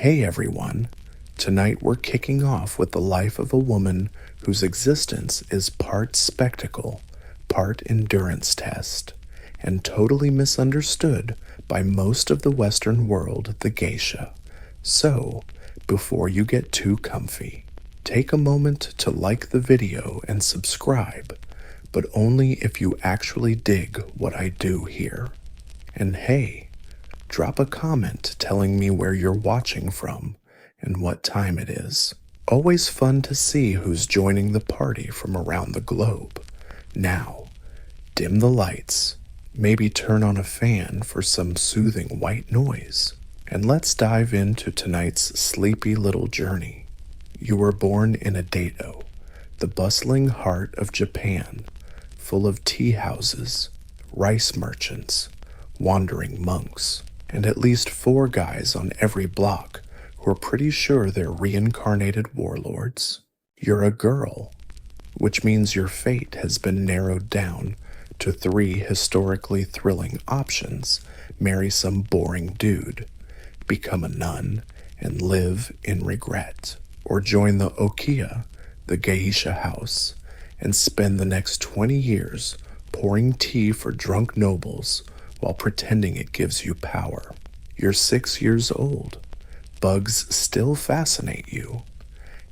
Hey everyone, tonight we're kicking off with the life of a woman whose existence is part spectacle, part endurance test, and totally misunderstood by most of the Western world, the geisha. So, before you get too comfy, take a moment to like the video and subscribe, but only if you actually dig what I do here. And hey, drop a comment telling me where you're watching from and what time it is. Always fun to see who's joining the party from around the globe. Now, dim the lights, maybe turn on a fan for some soothing white noise, and let's dive into tonight's sleepy little journey. You were born in Adato, the bustling heart of Japan, full of tea houses, rice merchants, wandering monks, and at least 4 guys on every block who are pretty sure they're reincarnated warlords. You're a girl, which means your fate has been narrowed down to 3 historically thrilling options: marry some boring dude, become a nun, and live in regret, or join the Okiya, the geisha house, and spend the next 20 years pouring tea for drunk nobles while pretending it gives you power. You're 6 years old. Bugs still fascinate you,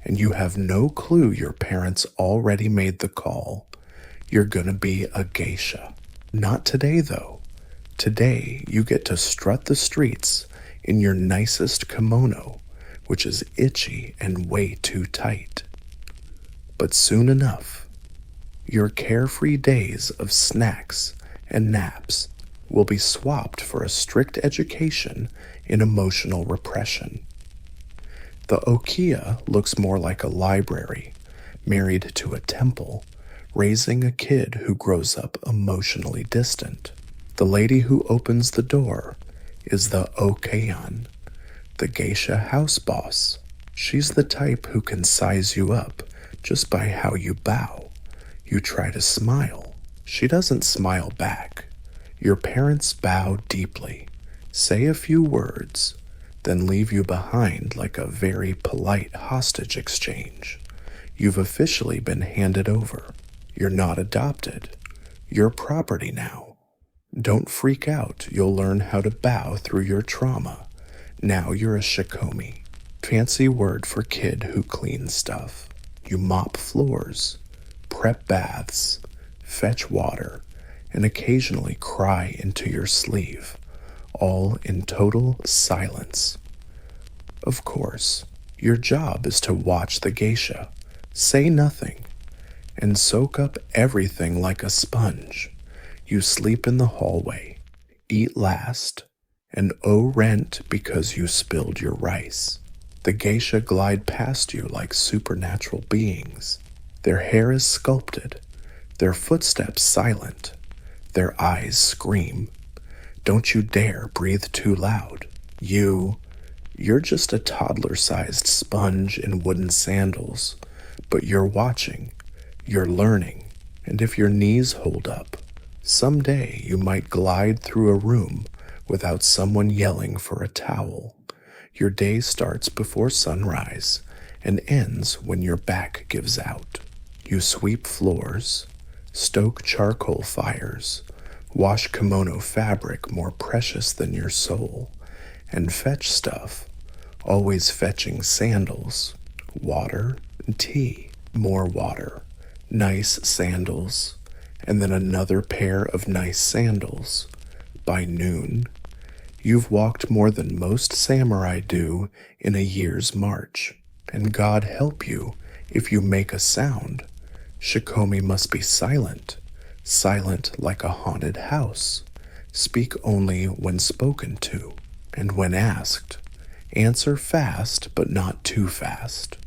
and you have no clue your parents already made the call. You're gonna be a geisha. Not today, though. Today, you get to strut the streets in your nicest kimono, which is itchy and way too tight. But soon enough, your carefree days of snacks and naps will be swapped for a strict education in emotional repression. The Okiya looks more like a library, married to a temple, raising a kid who grows up emotionally distant. The lady who opens the door is the Okeyan, the geisha house boss. She's the type who can size you up just by how you bow. You try to smile. She doesn't smile back. Your parents bow deeply, say a few words, then leave you behind like a very polite hostage exchange. You've officially been handed over. You're not adopted. You're property now. Don't freak out. You'll learn how to bow through your trauma. Now you're a shikomi, fancy word for kid who cleans stuff. You mop floors, prep baths, fetch water, and occasionally cry into your sleeve, all in total silence. Of course, your job is to watch the geisha, say nothing, and soak up everything like a sponge. You sleep in the hallway, eat last, and owe rent because you spilled your rice. The geisha glide past you like supernatural beings. Their hair is sculpted, their footsteps silent, their eyes scream. Don't you dare breathe too loud. You're just a toddler-sized sponge in wooden sandals, but you're watching, you're learning, and if your knees hold up, someday you might glide through a room without someone yelling for a towel. Your day starts before sunrise and ends when your back gives out. You sweep floors, stoke charcoal fires, wash kimono fabric more precious than your soul, and fetch stuff, always fetching sandals, water, tea, more water, nice sandals, and then another pair of nice sandals. By noon, you've walked more than most samurai do in a year's march, and God help you if you make a sound. Shikomi must be silent, silent like a haunted house. Speak only when spoken to, and when asked, answer fast but not too fast,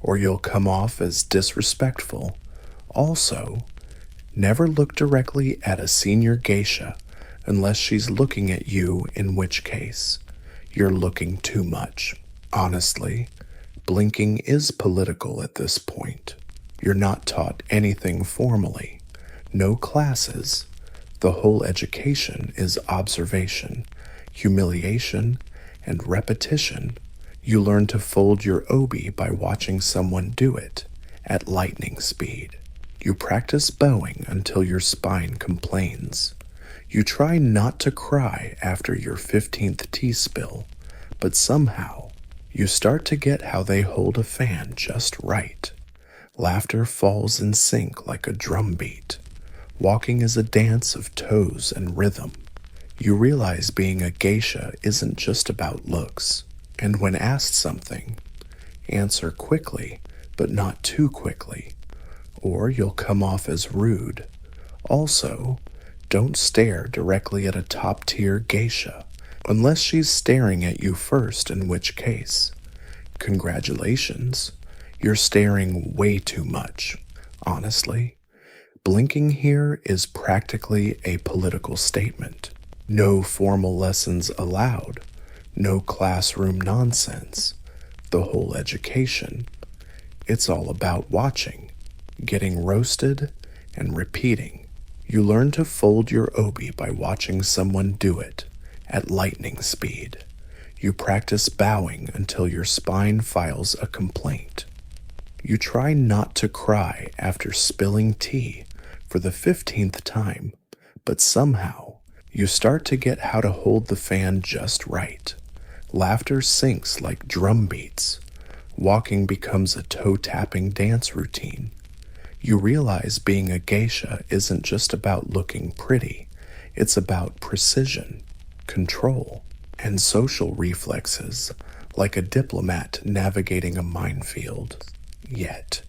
or you'll come off as disrespectful. Also, never look directly at a senior geisha unless she's looking at you, in which case, you're looking too much. Honestly, blinking is political at this point. You're not taught anything formally. No classes. The whole education is observation, humiliation, and repetition. You learn to fold your obi by watching someone do it at lightning speed. You practice bowing until your spine complains. You try not to cry after your 15th tea spill, but somehow you start to get how they hold a fan just right. Laughter falls in sync like a drum beat. Walking is a dance of toes and rhythm. You realize being a geisha isn't just about looks. And when asked something, answer quickly, but not too quickly, or you'll come off as rude. Also, don't stare directly at a top-tier geisha, unless she's staring at you first, in which case, congratulations, you're staring way too much. Honestly, blinking here is practically a political statement. No formal lessons allowed. No classroom nonsense. The whole education. It's all about watching, getting roasted, and repeating. You learn to fold your obi by watching someone do it at lightning speed. You practice bowing until your spine files a complaint. You try not to cry after spilling tea for the 15th time, but somehow you start to get how to hold the fan just right. Laughter sinks like drum beats. Walking becomes a toe-tapping dance routine. You realize being a geisha isn't just about looking pretty. It's about precision, control, and social reflexes, like a diplomat navigating a minefield. Yet,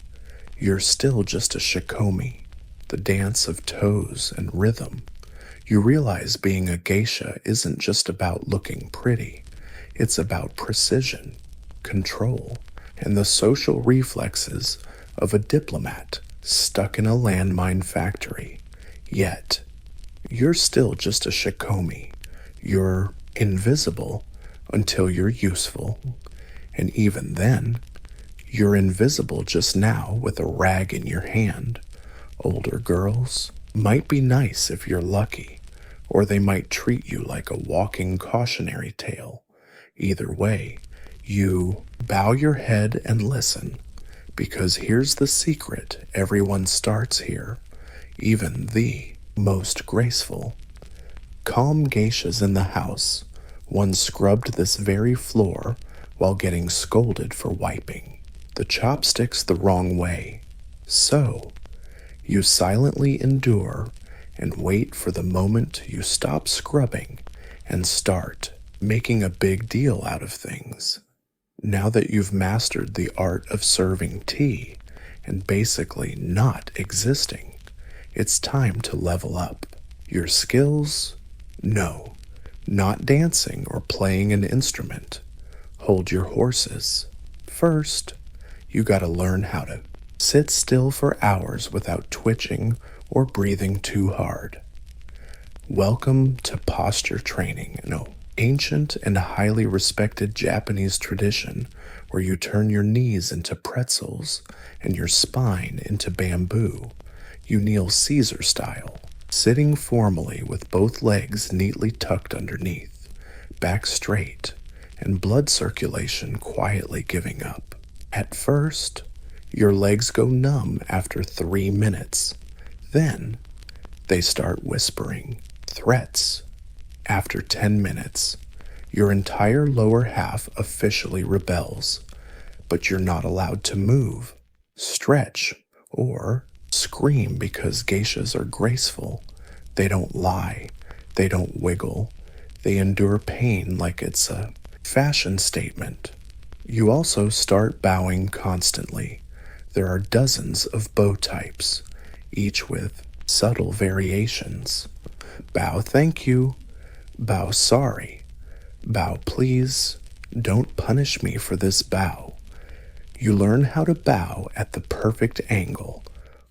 you're still just a shikomi, the dance of toes and rhythm. You realize being a geisha isn't just about looking pretty. It's about precision, control, and the social reflexes of a diplomat stuck in a landmine factory. Yet, you're still just a shikomi. You're invisible until you're useful. And even then, you're invisible just now with a rag in your hand. Older girls might be nice if you're lucky, or they might treat you like a walking cautionary tale. Either way, you bow your head and listen, because here's the secret: everyone starts here, even the most graceful. Calm geishas in the house. One scrubbed this very floor while getting scolded for wiping the chopsticks the wrong way. So, you silently endure and wait for the moment you stop scrubbing and start making a big deal out of things. Now that you've mastered the art of serving tea and basically not existing, it's time to level up. Your skills? No, not dancing or playing an instrument. Hold your horses. First, you gotta learn how to sit still for hours without twitching or breathing too hard. Welcome to posture training, an ancient and highly respected Japanese tradition where you turn your knees into pretzels and your spine into bamboo. You kneel Caesar style, sitting formally with both legs neatly tucked underneath, back straight, and blood circulation quietly giving up. At first, your legs go numb after 3 minutes. Then, they start whispering threats. After 10 minutes, your entire lower half officially rebels, but you're not allowed to move, stretch, or scream because geishas are graceful. They don't lie. They don't wiggle. They endure pain like it's a fashion statement. You also start bowing constantly. There are dozens of bow types, each with subtle variations. Bow thank you. Bow sorry. Bow please. Don't punish me for this bow. You learn how to bow at the perfect angle.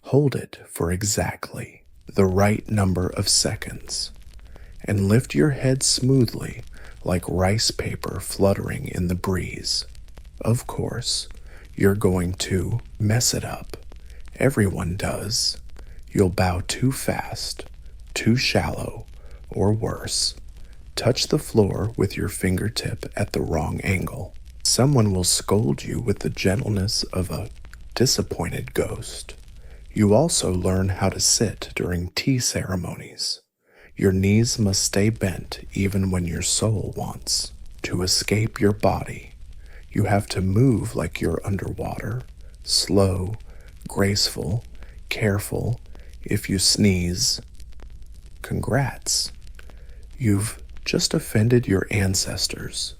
Hold it for exactly the right number of seconds. And lift your head smoothly like rice paper fluttering in the breeze. Of course, you're going to mess it up. Everyone does. You'll bow too fast, too shallow, or worse, touch the floor with your fingertip at the wrong angle. Someone will scold you with the gentleness of a disappointed ghost. You also learn how to sit during tea ceremonies. Your knees must stay bent even when your soul wants to escape your body. You have to move like you're underwater, slow, graceful, careful. If you sneeze, congrats. You've just offended your ancestors,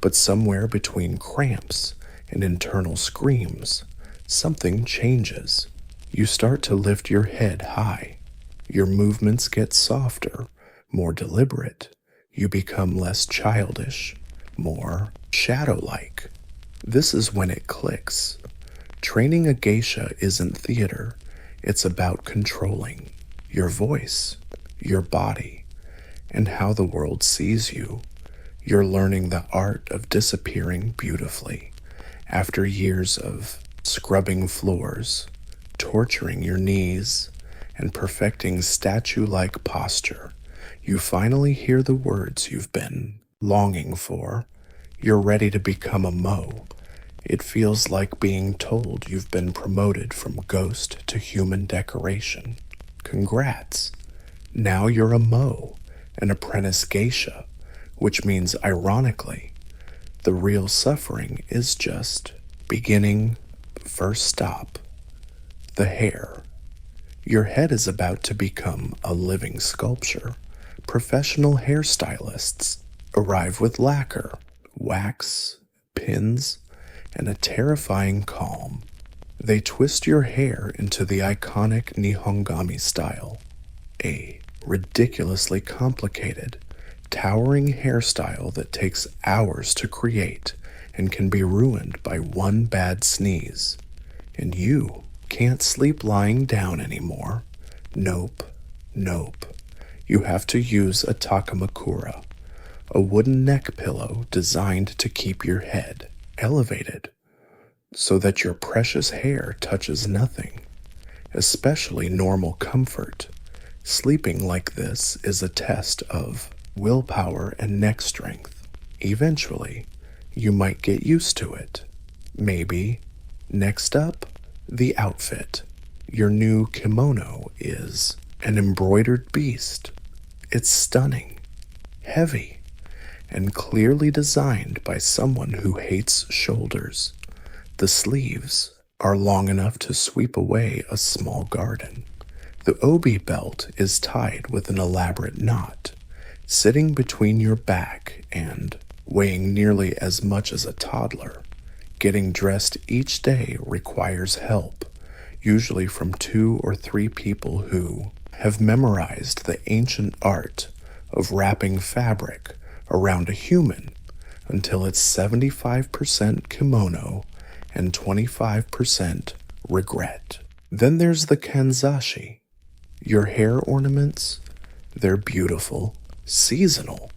but somewhere between cramps and internal screams, something changes. You start to lift your head high. Your movements get softer, more deliberate. You become less childish, more shadow-like. This is when it clicks. Training a geisha isn't theater. It's about controlling your voice, your body, and how the world sees you. You're learning the art of disappearing beautifully. After years of scrubbing floors, torturing your knees, and perfecting statue-like posture, you finally hear the words you've been longing for. You're ready to become a Mo. It feels like being told you've been promoted from ghost to human decoration. Congrats. Now you're a Mo, an apprentice geisha, which means, ironically, the real suffering is just beginning. First stop, the hair. Your head is about to become a living sculpture. Professional hairstylists arrive with lacquer, wax, pins, and a terrifying calm. They twist your hair into the iconic Nihongami style, a ridiculously complicated, towering hairstyle that takes hours to create and can be ruined by one bad sneeze. And you can't sleep lying down anymore. Nope, nope. You have to use a takamakura, a wooden neck pillow designed to keep your head elevated so that your precious hair touches nothing, especially normal comfort. Sleeping like this is a test of willpower and neck strength. Eventually, you might get used to it. Maybe. Next up, the outfit. Your new kimono is an embroidered beast. It's stunning, heavy, and clearly designed by someone who hates shoulders. The sleeves are long enough to sweep away a small garden. The obi belt is tied with an elaborate knot, sitting between your back and weighing nearly as much as a toddler. Getting dressed each day requires help, usually from 2 or 3 people who have memorized the ancient art of wrapping fabric around a human until it's 75% kimono and 25% regret. Then there's the kanzashi. Your hair ornaments, they're beautiful, seasonal,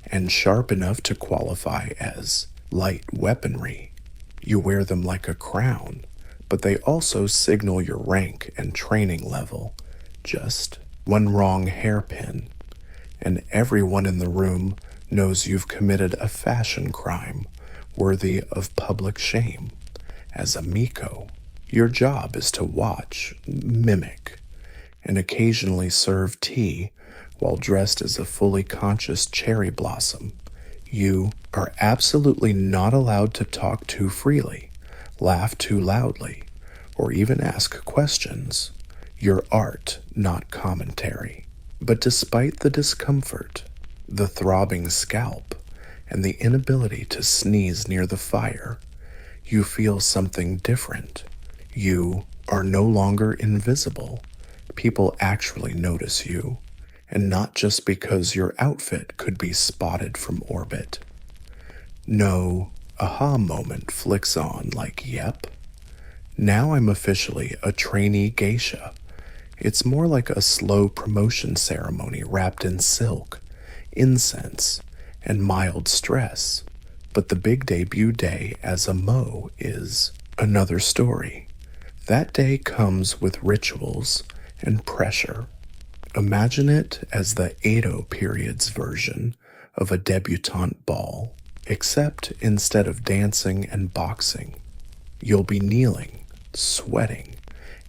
and sharp enough to qualify as light weaponry. You wear them like a crown, but they also signal your rank and training level. Just one wrong hairpin, and everyone in the room knows you've committed a fashion crime worthy of public shame. As a Miko, your job is to watch, mimic, and occasionally serve tea while dressed as a fully conscious cherry blossom. You are absolutely not allowed to talk too freely, laugh too loudly, or even ask questions. Your art, not commentary. But despite the discomfort, the throbbing scalp, and the inability to sneeze near the fire, you feel something different. You are no longer invisible. People actually notice you, and not just because your outfit could be spotted from orbit. No aha moment flicks on like, yep, now I'm officially a trainee geisha. It's more like a slow promotion ceremony wrapped in silk, incense, and mild stress. But the big debut day as a Mo is another story. That day comes with rituals and pressure. Imagine it as the Edo period's version of a debutante ball. Except instead of dancing and boxing, you'll be kneeling, sweating,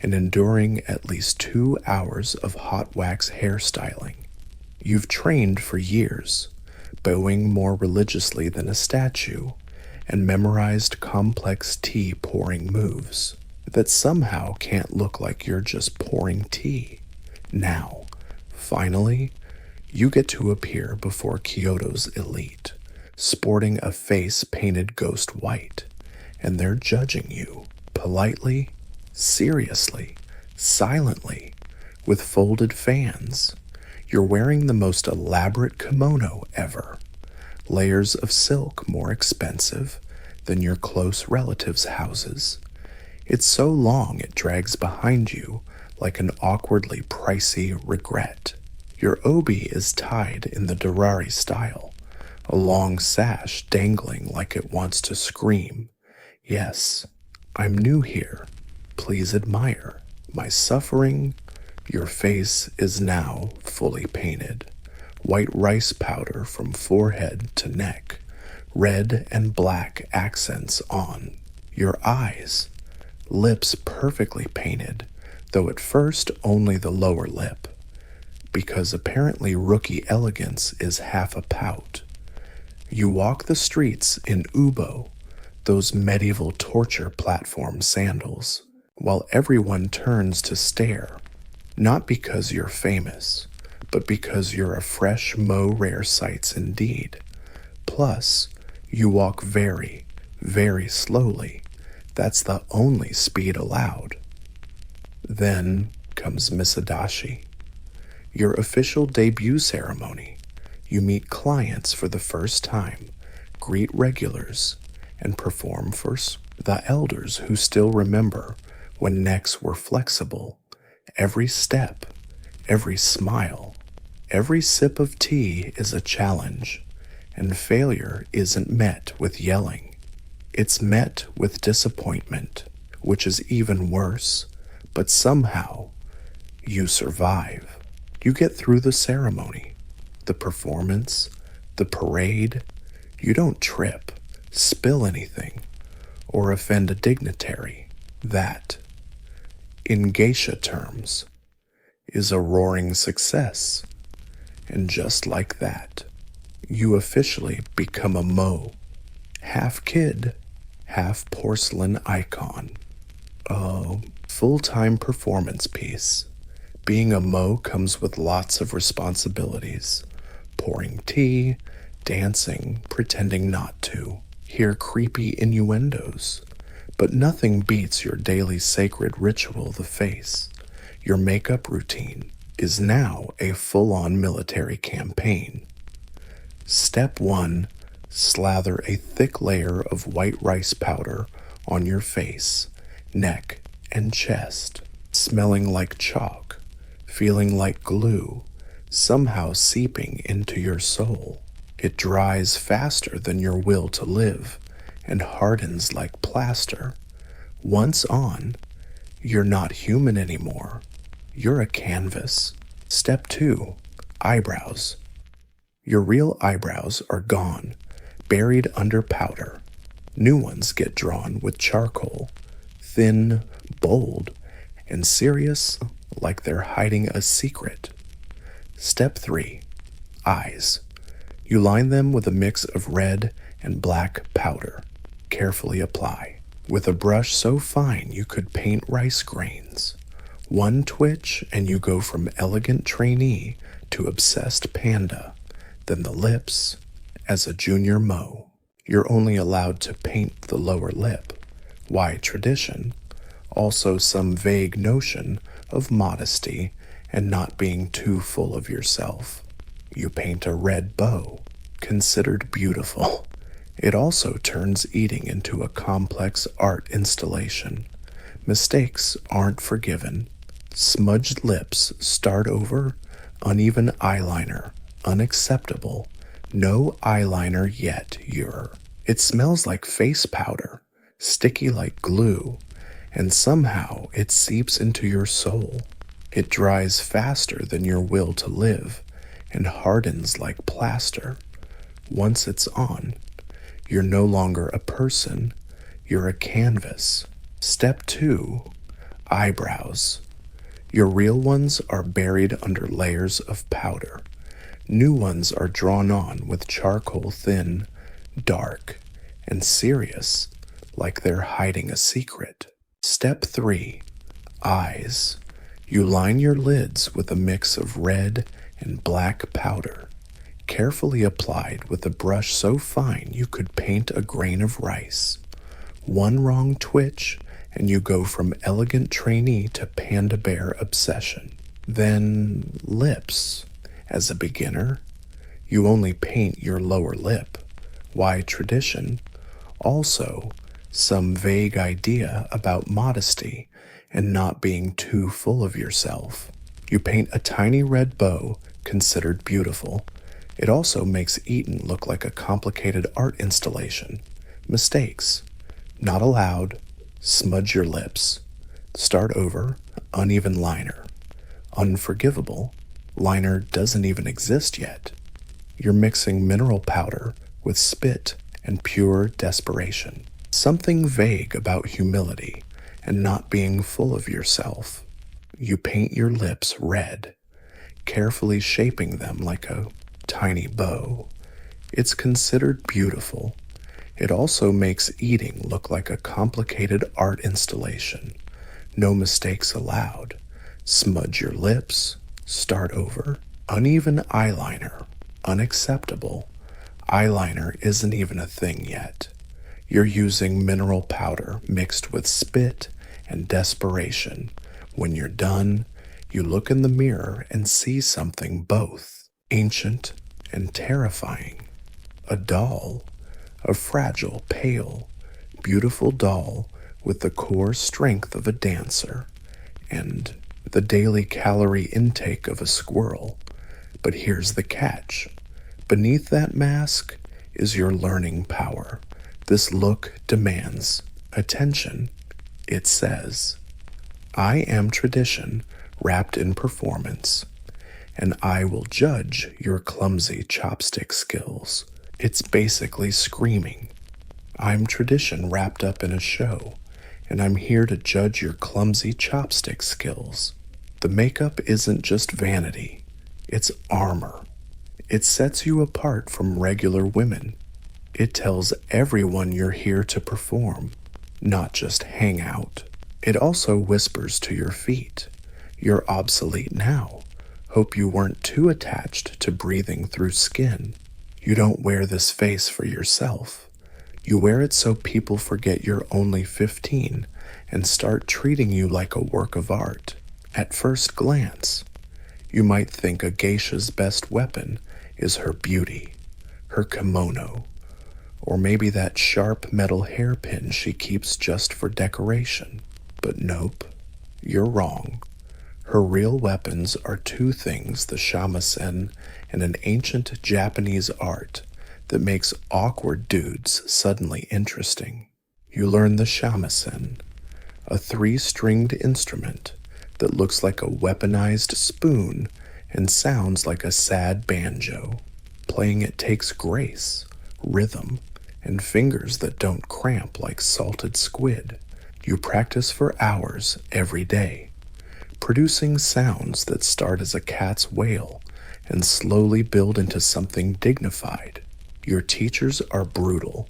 and enduring at least 2 hours of hot wax hairstyling. You've trained for years, bowing more religiously than a statue, and memorized complex tea pouring moves that somehow can't look like you're just pouring tea. Now, finally, you get to appear before Kyoto's elite, sporting a face painted ghost white, and they're judging you politely, seriously, silently, with folded fans. You're wearing the most elaborate kimono ever, layers of silk more expensive than your close relatives' houses. It's so long it drags behind you like an awkwardly pricey regret. Your obi is tied in the Durari style, a long sash dangling like it wants to scream, "Yes, I'm new here. Please admire my suffering." Your face is now fully painted, white rice powder from forehead to neck, red and black accents on. Your eyes, lips perfectly painted, though at first only the lower lip, because apparently rookie elegance is half a pout. You walk the streets in ubo, those medieval torture platform sandals, while everyone turns to stare, not because you're famous, but because you're a fresh mo rare sights indeed. Plus, you walk very, very slowly. That's the only speed allowed. Then comes Misadashi, your official debut ceremony. You meet clients for the first time, greet regulars, and perform for the elders who still remember when necks were flexible. Every step, every smile, every sip of tea is a challenge, and failure isn't met with yelling. It's met with disappointment, which is even worse, but somehow you survive. You get through the ceremony, the performance, the parade. You don't trip, spill anything, or offend a dignitary. That, in geisha terms, is a roaring success. And just like that, you officially become a mo, half kid, half porcelain icon. A full-time performance piece. Being a mo comes with lots of responsibilities. Pouring tea, dancing, pretending not to. Hear creepy innuendos. But nothing beats your daily sacred ritual, the face. Your makeup routine is now a full-on military campaign. Step 1, slather a thick layer of white rice powder on your face, neck, and chest, smelling like chalk, feeling like glue, somehow seeping into your soul. It dries faster than your will to live and hardens like plaster. Once on, you're not human anymore. You're a canvas. Step 2, eyebrows. Your real eyebrows are gone, buried under powder. New ones get drawn with charcoal, thin, bold, and serious like they're hiding a secret. Step 3, eyes. You line them with a mix of red and black powder. Carefully apply, with a brush so fine you could paint rice grains. One twitch and you go from elegant trainee to obsessed panda, then the lips as a junior mo. You're only allowed to paint the lower lip. Why tradition? Also some vague notion of modesty and not being too full of yourself. You paint a red bow, considered beautiful. It also turns eating into a complex art installation. Mistakes aren't forgiven. Smudged lips start over, uneven eyeliner, unacceptable. No eyeliner yet, It smells like face powder, sticky like glue, and somehow it seeps into your soul. It dries faster than your will to live and hardens like plaster. Once it's on, You're no longer a person, you're a canvas. Step 2. Eyebrows. Your real ones are buried under layers of powder. New ones are drawn on with charcoal thin, dark, and serious, like they're hiding a secret. Step 3. Eyes. You line your lids with a mix of red and black powder, carefully applied with a brush so fine you could paint a grain of rice. One wrong twitch, and you go from elegant trainee to panda bear obsession. Then lips. As a beginner, you only paint your lower lip. Why tradition? Also, some vague idea about modesty and not being too full of yourself. You paint a tiny red bow, considered beautiful. It also makes eating look like a complicated art installation. Mistakes. Not allowed. Smudge your lips. Start over. Uneven liner. Unforgivable. Liner doesn't even exist yet. You're mixing mineral powder with spit and pure desperation. Something vague about humility and not being full of yourself. You paint your lips red, carefully shaping them like a tiny bow. It's considered beautiful. It also makes eating look like a complicated art installation. No mistakes allowed. Smudge your lips. Start over. Uneven eyeliner. Unacceptable. Eyeliner isn't even a thing yet. You're using mineral powder mixed with spit and desperation. When you're done, you look in the mirror and see something both ancient and terrifying. A doll. A fragile, pale, beautiful doll with the core strength of a dancer and the daily calorie intake of a squirrel. But here's the catch. Beneath that mask is your learning power. This look demands attention. It says, I am tradition wrapped in performance, and I will judge your clumsy chopstick skills. It's basically screaming, I'm tradition wrapped up in a show, and I'm here to judge your clumsy chopstick skills. The makeup isn't just vanity, it's armor. It sets you apart from regular women. It tells everyone you're here to perform, not just hang out. It also whispers to your feet, you're obsolete now. Hope you weren't too attached to breathing through skin. You don't wear this face for yourself. You wear it so people forget you're only 15 and start treating you like a work of art. At first glance, you might think a geisha's best weapon is her beauty, her kimono, or maybe that sharp metal hairpin she keeps just for decoration. But nope, you're wrong. Her real weapons are two things: the shamisen and an ancient Japanese art that makes awkward dudes suddenly interesting. You learn the shamisen, a 3-stringed instrument that looks like a weaponized spoon and sounds like a sad banjo. Playing it takes grace, rhythm, and fingers that don't cramp like salted squid. You practice for hours every day, producing sounds that start as a cat's wail and slowly build into something dignified. Your teachers are brutal.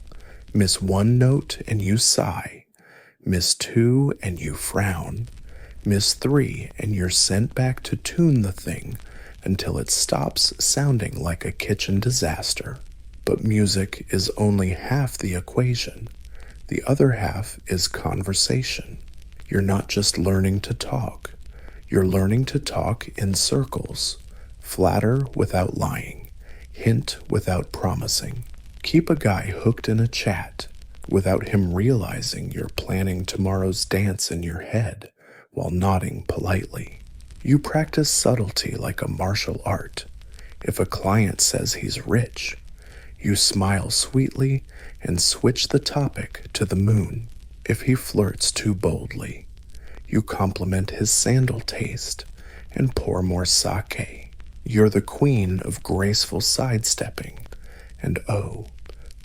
Miss one note and you sigh. Miss 2 and you frown. Miss 3 and you're sent back to tune the thing until it stops sounding like a kitchen disaster. But music is only half the equation. The other half is conversation. You're not just learning to talk. You're learning to talk in circles. Flatter without lying. Hint without promising. Keep a guy hooked in a chat without him realizing you're planning tomorrow's dance in your head while nodding politely. You practice subtlety like a martial art. If a client says he's rich, you smile sweetly and switch the topic to the moon. If he flirts too boldly, you compliment his sandal taste and pour more sake. You're the queen of graceful sidestepping, and oh,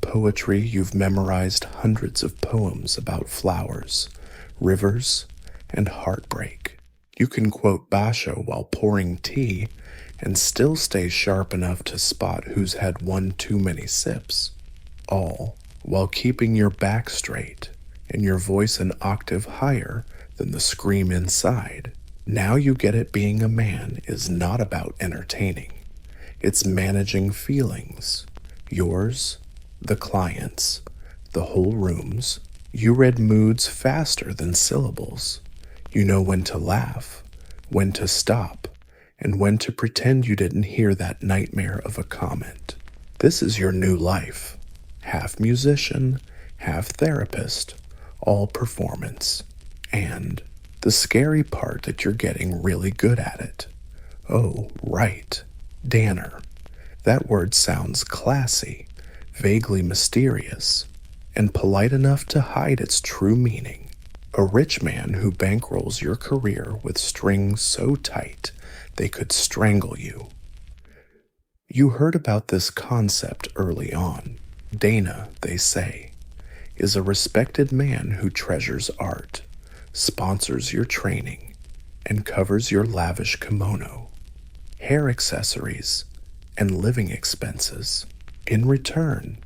Poetry, you've memorized hundreds of poems about flowers, rivers, and heartbreak. You can quote Basho while pouring tea and still stay sharp enough to spot who's had one too many sips, all while keeping your back straight and your voice an octave higher than the scream inside. Now you get it. Being a man is not about entertaining. It's managing feelings. Yours, the client's, the whole room's. You read moods faster than syllables. You know when to laugh, when to stop, and when to pretend you didn't hear that nightmare of a comment. This is your new life. Half musician, half therapist, all performance. And the scary part that you're getting really good at it. Oh, right. Danner. That word sounds classy, vaguely mysterious, and polite enough to hide its true meaning. A rich man who bankrolls your career with strings so tight they could strangle you. You heard about this concept early on. Dana, they say, is a respected man who treasures art, sponsors your training, and covers your lavish kimono, hair accessories, and living expenses. In return,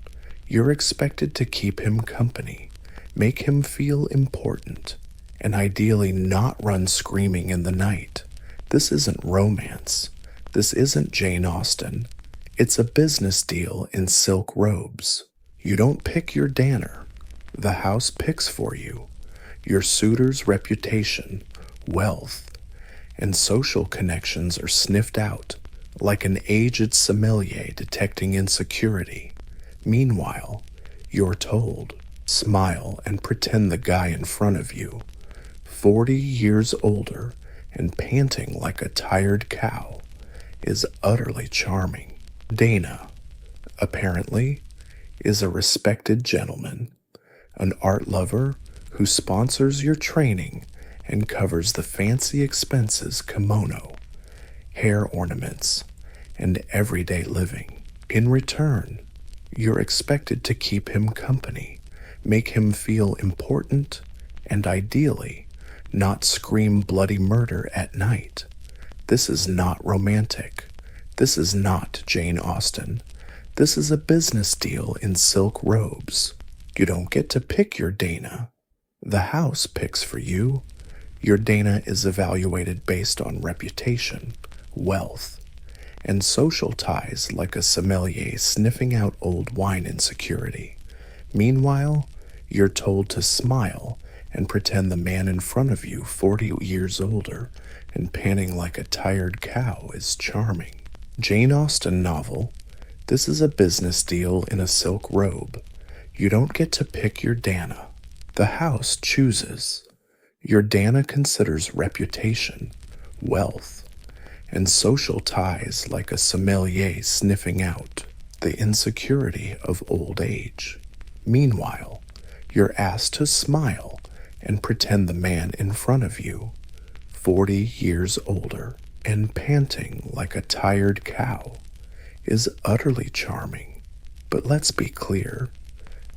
you're expected to keep him company, make him feel important, and ideally not run screaming in the night. This isn't romance. This isn't Jane Austen. It's a business deal in silk robes. You don't pick your Danner. The house picks for you. Your suitor's reputation, wealth, and social connections are sniffed out like an aged sommelier detecting insecurity. Meanwhile, you're told, smile and pretend the guy in front of you, 40 years older and panting like a tired cow, is utterly charming. Dana, apparently, is a respected gentleman, an art lover who sponsors your training and covers the fancy expenses, kimono, hair ornaments, and everyday living. In return, you're expected to keep him company, make him feel important, and ideally, not scream bloody murder at night. This is not romantic. This is not Jane Austen. This is a business deal in silk robes. You don't get to pick your Dana. The house picks for you. Your Dana is evaluated based on reputation, wealth, and social ties like a sommelier sniffing out old wine insecurity. Meanwhile, you're told to smile and pretend the man in front of you, 40 years older and panting like a tired cow, is charming. Jane Austen novel. This is a business deal in a silk robe. You don't get to pick your Dana. The house chooses. Your Dana considers reputation, wealth, and social ties like a sommelier sniffing out the insecurity of old age. Meanwhile, you're asked to smile and pretend the man in front of you, 40 years older and panting like a tired cow, is utterly charming. But let's be clear,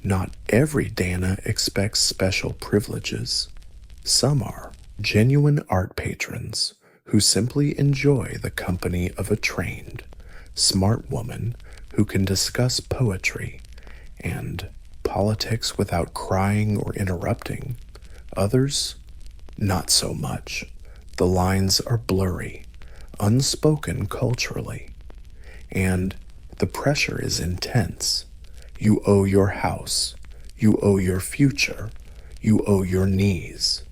not every Dana expects special privileges. Some are genuine art patrons who simply enjoy the company of a trained, smart woman who can discuss poetry and politics without crying or interrupting. Others, not so much. The lines are blurry, unspoken culturally, and the pressure is intense. You owe your house, you owe your future, you owe your knees,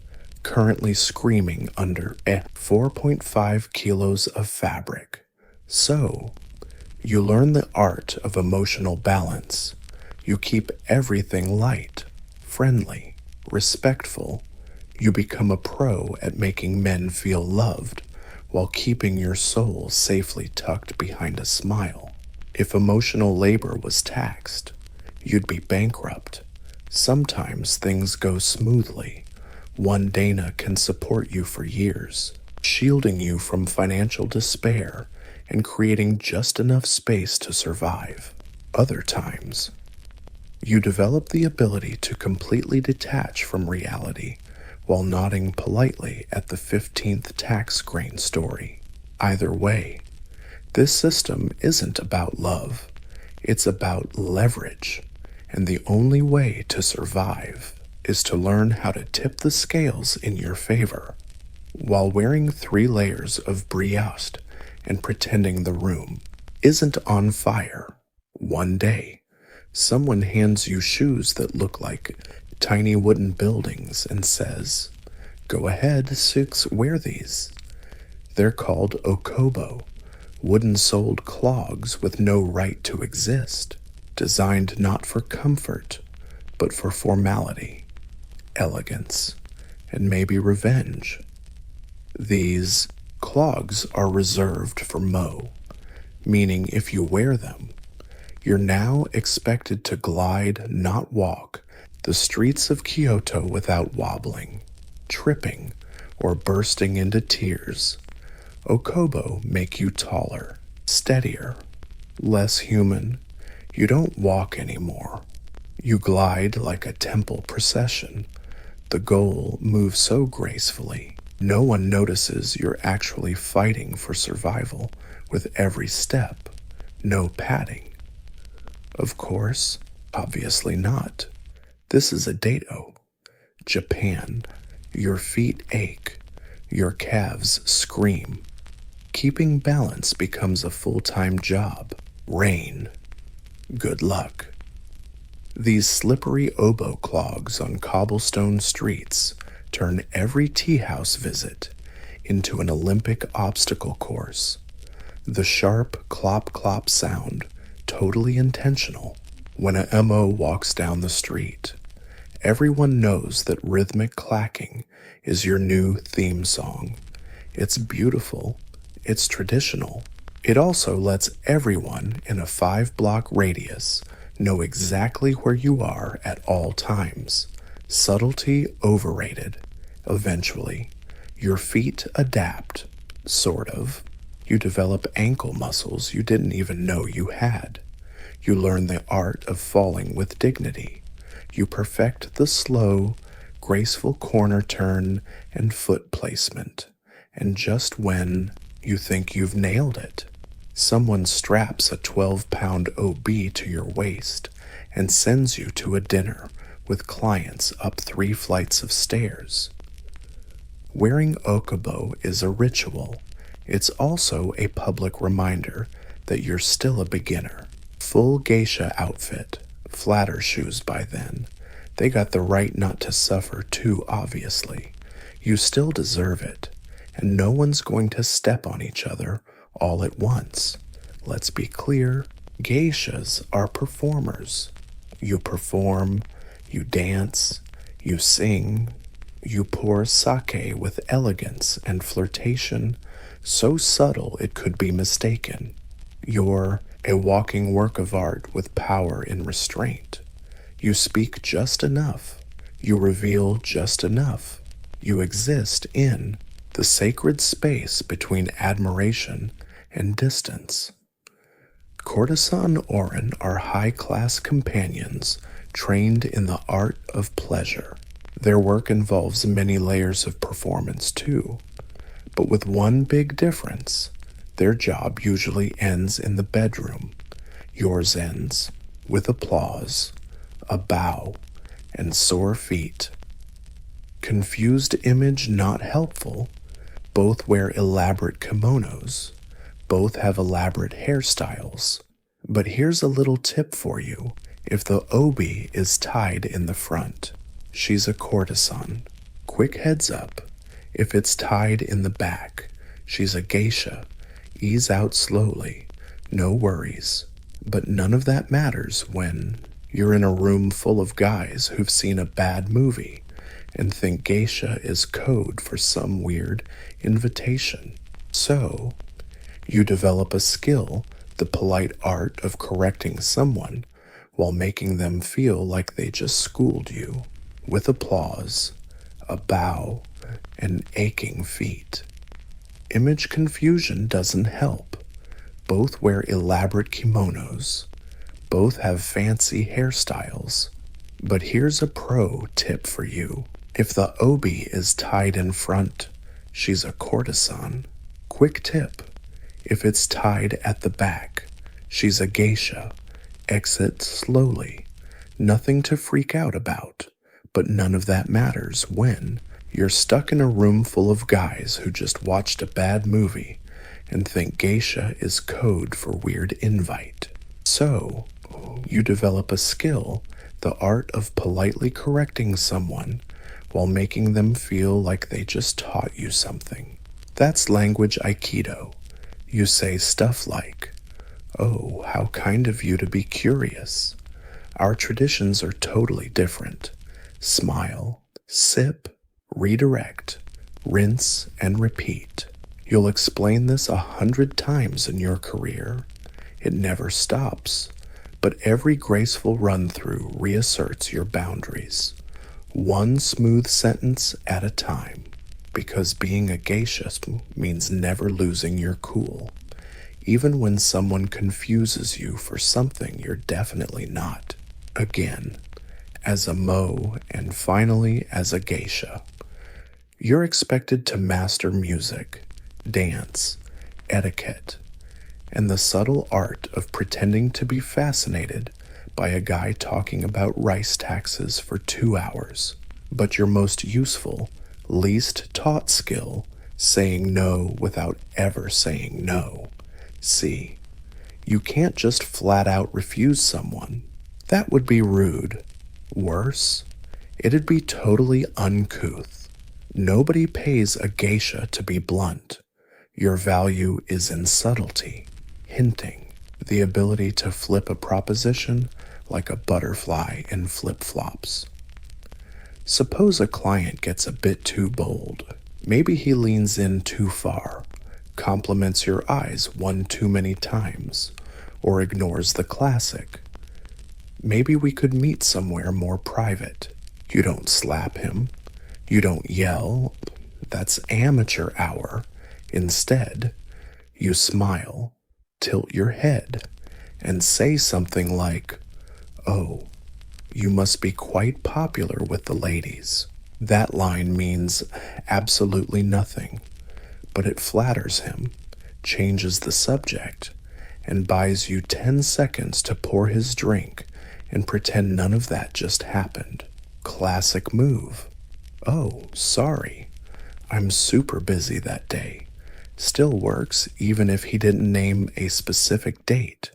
currently screaming under 4.5 kilos of fabric. So, you learn the art of emotional balance. You keep everything light, friendly, respectful. You become a pro at making men feel loved while keeping your soul safely tucked behind a smile. If emotional labor was taxed, you'd be bankrupt. Sometimes things go smoothly. One Dana can support you for years, shielding you from financial despair and creating just enough space to survive. Other times, You develop the ability to completely detach from reality while nodding politely at the 15th tax grain story. Either way, this system isn't about love, it's about leverage, and the only way to survive is to learn how to tip the scales in your favor. While wearing 3 layers of brioche and pretending the room isn't on fire, one day, someone hands you shoes that look like tiny wooden buildings and says, "Go ahead, 6, wear these." They're called okobo, wooden-soled clogs with no right to exist, designed not for comfort, but for formality, elegance, and maybe revenge. These clogs are reserved for Mo, meaning if you wear them, you're now expected to glide, not walk, the streets of Kyoto without wobbling, tripping, or bursting into tears. Okobo make you taller, steadier, less human. You don't walk anymore. You glide like a temple procession. The goal moves so gracefully, no one notices you're actually fighting for survival with every step. No padding. Of course, obviously not. This is a Dato. Japan. Your feet ache. Your calves scream. Keeping balance becomes a full-time job. Rain. Good luck. These slippery oboe clogs on cobblestone streets turn every tea house visit into an Olympic obstacle course. The sharp clop-clop sound, totally intentional. When a MO walks down the street, everyone knows that rhythmic clacking is your new theme song. It's beautiful. It's traditional. It also lets everyone in a 5-block radius know exactly where you are at all times. Subtlety overrated. Eventually, your feet adapt, sort of. You develop ankle muscles you didn't even know you had. You learn the art of falling with dignity. You perfect the slow, graceful corner turn and foot placement. And just when you think you've nailed it, someone straps a 12-pound OB to your waist and sends you to a dinner with clients up 3 flights of stairs. Wearing okobo is a ritual. It's also a public reminder that you're still a beginner. Full geisha outfit, flatter shoes by then. They got the right not to suffer too obviously. You still deserve it, and no one's going to step on each other all at once. Let's be clear, geishas are performers. You perform, you dance, you sing, you pour sake with elegance and flirtation, so subtle it could be mistaken. You're a walking work of art with power and restraint. You speak just enough. You reveal just enough. You exist in the sacred space between admiration and distance. Courtesan Orin are high-class companions trained in the art of pleasure. Their work involves many layers of performance too, but with one big difference. Their job usually ends in the bedroom. Yours ends with applause, a bow, and sore feet. Confused image not helpful. Both wear elaborate kimonos. Both have elaborate hairstyles. But here's a little tip for you. If the obi is tied in the front, she's a courtesan. Quick heads up. If it's tied in the back, she's a geisha. Ease out slowly. No worries. But none of that matters when you're in a room full of guys who've seen a bad movie and think geisha is code for some weird invitation. So, you develop a skill, the polite art of correcting someone while making them feel like they just schooled you, with applause, a bow, and aching feet. Image confusion doesn't help. Both wear elaborate kimonos. Both have fancy hairstyles. But here's a pro tip for you. If the obi is tied in front, she's a courtesan. Quick tip. If it's tied at the back, she's a geisha. Exit slowly. Nothing to freak out about, but none of that matters when you're stuck in a room full of guys who just watched a bad movie and think geisha is code for weird invite. So, you develop a skill, the art of politely correcting someone while making them feel like they just taught you something. That's language aikido. You say stuff like, "Oh, how kind of you to be curious. Our traditions are totally different." Smile, sip, redirect, rinse, and repeat. You'll explain this 100 times in your career. It never stops, but every graceful run-through reasserts your boundaries. One smooth sentence at a time, because being a geisha means never losing your cool, even when someone confuses you for something you're definitely not. Again, as a mo, and finally as a geisha. You're expected to master music, dance, etiquette, and the subtle art of pretending to be fascinated by a guy talking about rice taxes for 2 hours. But your most useful, least taught skill, saying no without ever saying no. See, you can't just flat out refuse someone. That would be rude. Worse, it'd be totally uncouth. Nobody pays a geisha to be blunt. Your value is in subtlety, hinting, the ability to flip a proposition like a butterfly in flip-flops. Suppose a client gets a bit too bold. Maybe he leans in too far, compliments your eyes one too many times, or ignores the classic. Maybe we could meet somewhere more private. You don't slap him. You don't yell. That's amateur hour. Instead, you smile, tilt your head, and say something like, "Oh, you must be quite popular with the ladies." That line means absolutely nothing, but it flatters him, changes the subject, and buys you 10 seconds to pour his drink and pretend none of that just happened. Classic move. "Oh, sorry. I'm super busy that day." Still works even if he didn't name a specific date.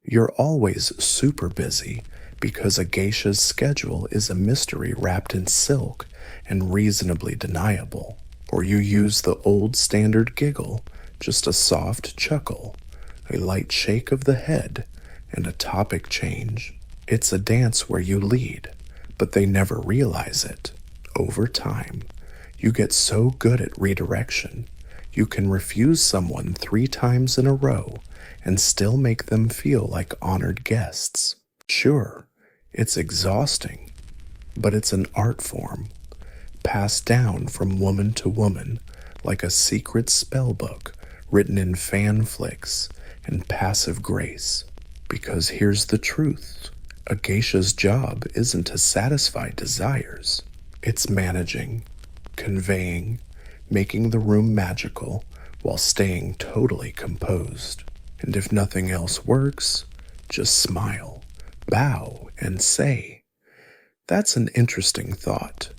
You're always super busy because a geisha's schedule is a mystery wrapped in silk and reasonably deniable. Or you use the old standard giggle, just a soft chuckle, a light shake of the head, and a topic change. It's a dance where you lead, but they never realize it. Over time, you get so good at redirection, you can refuse someone 3 times in a row and still make them feel like honored guests. Sure, it's exhausting, but it's an art form, passed down from woman to woman like a secret spell book written in fan flicks and passive grace. Because here's the truth. A geisha's job isn't to satisfy desires. It's managing, conveying, making the room magical while staying totally composed. And if nothing else works, just smile, bow, and say, "That's an interesting thought."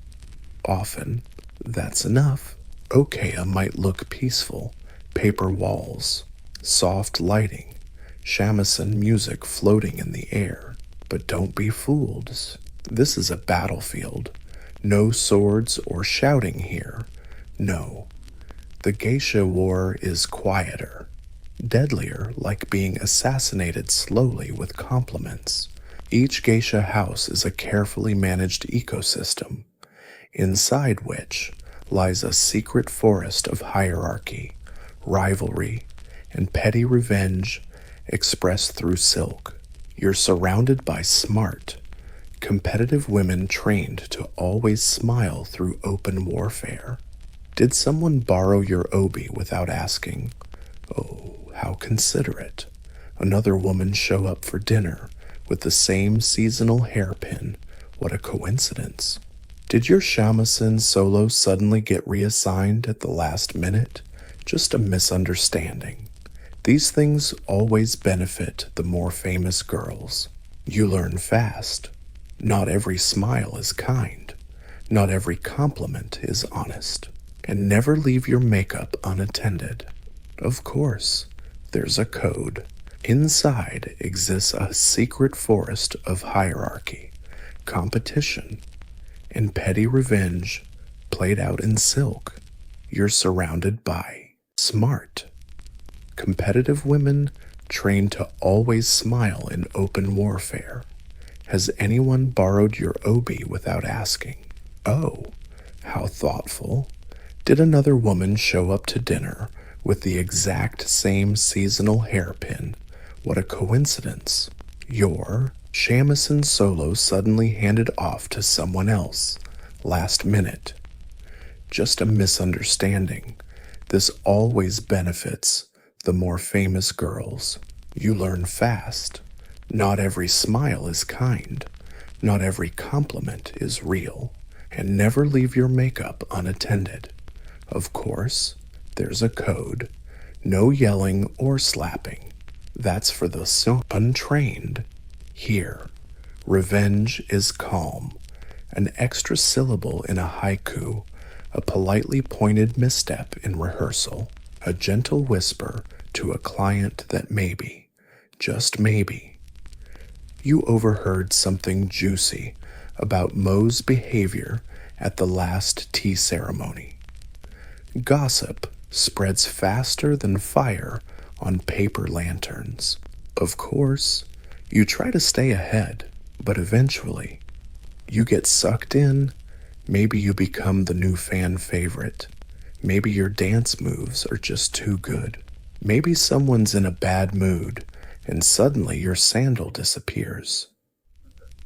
Often, that's enough. Okeya might look peaceful, paper walls, soft lighting, shamisen music floating in the air. But don't be fooled. This is a battlefield. No swords or shouting here. No. The geisha war is quieter, deadlier, like being assassinated slowly with compliments. Each geisha house is a carefully managed ecosystem, inside which lies a secret forest of hierarchy, rivalry, and petty revenge expressed through silk. You're surrounded by smart, competitive women trained to always smile through open warfare. Did someone borrow your obi without asking? Oh, how considerate. Another woman show up for dinner with the same seasonal hairpin. What a coincidence. Did your shamisen solo suddenly get reassigned at the last minute? Just a misunderstanding. These things always benefit the more famous girls. You learn fast. Not every smile is kind. Not every compliment is honest. And never leave your makeup unattended. Of course, there's a code. Inside exists a secret forest of hierarchy, competition, and petty revenge played out in silk. You're surrounded by smart, competitive women trained to always smile in open warfare. Has anyone borrowed your obi without asking? Oh, how thoughtful. Did another woman show up to dinner with the exact same seasonal hairpin? What a coincidence. Your shamisen solo suddenly handed off to someone else, last minute. Just a misunderstanding. This always benefits the more famous girls. You learn fast. Not every smile is kind. Not every compliment is real. And never leave your makeup unattended. Of course, there's a code. No yelling or slapping. That's for the untrained. Here, revenge is calm. An extra syllable in a haiku, a politely pointed misstep in rehearsal, a gentle whisper to a client that maybe, just maybe, you overheard something juicy about Mo's behavior at the last tea ceremony. Gossip spreads faster than fire on paper lanterns. Of course, you try to stay ahead, but eventually, you get sucked in. Maybe you become the new fan favorite. Maybe your dance moves are just too good. Maybe someone's in a bad mood, and suddenly your sandal disappears.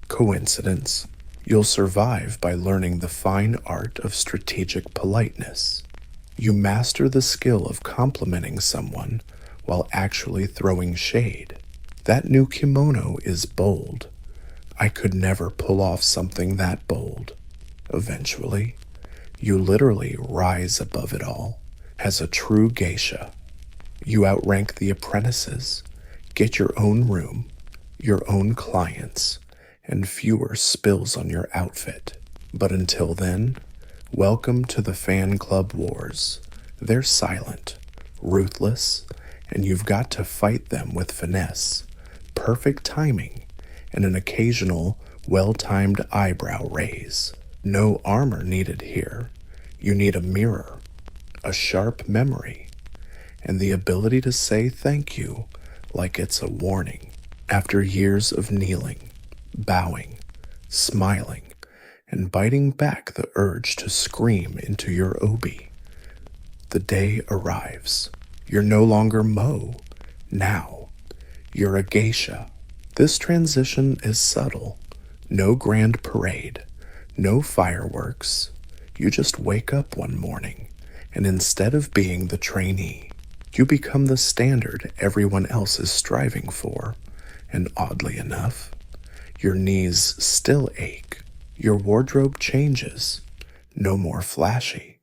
Coincidence? You'll survive by learning the fine art of strategic politeness. You master the skill of complimenting someone while actually throwing shade. That new kimono is bold. I could never pull off something that bold. Eventually, you literally rise above it all as a true geisha. You outrank the apprentices, get your own room, your own clients, and fewer spills on your outfit. But until then, welcome to the fan club wars. They're silent, ruthless, and you've got to fight them with finesse, perfect timing, and an occasional well-timed eyebrow raise. No armor needed here. You need a mirror, a sharp memory, and the ability to say thank you like it's a warning. After years of kneeling, bowing, smiling, and biting back the urge to scream into your obi, the day arrives. You're no longer Mo. Now, you're a geisha. This transition is subtle. No grand parade. No fireworks. You just wake up one morning, and instead of being the trainee, you become the standard everyone else is striving for. And oddly enough, your knees still ache. Your wardrobe changes. No more flashy,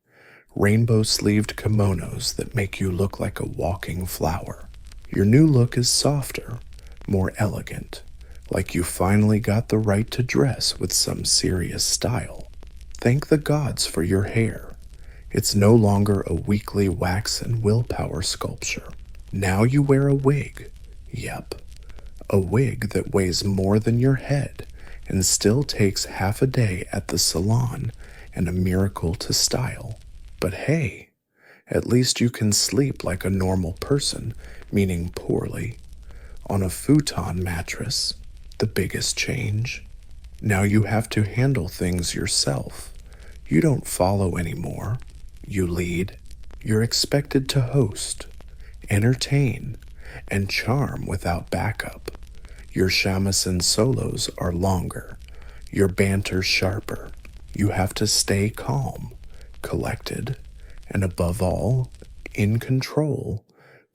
rainbow-sleeved kimonos that make you look like a walking flower. Your new look is softer, more elegant, like you finally got the right to dress with some serious style. Thank the gods for your hair. It's no longer a weekly wax and willpower sculpture. Now you wear a wig. Yep, a wig that weighs more than your head and still takes half a day at the salon and a miracle to style. But hey, at least you can sleep like a normal person, meaning poorly, on a futon mattress. The biggest change. Now you have to handle things yourself. You don't follow anymore. You lead. You're expected to host, entertain, and charm without backup. Your shamisen solos are longer. Your banter sharper. You have to stay calm, collected, and above all, in control.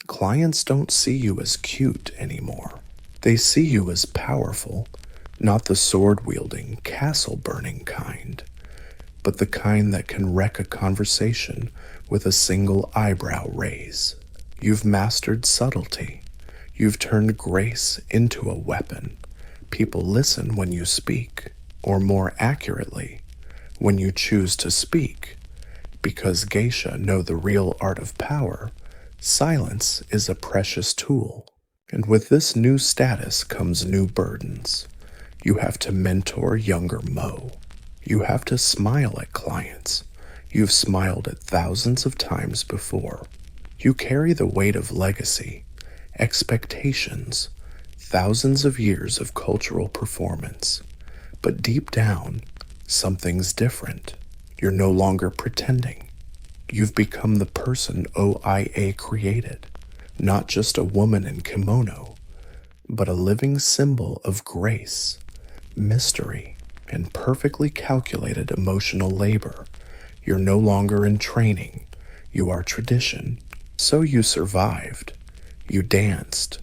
Clients don't see you as cute anymore. They see you as powerful, not the sword-wielding, castle-burning kind, but the kind that can wreck a conversation with a single eyebrow raise. You've mastered subtlety. You've turned grace into a weapon. People listen when you speak, or more accurately, when you choose to speak. Because geisha know the real art of power, silence is a precious tool. And with this new status comes new burdens. You have to mentor younger Mo. You have to smile at clients. You've smiled at thousands of times before. You carry the weight of legacy, expectations, thousands of years of cultural performance. But deep down, something's different. You're no longer pretending. You've become the person OIA created, not just a woman in kimono, but a living symbol of grace, mystery, and perfectly calculated emotional labor. You're no longer in training. You are tradition. So you survived. You danced,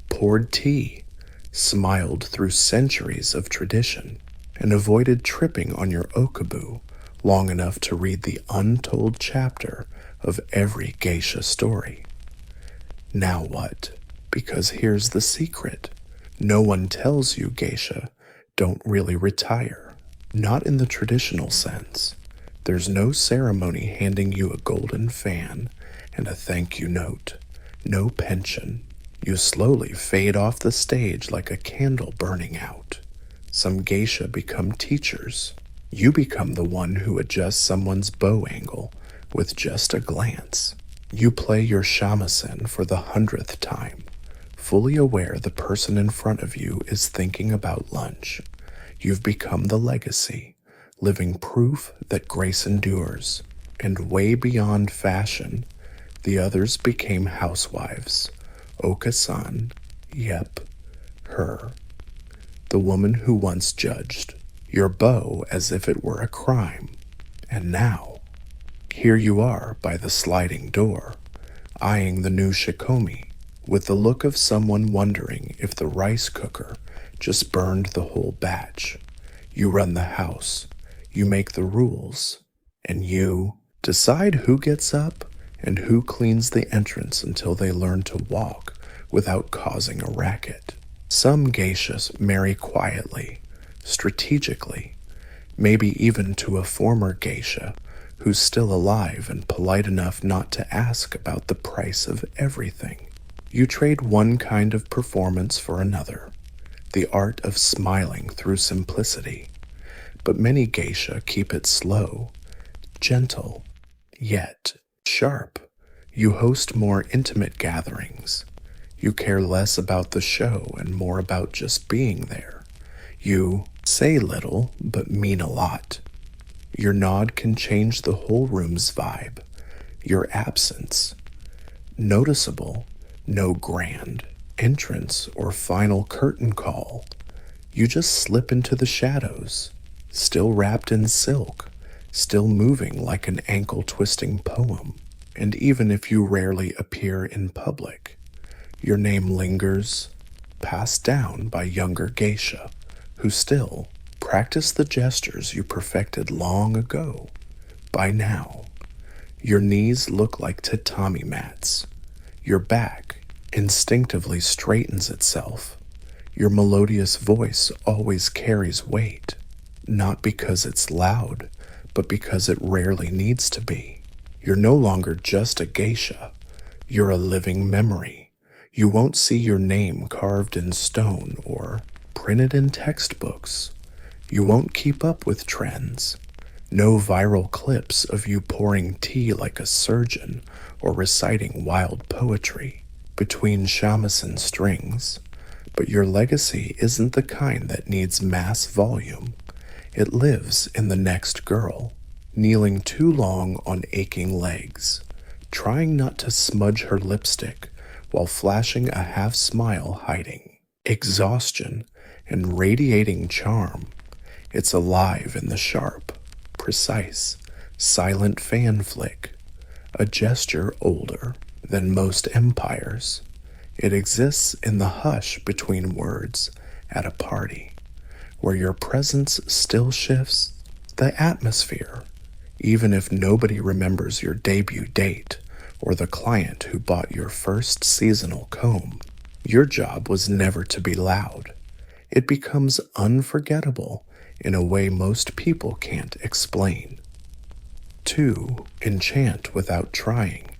poured tea, smiled through centuries of tradition, and avoided tripping on your okabu long enough to read the untold chapter of every geisha story. Now what? Because here's the secret. No one tells you geisha don't really retire. Not in the traditional sense. There's no ceremony handing you a golden fan and a thank you note. No pension. You slowly fade off the stage like a candle burning out. Some geisha become teachers. You become the one who adjusts someone's bow angle with just a glance. You play your shamisen for the 100th time, fully aware the person in front of you is thinking about lunch. You've become the legacy, living proof that grace endures. And way beyond fashion, the others became housewives. Oka-san, yep, her. The woman who once judged your bow as if it were a crime. And now, here you are by the sliding door, eyeing the new shikomi, with the look of someone wondering if the rice cooker just burned the whole batch. You run the house, you make the rules, and you decide who gets up and who cleans the entrance until they learn to walk without causing a racket. Some geishas marry quietly, strategically, maybe even to a former geisha who's still alive and polite enough not to ask about the price of everything. You trade one kind of performance for another, the art of smiling through simplicity. But many geisha keep it slow, gentle, yet sharp. You host more intimate gatherings. You care less about the show and more about just being there. You say little but mean a lot. Your nod can change the whole room's vibe. Your absence, noticeable, no grand entrance or final curtain call. You just slip into the shadows, still wrapped in silk, still moving like an ankle-twisting poem. And even if you rarely appear in public, your name lingers, passed down by younger geisha, who still practice the gestures you perfected long ago. By now, your knees look like tatami mats. Your back instinctively straightens itself. Your melodious voice always carries weight, not because it's loud, but because it rarely needs to be. You're no longer just a geisha. You're a living memory. You won't see your name carved in stone or printed in textbooks. You won't keep up with trends. No viral clips of you pouring tea like a surgeon or reciting wild poetry between shamisen strings. But your legacy isn't the kind that needs mass volume. It lives in the next girl, kneeling too long on aching legs, trying not to smudge her lipstick while flashing a half-smile hiding exhaustion and radiating charm. It's alive in the sharp, precise, silent fan flick, a gesture older than most empires. It exists in the hush between words at a party, where your presence still shifts the atmosphere, even if nobody remembers your debut date or the client who bought your first seasonal comb. Your job was never to be loud. It becomes unforgettable in a way most people can't explain. 2. Enchant without trying.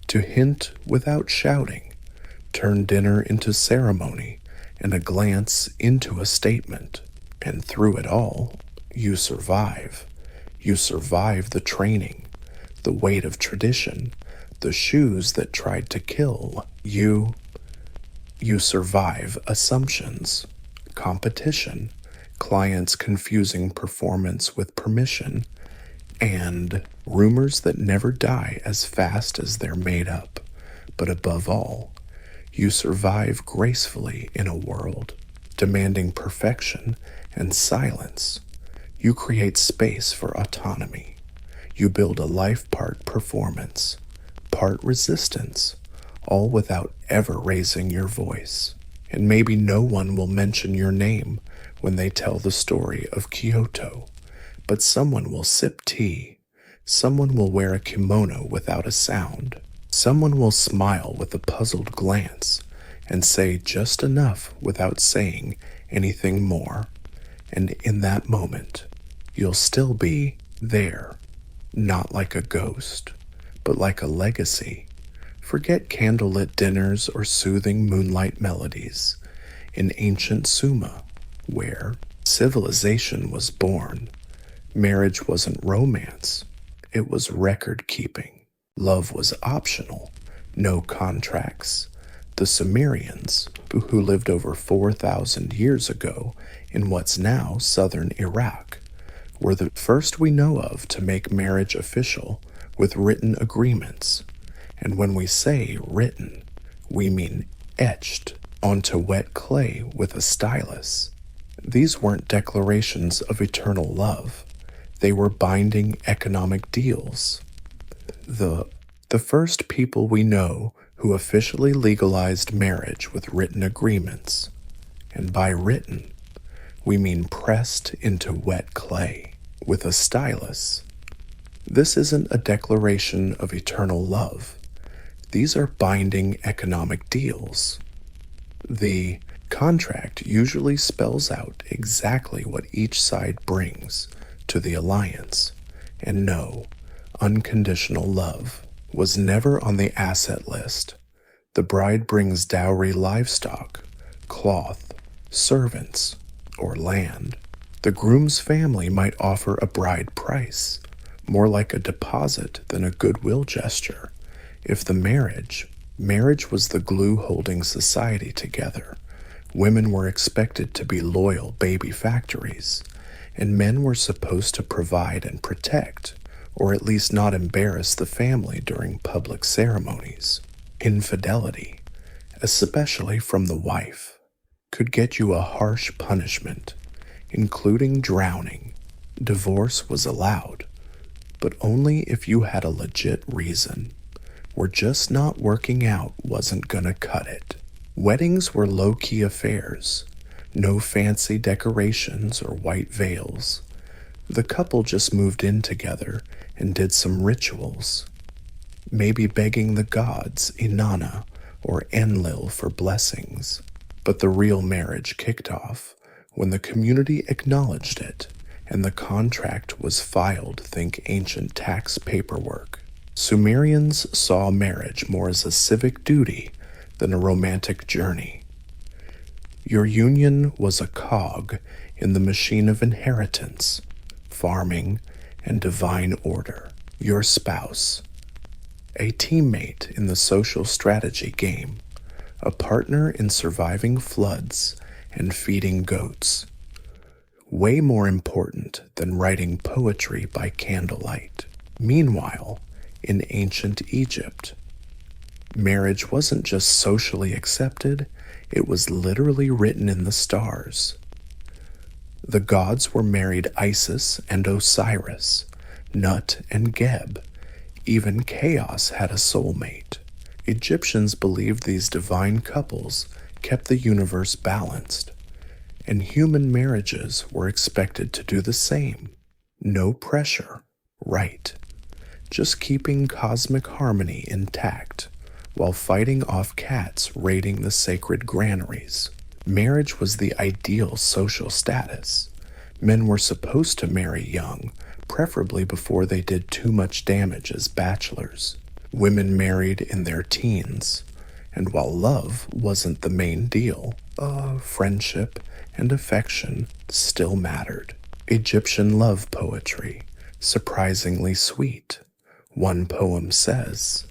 To hint without shouting. Turn dinner into ceremony and a glance into a statement. And through it all, you survive. You survive the training, the weight of tradition, the shoes that tried to kill you. You survive assumptions, competition, clients confusing performance with permission, and rumors that never die as fast as they're made up. But above all, you survive gracefully in a world demanding perfection and silence. You create space for autonomy. You build a life part performance, part resistance, all without ever raising your voice. And maybe no one will mention your name when they tell the story of Kyoto, but someone will sip tea. Someone will wear a kimono without a sound. Someone will smile with a puzzled glance and say just enough without saying anything more. And in that moment, you'll still be there, not like a ghost, but like a legacy. Forget candlelit dinners or soothing moonlight melodies. In ancient Sumer, where civilization was born, marriage wasn't romance, it was record keeping. Love was optional, no contracts. The Sumerians, who lived over 4,000 years ago in what's now southern Iraq, were the first we know of to make marriage official with written agreements. And when we say written, we mean etched onto wet clay with a stylus. These weren't declarations of eternal love. They were binding economic deals. The first people we know who officially legalized marriage with written agreements. And by written, we mean pressed into wet clay with a stylus. This isn't a declaration of eternal love. These are binding economic deals. The contract usually spells out exactly what each side brings to the alliance, and no, unconditional love was never on the asset list. The bride brings dowry livestock, cloth, servants, or land. The groom's family might offer a bride price, more like a deposit than a goodwill gesture. If the marriage was the glue holding society together, women were expected to be loyal baby factories, and men were supposed to provide and protect, or at least not embarrass the family during public ceremonies. Infidelity, especially from the wife, could get you a harsh punishment, including drowning. Divorce was allowed, but only if you had a legit reason. Where just not working out wasn't gonna cut it. Weddings were low-key affairs, no fancy decorations or white veils. The couple just moved in together and did some rituals, maybe begging the gods Inanna or Enlil for blessings. But the real marriage kicked off when the community acknowledged it and the contract was filed. Think ancient tax paperwork. Sumerians saw marriage more as a civic duty than a romantic journey. Your union was a cog in the machine of inheritance, farming, and divine order. Your spouse, a teammate in the social strategy game, a partner in surviving floods and feeding goats. Way more important than writing poetry by candlelight. Meanwhile, in ancient Egypt, marriage wasn't just socially accepted, it was literally written in the stars. The gods were married Isis and Osiris, Nut and Geb. Even chaos had a soulmate. Egyptians believed these divine couples kept the universe balanced, and human marriages were expected to do the same. No pressure, right? Just keeping cosmic harmony intact while fighting off cats raiding the sacred granaries. Marriage was the ideal social status. Men were supposed to marry young, preferably before they did too much damage as bachelors. Women married in their teens, and while love wasn't the main deal, friendship and affection still mattered. Egyptian love poetry, surprisingly sweet. One poem says,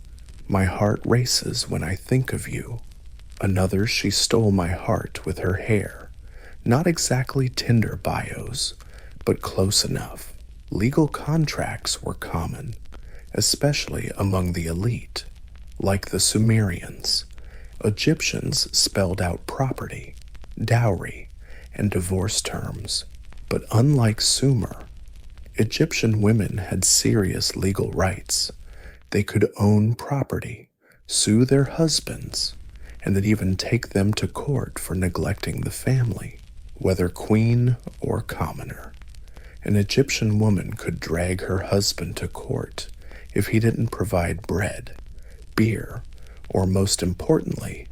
"My heart races when I think of you." Another, "She stole my heart with her hair." Not exactly Tinder bios, but close enough. Legal contracts were common, especially among the elite. Like the Sumerians, Egyptians spelled out property, dowry, and divorce terms. But unlike Sumer, Egyptian women had serious legal rights. They could own property, sue their husbands, and then even take them to court for neglecting the family, whether queen or commoner. An Egyptian woman could drag her husband to court if he didn't provide bread, beer, or most importantly,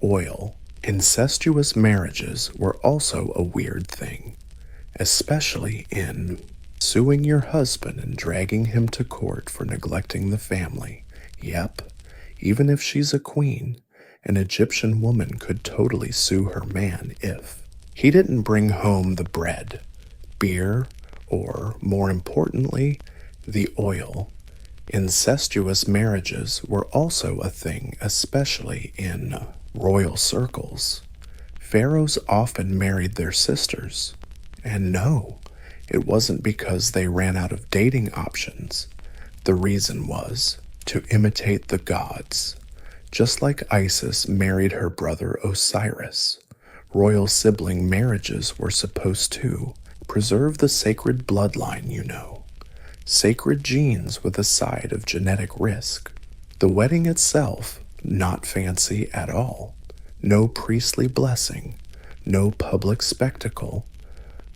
oil. Incestuous marriages were also a weird thing, especially in suing your husband and dragging him to court for neglecting the family. Yep, even if she's a queen, an Egyptian woman could totally sue her man if he didn't bring home the bread, beer, or, more importantly, the oil. Incestuous marriages were also a thing, especially in royal circles. Pharaohs often married their sisters. And no, it wasn't because they ran out of dating options. The reason was to imitate the gods. Just like Isis married her brother Osiris, royal sibling marriages were supposed to preserve the sacred bloodline, you know. Sacred genes with a side of genetic risk. The wedding itself, not fancy at all. No priestly blessing, no public spectacle.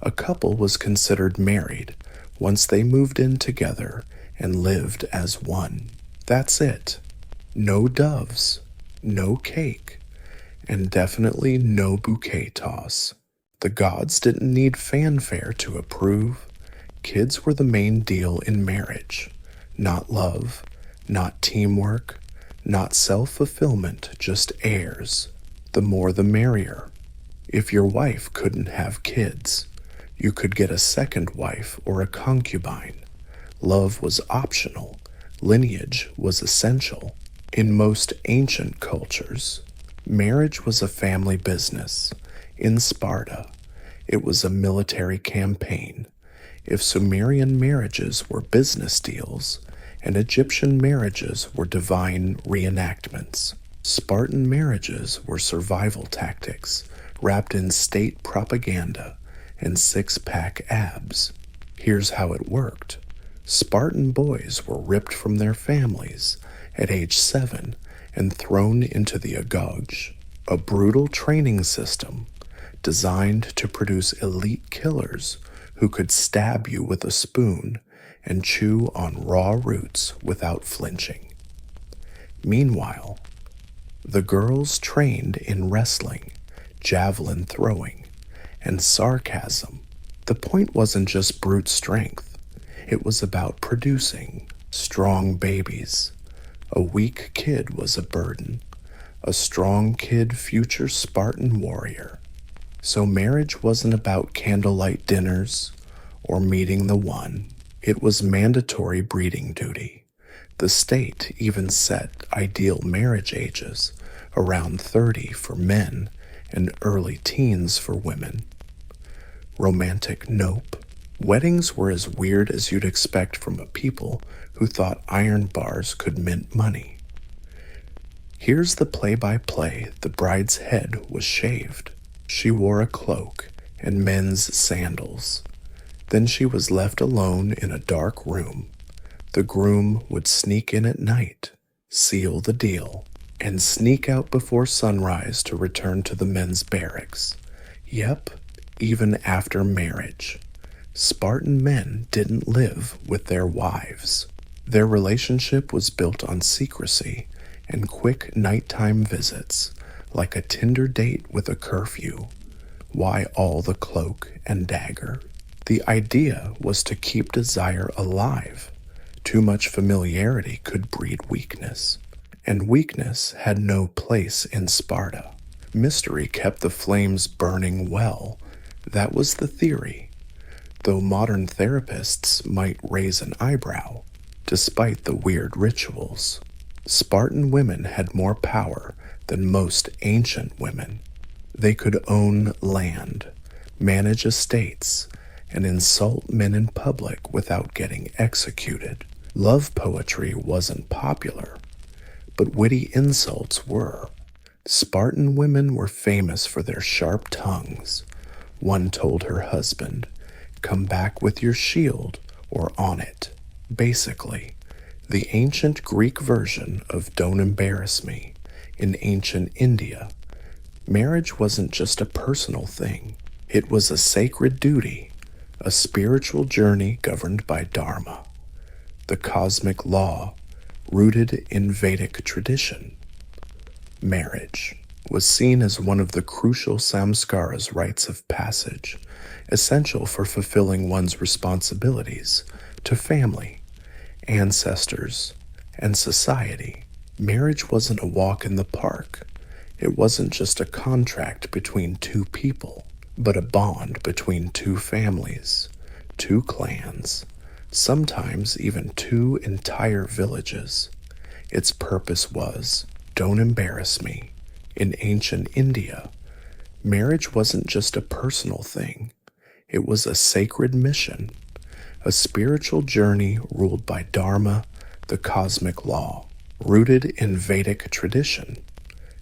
A couple was considered married once they moved in together and lived as one. That's it. No doves, no cake, and definitely no bouquet toss. The gods didn't need fanfare to approve. Kids were the main deal in marriage. Not love, not teamwork, not self-fulfillment, just heirs. The more the merrier. If your wife couldn't have kids, you could get a second wife or a concubine. Love was optional. Lineage was essential. In most ancient cultures, marriage was a family business. In Sparta, it was a military campaign. If Sumerian marriages were business deals, and Egyptian marriages were divine reenactments, Spartan marriages were survival tactics wrapped in state propaganda and six-pack abs. Here's how it worked. Spartan boys were ripped from their families at age 7 and thrown into the Agog, a brutal training system designed to produce elite killers who could stab you with a spoon and chew on raw roots without flinching. Meanwhile, the girls trained in wrestling, javelin throwing, and sarcasm. The point wasn't just brute strength. It was about producing strong babies. A weak kid was a burden. A strong kid, future Spartan warrior. So marriage wasn't about candlelight dinners or meeting the one. It was mandatory breeding duty. The state even set ideal marriage ages around 30 for men and early teens for women. Romantic nope. Weddings were as weird as you'd expect from a people who thought iron bars could mint money. Here's the play-by-play. The bride's head was shaved. She wore a cloak and men's sandals. Then she was left alone in a dark room. The groom would sneak in at night, seal the deal. and sneak out before sunrise to return to the men's barracks. Yep, even after marriage. Spartan men didn't live with their wives. Their relationship was built on secrecy and quick nighttime visits, like a Tinder date with a curfew. Why all the cloak and dagger? The idea was to keep desire alive. Too much familiarity could breed weakness, and weakness had no place in Sparta. Mystery kept the flames burning well. That was the theory, though modern therapists might raise an eyebrow. Despite the weird rituals, Spartan women had more power than most ancient women. They could own land, manage estates, and insult men in public without getting executed. Love poetry wasn't popular, but witty insults were. Spartan women were famous for their sharp tongues. One told her husband, "Come back with your shield or on it." Basically, the ancient Greek version of "Don't embarrass me." In ancient India, marriage wasn't just a personal thing. It was a sacred duty, a spiritual journey governed by Dharma, the cosmic law rooted in Vedic tradition. Marriage was seen as one of the crucial samskaras, rites of passage, essential for fulfilling one's responsibilities to family, ancestors, and society. Marriage wasn't a walk in the park. It wasn't just a contract between two people, but a bond between two families, two clans, sometimes even two entire villages. Its purpose was, "Don't embarrass me." In ancient India, marriage wasn't just a personal thing. It was a sacred mission, a spiritual journey ruled by Dharma, the cosmic law. Rooted in Vedic tradition,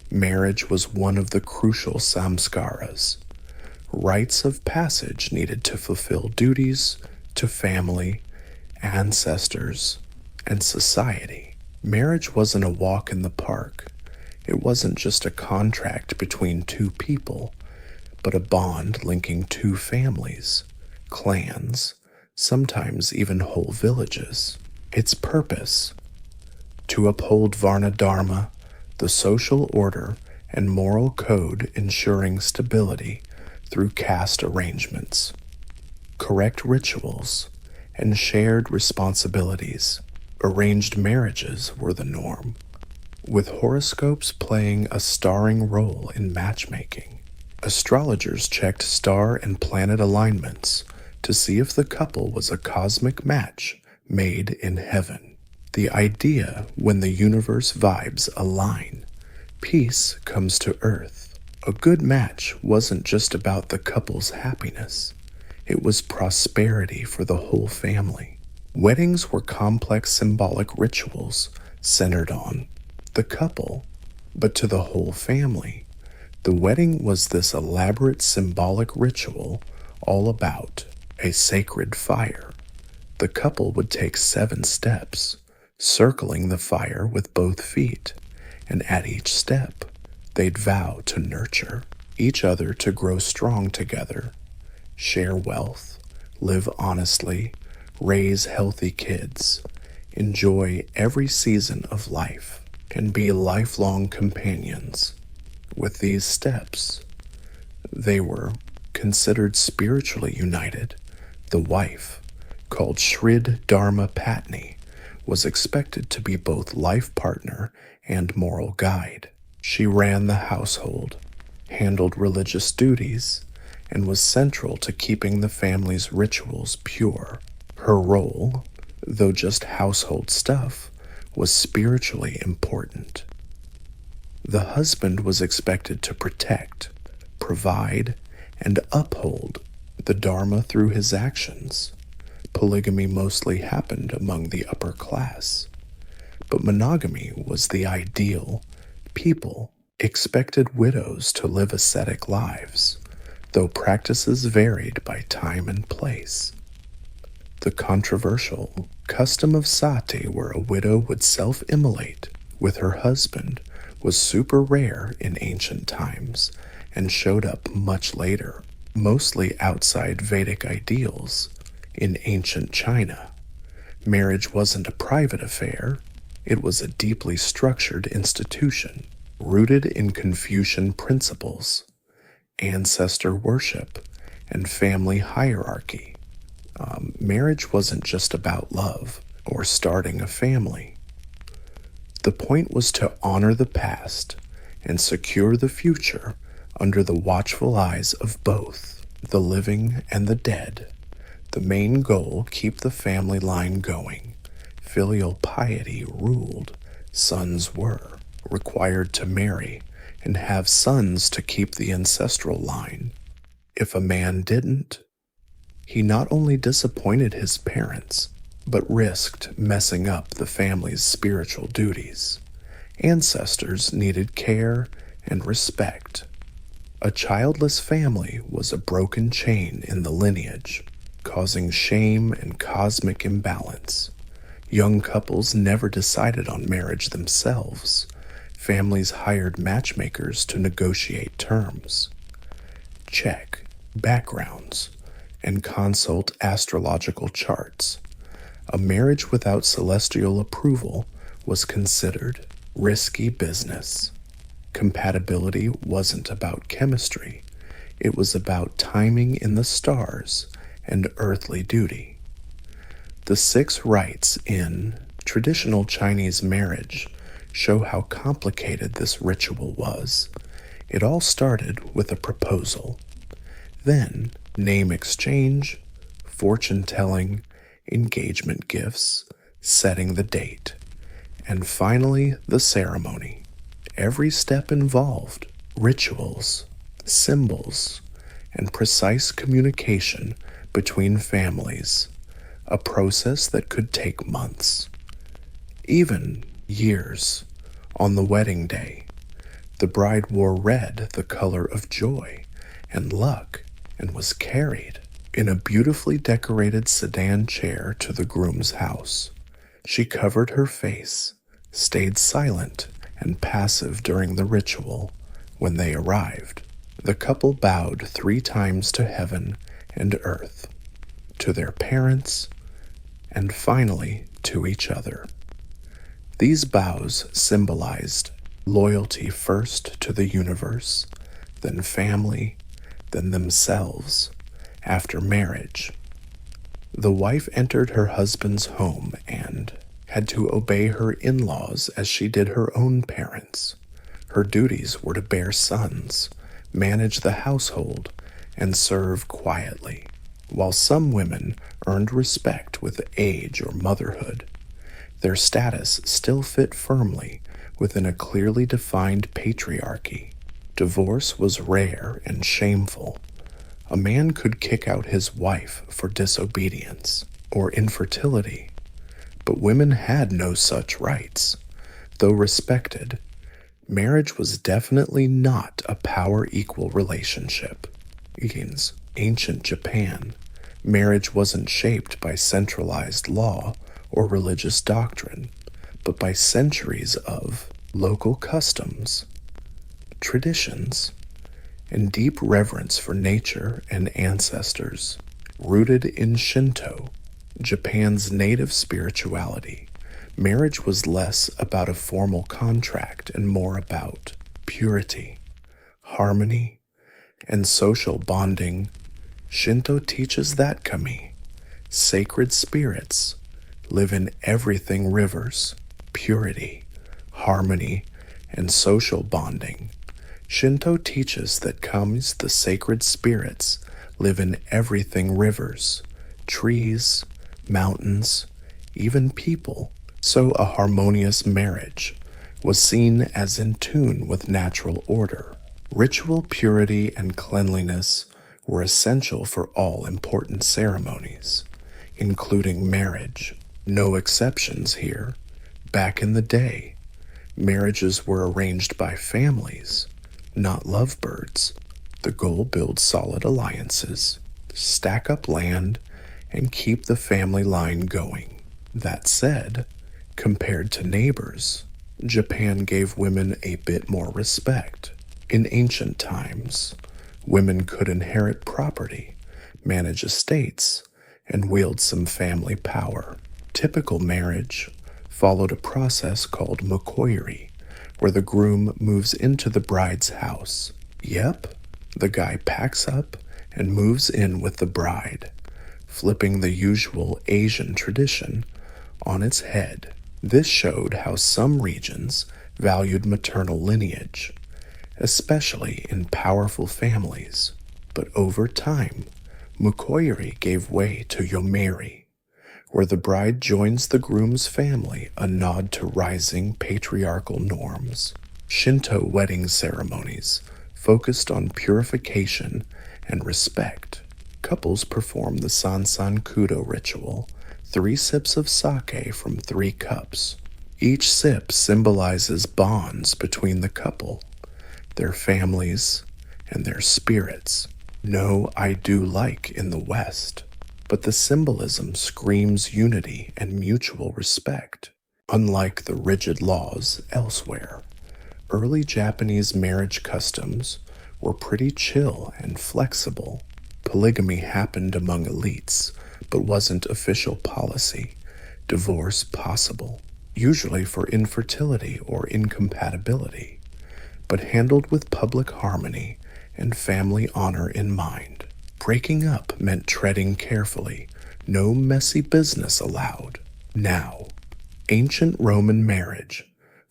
marriage was one of the crucial samskaras, rites of passage needed to fulfill duties to family, ancestors, and society. Marriage wasn't a walk in the park. It wasn't just a contract between two people, but a bond linking two families, clans, sometimes even whole villages. Its purpose: to uphold Varna Dharma, the social order and moral code ensuring stability through caste arrangements, correct rituals, and shared responsibilities. Arranged marriages were the norm, with horoscopes playing a starring role in matchmaking. Astrologers checked star and planet alignments to see if the couple was a cosmic match made in heaven. The idea: when the universe vibes align, peace comes to earth. A good match wasn't just about the couple's happiness. It was prosperity for the whole family. Weddings were complex symbolic rituals centered on the couple, but to the whole family. The wedding was this elaborate symbolic ritual all about a sacred fire. The couple would take 7 steps, circling the fire with both feet, and at each step, they'd vow to nurture each other, to grow strong together, share wealth, live honestly, raise healthy kids, enjoy every season of life, and be lifelong companions. With these steps, they were considered spiritually united. The wife, called Shrid Dharma Patni, was expected to be both life partner and moral guide. She ran the household, handled religious duties, and was central to keeping the family's rituals pure. Her role, though just household stuff, was spiritually important. The husband was expected to protect, provide, and uphold the Dharma through his actions. Polygamy mostly happened among the upper class, but monogamy was the ideal. People expected widows to live ascetic lives, though practices varied by time and place. The controversial custom of sati, where a widow would self-immolate with her husband, was super rare in ancient times and showed up much later, mostly outside Vedic ideals. In ancient China, marriage wasn't a private affair, it was a deeply structured institution rooted in Confucian principles, ancestor worship, and family hierarchy. Marriage wasn't just about love or starting a family. The point was to honor the past and secure the future under the watchful eyes of both the living and the dead. The main goal: keep the family line going. Filial piety ruled. Sons were required to marry and have sons to keep the ancestral line. If a man didn't, he not only disappointed his parents, but risked messing up the family's spiritual duties. Ancestors needed care and respect. A childless family was a broken chain in the lineage, causing shame and cosmic imbalance. Young couples never decided on marriage themselves. Families hired matchmakers to negotiate terms, check backgrounds, and consult astrological charts. A marriage without celestial approval was considered risky business. Compatibility wasn't about chemistry, it was about timing in the stars and earthly duty. The 6 rites in traditional Chinese marriage show how complicated this ritual was. It all started with a proposal, then name exchange, fortune telling, engagement gifts, setting the date, and finally the ceremony. Every step involved rituals, symbols, and precise communication between families, a process that could take months, even years. On the wedding day, the bride wore red, the color of joy and luck, and was carried in a beautifully decorated sedan chair to the groom's house. She covered her face, stayed silent and passive during the ritual. When they arrived, the couple bowed 3 times to heaven and earth, to their parents, and finally to each other. These bows symbolized loyalty first to the universe, then family, then themselves. After marriage, the wife entered her husband's home and had to obey her in-laws as she did her own parents. Her duties were to bear sons, manage the household, and serve quietly. While some women earned respect with age or motherhood, their status still fit firmly within a clearly defined patriarchy. Divorce was rare and shameful. A man could kick out his wife for disobedience or infertility, but women had no such rights. Though respected, marriage was definitely not a power-equal relationship. In ancient Japan, marriage wasn't shaped by centralized law or religious doctrine, but by centuries of local customs, traditions, and deep reverence for nature and ancestors. Rooted in Shinto, Japan's native spirituality, marriage was less about a formal contract and more about purity, harmony, and social bonding. Shinto teaches that kami, sacred spirits, live in everything: rivers, purity, harmony, and social bonding. Shinto teaches that kami's, the sacred spirits, live in everything: rivers, trees, mountains, even people. So a harmonious marriage was seen as in tune with natural order. Ritual purity and cleanliness were essential for all important ceremonies, including marriage. No exceptions here. Back in the day, marriages were arranged by families, not lovebirds. The goal: build solid alliances, stack up land, and keep the family line going. That said, compared to neighbors, Japan gave women a bit more respect. In ancient times, women could inherit property, manage estates, and wield some family power. Typical marriage followed a process called mokoiri, where the groom moves into the bride's house. Yep, the guy packs up and moves in with the bride, flipping the usual Asian tradition on its head. This showed how some regions valued maternal lineage, especially in powerful families. But over time, mukoiri gave way to yomeri, where the bride joins the groom's family, a nod to rising patriarchal norms. Shinto wedding ceremonies focused on purification and respect. Couples perform the Sansan Kudo ritual, 3 sips of sake from 3 cups. Each sip symbolizes bonds between the couple, their families, and their spirits. No I do like in the West, but the symbolism screams unity and mutual respect. Unlike the rigid laws elsewhere, early Japanese marriage customs were pretty chill and flexible. Polygamy happened among elites, but wasn't official policy. Divorce possible, usually for infertility or incompatibility, but handled with public harmony and family honor in mind. Breaking up meant treading carefully, no messy business allowed. Now, ancient Roman marriage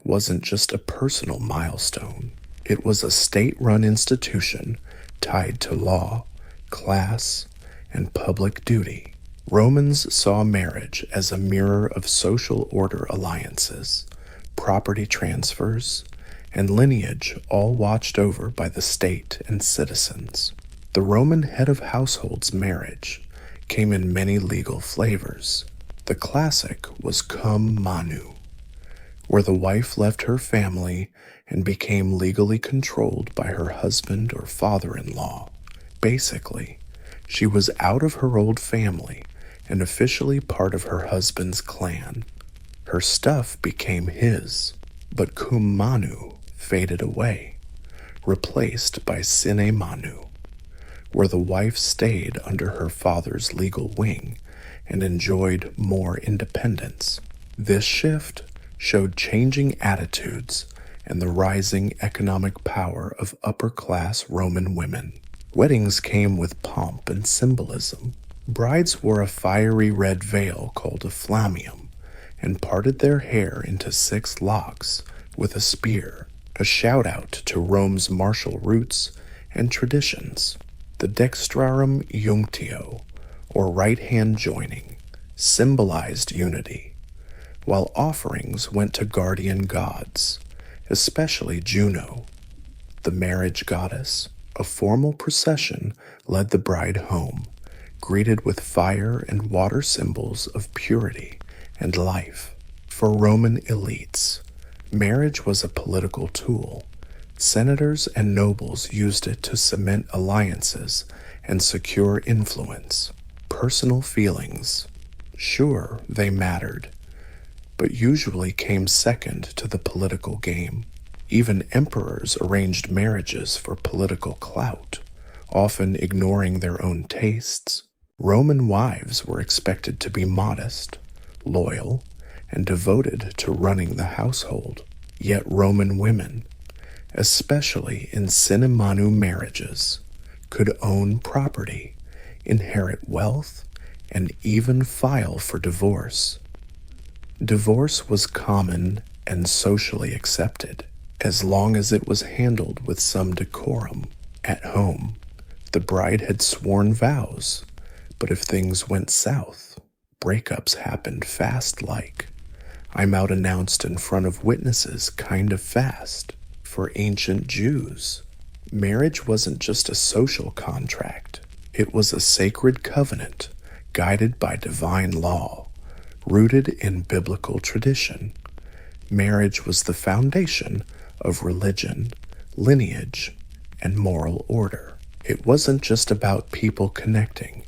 wasn't just a personal milestone. It was a state-run institution tied to law, class, and public duty. Romans saw marriage as a mirror of social order alliances, property transfers, and lineage, all watched over by the state and citizens. The Roman head of household's marriage came in many legal flavors. The classic was cum manu, where the wife left her family and became legally controlled by her husband or father-in-law. Basically, she was out of her old family and officially part of her husband's clan. Her stuff became his, but cum manu faded away, replaced by sine manu, where the wife stayed under her father's legal wing and enjoyed more independence. This shift showed changing attitudes and the rising economic power of upper-class Roman women. Weddings came with pomp and symbolism. Brides wore a fiery red veil called a flammium and parted their hair into 6 locks with a spear, a shout-out to Rome's martial roots and traditions. The dextrarum iunctio, or right-hand joining, symbolized unity, while offerings went to guardian gods, especially Juno, the marriage goddess. A formal procession led the bride home, greeted with fire and water symbols of purity and life. For Roman elites, marriage was a political tool. Senators and nobles used it to cement alliances and secure influence. Personal feelings, sure, they mattered, but usually came second to the political game. Even emperors arranged marriages for political clout, often ignoring their own tastes. Roman wives were expected to be modest, loyal, and devoted to running the household. Yet Roman women, especially in sine manu marriages, could own property, inherit wealth, and even file for divorce. Divorce was common and socially accepted, as long as it was handled with some decorum. At home, the bride had sworn vows, but if things went south, breakups happened fast. I'm out announced in front of witnesses kind of fast. For ancient Jews, marriage wasn't just a social contract. It was a sacred covenant guided by divine law, rooted in biblical tradition. Marriage was the foundation of religion, lineage, and moral order. It wasn't just about people connecting.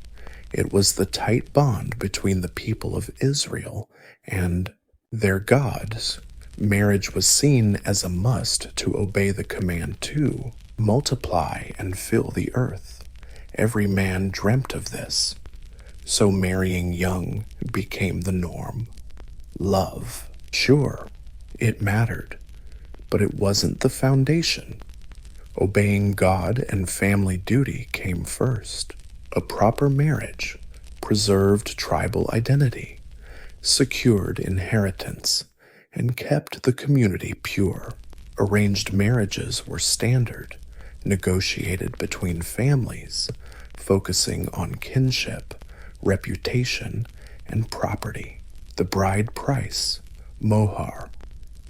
It was the tight bond between the people of Israel and their gods, Marriage was seen as a must to obey the command to multiply and fill the earth. Every man dreamt of this, so marrying young became the norm. Love, sure, it mattered, but it wasn't the foundation. Obeying God and family duty came first. A proper marriage preserved tribal identity, secured inheritance, and kept the community pure. Arranged marriages were standard, negotiated between families, focusing on kinship, reputation, and property. The bride price, mohar,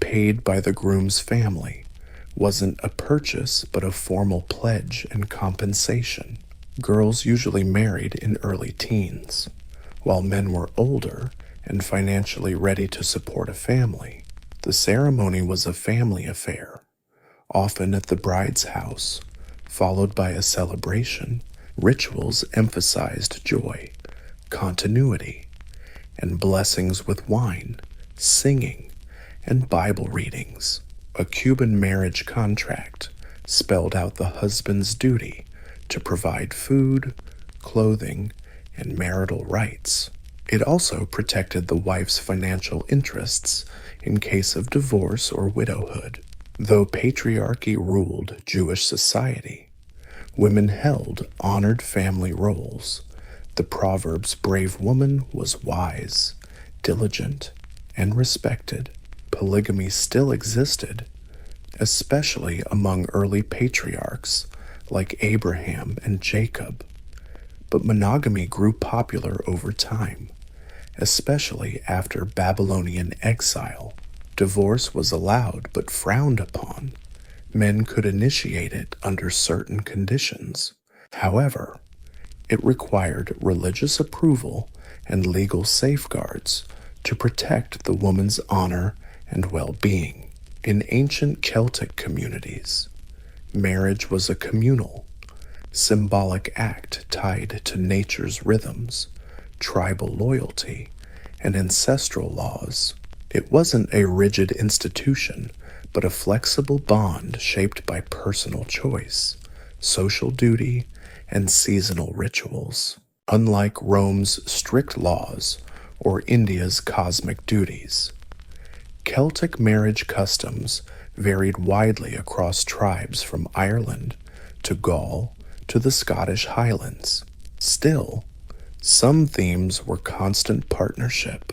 paid by the groom's family, wasn't a purchase but a formal pledge and compensation. Girls usually married in early teens, while men were older and financially ready to support a family. The ceremony was a family affair, often at the bride's house, followed by a celebration. Rituals emphasized joy, continuity, and blessings with wine, singing, and Bible readings. A Cuban marriage contract spelled out the husband's duty to provide food, clothing, and marital rights. It also protected the wife's financial interests in case of divorce or widowhood. Though patriarchy ruled Jewish society, women held honored family roles. The proverb's brave woman was wise, diligent, and respected. Polygamy still existed, especially among early patriarchs like Abraham and Jacob. But monogamy grew popular over time, especially after Babylonian exile. Divorce was allowed but frowned upon. Men could initiate it under certain conditions. However, it required religious approval and legal safeguards to protect the woman's honor and well-being. In ancient Celtic communities, marriage was a communal, symbolic act tied to nature's rhythms, tribal loyalty, and ancestral laws. It wasn't a rigid institution, but a flexible bond shaped by personal choice, social duty, and seasonal rituals. Unlike Rome's strict laws or India's cosmic duties, Celtic marriage customs varied widely across tribes from Ireland to Gaul to the Scottish Highlands. Still, some themes were constant partnership,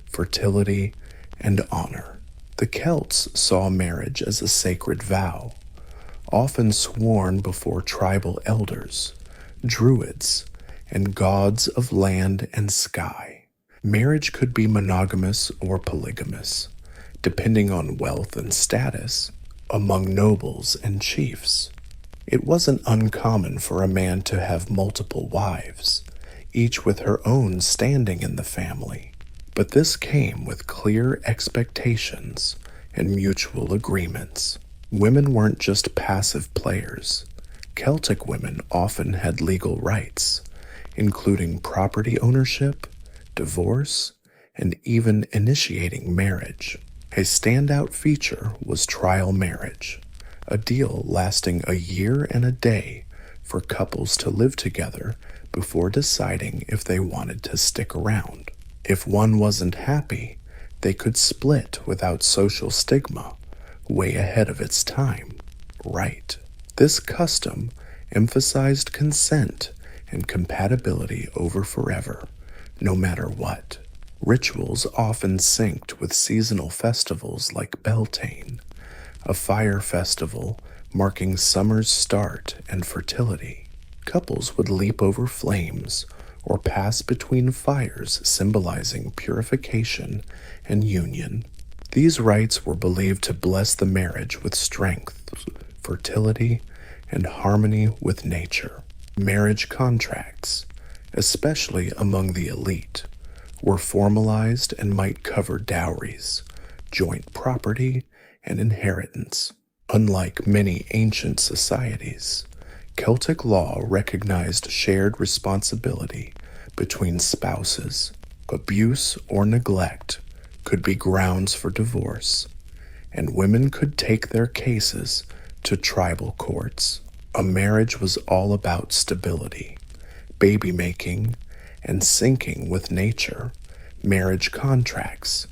fertility, and honor. The Celts saw marriage as a sacred vow, often sworn before tribal elders, druids, and gods of land and sky. Marriage could be monogamous or polygamous, depending on wealth and status, among nobles and chiefs. It wasn't uncommon for a man to have multiple wives, each with her own standing in the family. But this came with clear expectations and mutual agreements. Women weren't just passive players. Celtic women often had legal rights, including property ownership, divorce, and even initiating marriage. A standout feature was trial marriage, a deal lasting a year and a day for couples to live together before deciding if they wanted to stick around. If one wasn't happy, they could split without social stigma, way ahead of its time. Right. This custom emphasized consent and compatibility over forever, no matter what. Rituals often synced with seasonal festivals like Beltane, a fire festival marking summer's start and fertility. Couples would leap over flames or pass between fires, symbolizing purification and union. These rites were believed to bless the marriage with strength, fertility, and harmony with nature. Marriage contracts, especially among the elite, were formalized and might cover dowries, joint property, and inheritance. Unlike many ancient societies, Celtic law recognized shared responsibility between spouses. Abuse or neglect could be grounds for divorce, and women could take their cases to tribal courts. A marriage was all about stability, baby making, and syncing with nature. Marriage contracts,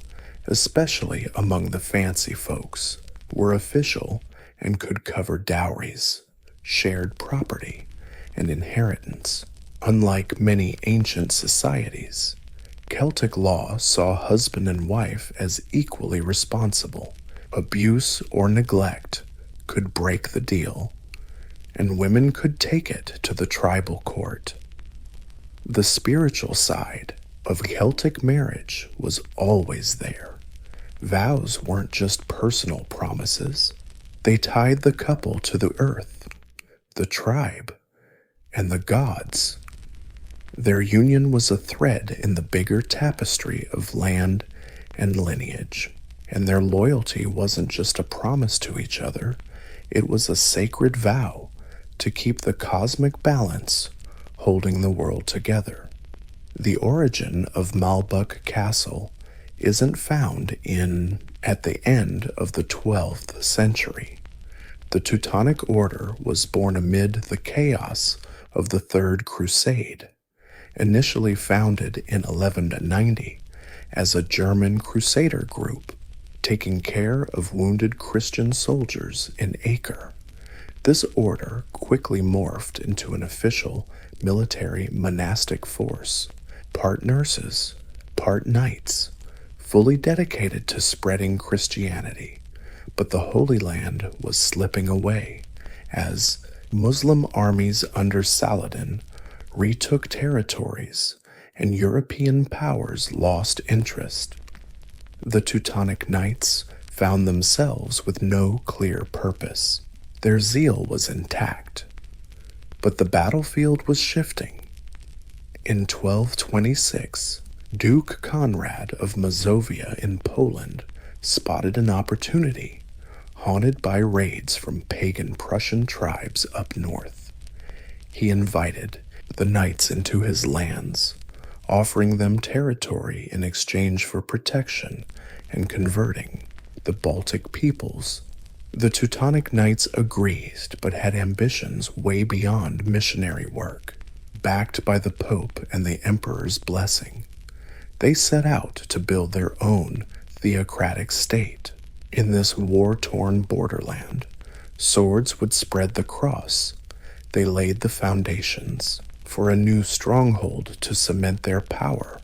especially among the fancy folks, were official and could cover dowries, shared property, and inheritance. Unlike many ancient societies, Celtic law saw husband and wife as equally responsible. Abuse or neglect could break the deal, and women could take it to the tribal court. The spiritual side of Celtic marriage was always there. Vows weren't just personal promises. They tied the couple to the earth, the tribe, and the gods. Their union was a thread in the bigger tapestry of land and lineage, and their loyalty wasn't just a promise to each other, it was a sacred vow to keep the cosmic balance holding the world together. The origin of Malbuck Castle isn't found at the end of the 12th century. The Teutonic Order was born amid the chaos of the Third Crusade, initially founded in 1190 as a German crusader group taking care of wounded Christian soldiers in Acre. This order quickly morphed into an official military monastic force, part nurses, part knights, fully dedicated to spreading Christianity. But the Holy Land was slipping away as Muslim armies under Saladin retook territories and European powers lost interest. The Teutonic Knights found themselves with no clear purpose. Their zeal was intact, but the battlefield was shifting. In 1226, Duke Conrad of Mazovia in Poland spotted an opportunity, haunted by raids from pagan Prussian tribes up north. He invited the knights into his lands, offering them territory in exchange for protection and converting the Baltic peoples. The Teutonic Knights agreed, but had ambitions way beyond missionary work. Backed by the Pope and the Emperor's blessing, they set out to build their own theocratic state. In this war-torn borderland, swords would spread the cross. They laid the foundations for a new stronghold to cement their power.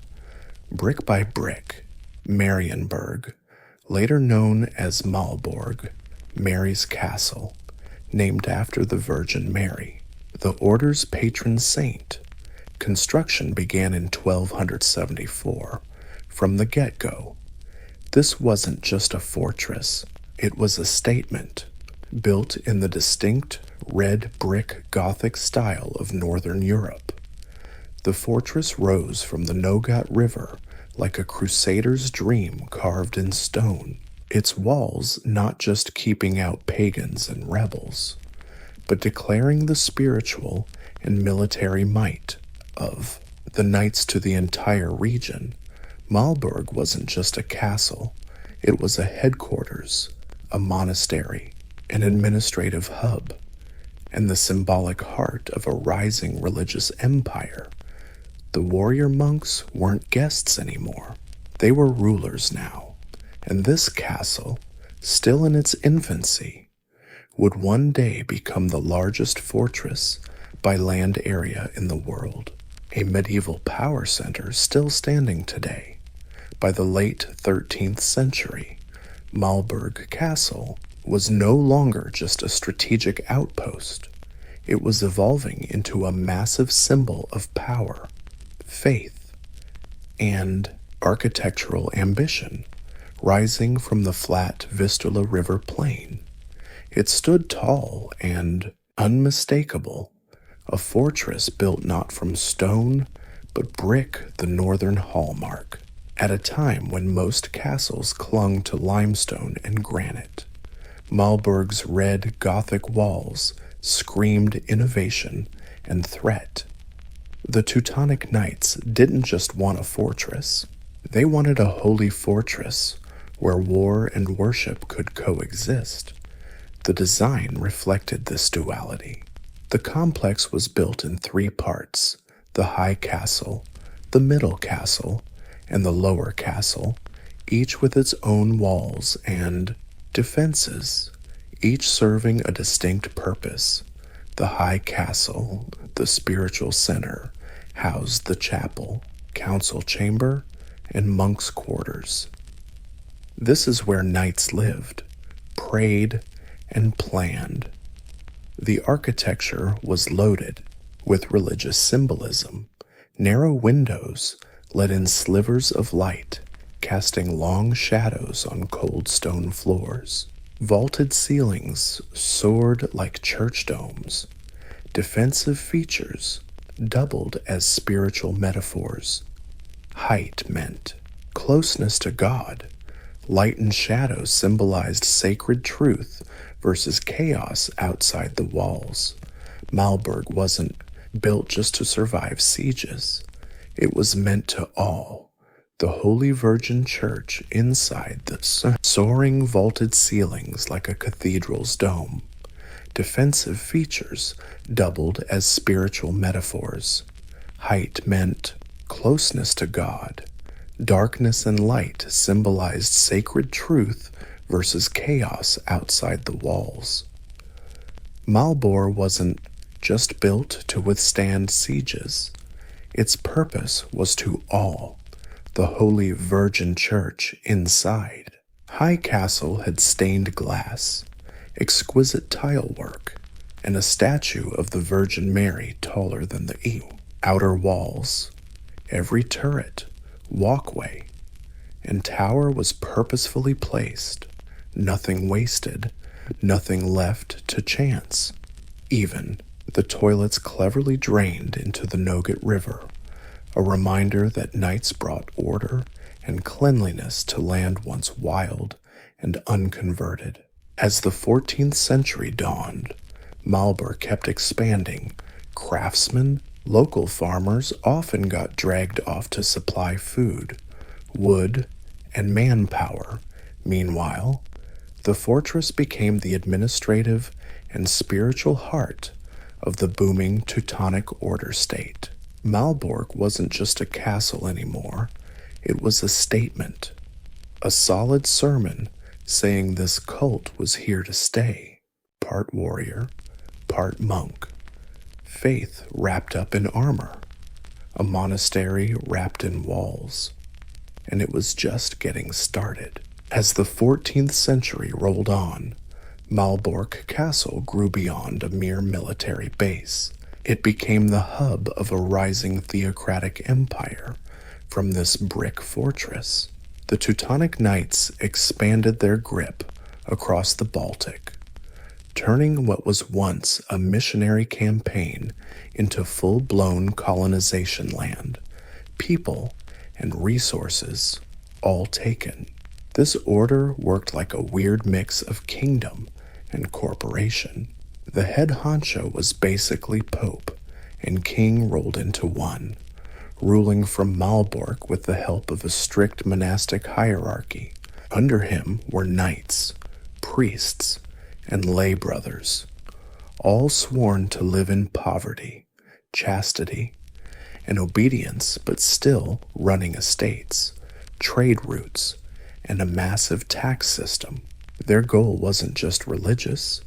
Brick by brick, Marienburg, later known as Malborg, Mary's Castle, named after the Virgin Mary, the order's patron saint. Construction began in 1274. From the get-go, this wasn't just a fortress, it was a statement, built in the distinct red brick Gothic style of Northern Europe. The fortress rose from the Nogat River like a crusader's dream carved in stone, its walls not just keeping out pagans and rebels, but declaring the spiritual and military might of the knights to the entire region. Malborg wasn't just a castle, it was a headquarters, a monastery, an administrative hub, and the symbolic heart of a rising religious empire. The warrior monks weren't guests anymore. They were rulers now, and this castle, still in its infancy, would one day become the largest fortress by land area in the world, a medieval power center still standing today. By the late 13th century, Malborg Castle was no longer just a strategic outpost. It was evolving into a massive symbol of power, faith, and architectural ambition, rising from the flat Vistula River plain. It stood tall and unmistakable, a fortress built not from stone, but brick, the northern hallmark, at a time when most castles clung to limestone and granite. Malborg's red Gothic walls screamed innovation and threat. The Teutonic Knights didn't just want a fortress. They wanted a holy fortress where war and worship could coexist. The design reflected this duality. The complex was built in 3 parts: the high castle, the middle castle, and the lower castle, each with its own walls and defenses, each serving a distinct purpose. The high castle, the spiritual center, housed the chapel, council chamber, and monks' quarters. This is where knights lived, prayed, and planned. The architecture was loaded with religious symbolism. Narrow windows let in slivers of light, casting long shadows on cold stone floors. Vaulted ceilings soared like church domes. Defensive features doubled as spiritual metaphors. Height meant closeness to God. Light and shadow symbolized sacred truth versus chaos outside the walls. Malbork wasn't built just to survive sieges. It was meant to awe. The Holy Virgin Church inside the soaring vaulted ceilings like a cathedral's dome. Defensive features doubled as spiritual metaphors. Height meant closeness to God. Darkness and light symbolized sacred truth versus chaos outside the walls. Malbork wasn't just built to withstand sieges. Its purpose was to awe the Holy Virgin Church inside. High Castle had stained glass, exquisite tile work, and a statue of the Virgin Mary taller than the outer walls. Every turret, walkway, and tower was purposefully placed, nothing wasted, nothing left to chance. Even the toilets cleverly drained into the Nogat River, a reminder that knights brought order and cleanliness to land once wild and unconverted. As the 14th century dawned, Malbork kept expanding. Craftsmen, local farmers often got dragged off to supply food, wood, and manpower. Meanwhile, the fortress became the administrative and spiritual heart of the booming Teutonic Order state. Malbork wasn't just a castle anymore. It was a statement, a solid sermon saying this cult was here to stay. Part warrior, part monk. Faith wrapped up in armor. A monastery wrapped in walls. And it was just getting started. As the 14th century rolled on, Malbork Castle grew beyond a mere military base. It became the hub of a rising theocratic empire. From this brick fortress, the Teutonic Knights expanded their grip across the Baltic, turning what was once a missionary campaign into full-blown colonization land. People and resources all taken. This order worked like a weird mix of kingdom and corporation. The head honcho was basically pope, and king rolled into one, ruling from Malbork with the help of a strict monastic hierarchy. Under him were knights, priests, and lay brothers, all sworn to live in poverty, chastity, and obedience, but still running estates, trade routes, and a massive tax system. Their goal wasn't just religious,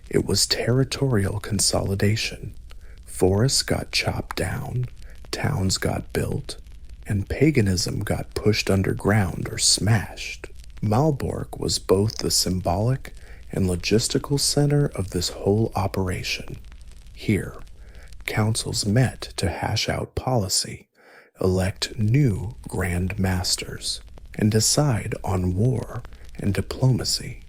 it was territorial consolidation. Forests got chopped down, towns got built, and paganism got pushed underground or smashed. Malbork was both the symbolic and logistical center of this whole operation. Here, councils met to hash out policy, elect new grand masters, and decide on war and diplomacy.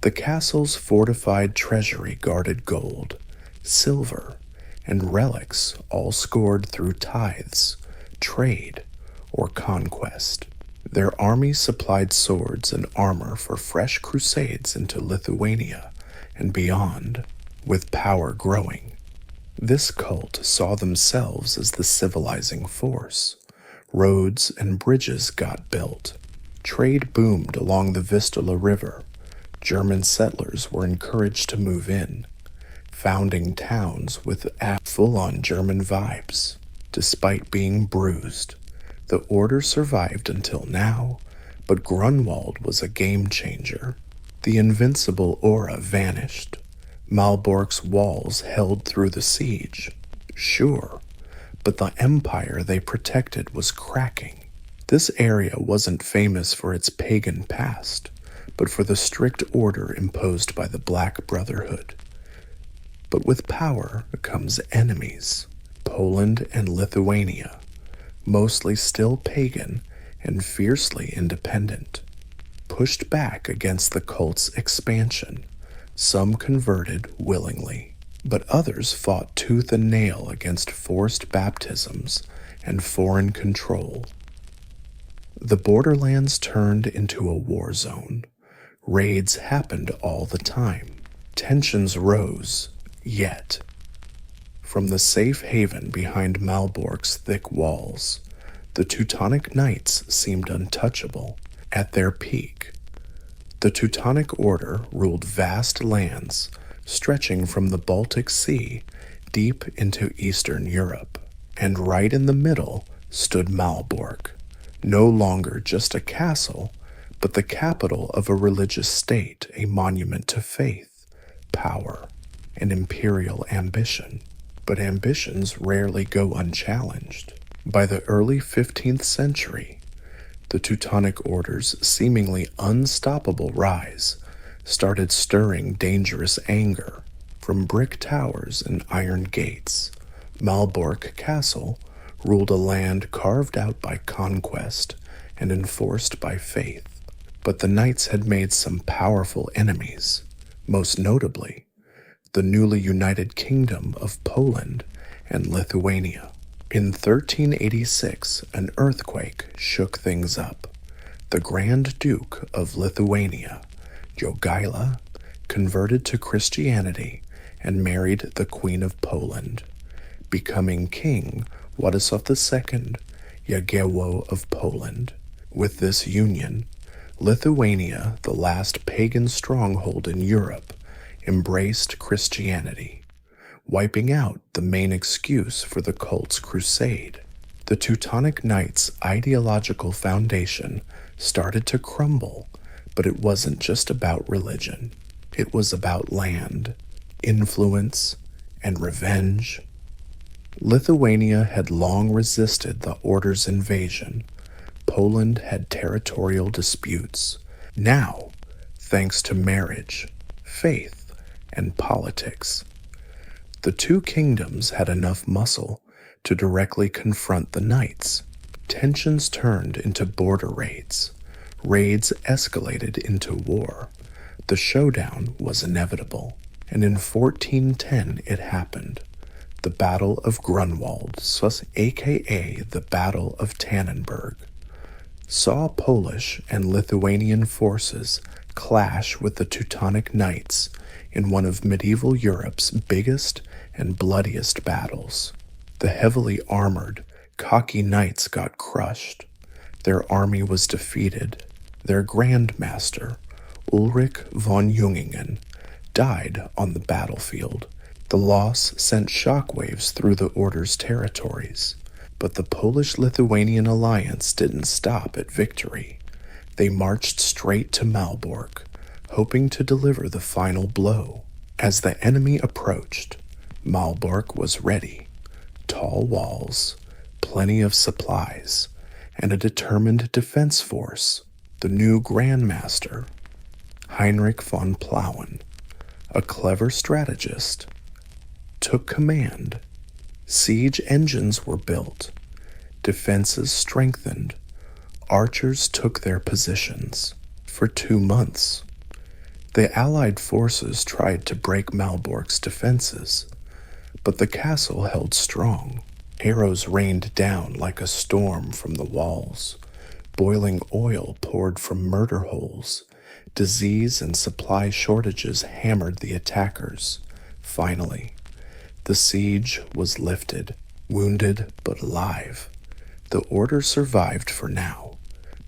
The castle's fortified treasury guarded gold, silver, and relics, all scored through tithes, trade, or conquest. Their armies supplied swords and armor for fresh crusades into Lithuania and beyond, with power growing. This cult saw themselves as the civilizing force. Roads and bridges got built. Trade boomed along the Vistula River. German settlers were encouraged to move in, founding towns with full-on German vibes. Despite being bruised, the order survived until now, but Grunwald was a game-changer. The invincible aura vanished. Malbork's walls held through the siege, sure, but the empire they protected was cracking. This area wasn't famous for its pagan past, but for the strict order imposed by the Black Brotherhood. But with power comes enemies. Poland and Lithuania, mostly still pagan and fiercely independent, pushed back against the cult's expansion. Some converted willingly, but others fought tooth and nail against forced baptisms and foreign control. The borderlands turned into a war zone. Raids happened all the time. Tensions rose, yet. From the safe haven behind Malbork's thick walls, the Teutonic Knights seemed untouchable. At their peak, the Teutonic Order ruled vast lands stretching from the Baltic Sea deep into Eastern Europe. And right in the middle stood Malbork, no longer just a castle, but the capital of a religious state, a monument to faith, power, and imperial ambition. But ambitions rarely go unchallenged. By the early 15th century, the Teutonic Order's seemingly unstoppable rise started stirring dangerous anger. From brick towers and iron gates, Malbork Castle ruled a land carved out by conquest and enforced by faith. But the knights had made some powerful enemies, most notably the newly united kingdom of Poland and Lithuania. In 1386, an earthquake shook things up. The Grand Duke of Lithuania, Jogaila, converted to Christianity and married the Queen of Poland, becoming King Władysław II Jagiełło of Poland. With this union, Lithuania, the last pagan stronghold in Europe, embraced Christianity, wiping out the main excuse for the cult's crusade. The Teutonic Knights' ideological foundation started to crumble, but it wasn't just about religion. It was about land, influence, and revenge. Lithuania had long resisted the Order's invasion. Poland had territorial disputes. Now, thanks to marriage, faith, and politics, the two kingdoms had enough muscle to directly confront the knights. Tensions turned into border raids. Raids escalated into war. The showdown was inevitable, and in 1410 it happened. The Battle of Grunwald, aka the Battle of Tannenberg, saw Polish and Lithuanian forces clash with the Teutonic Knights in one of medieval Europe's biggest and bloodiest battles. The heavily armored, cocky knights got crushed. Their army was defeated. Their grandmaster, Ulrich von Jungingen, died on the battlefield. The loss sent shockwaves through the Order's territories, but the Polish-Lithuanian alliance didn't stop at victory. They marched straight to Malbork, hoping to deliver the final blow. As the enemy approached, Malbork was ready. Tall walls, plenty of supplies, and a determined defense force. The new Grandmaster, Heinrich von Plauen, a clever strategist, took command. Siege engines were built, defenses strengthened, archers took their positions. For 2 months, the Allied forces tried to break Malbork's defenses, but the castle held strong. Arrows rained down like a storm from the walls. Boiling oil poured from murder holes. Disease and supply shortages hammered the attackers. Finally, the siege was lifted, wounded but alive. The Order survived for now,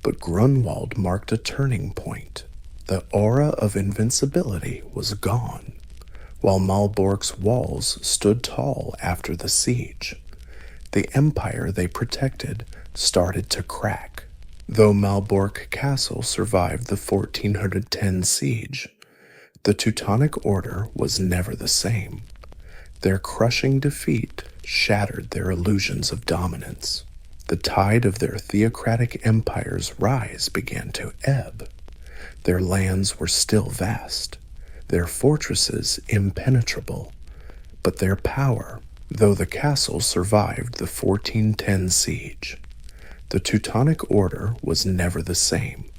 But Grunwald marked a turning point. The aura of invincibility was gone, while Malbork's walls stood tall after the siege. The empire they protected started to crack. Though Malbork Castle survived the 1410 siege, the Teutonic Order was never the same. Their crushing defeat shattered their illusions of dominance. The tide of their theocratic empire's rise began to ebb. Their lands were still vast, their fortresses impenetrable, but their power, though the castle survived the 1410 siege, the Teutonic Order was never the same.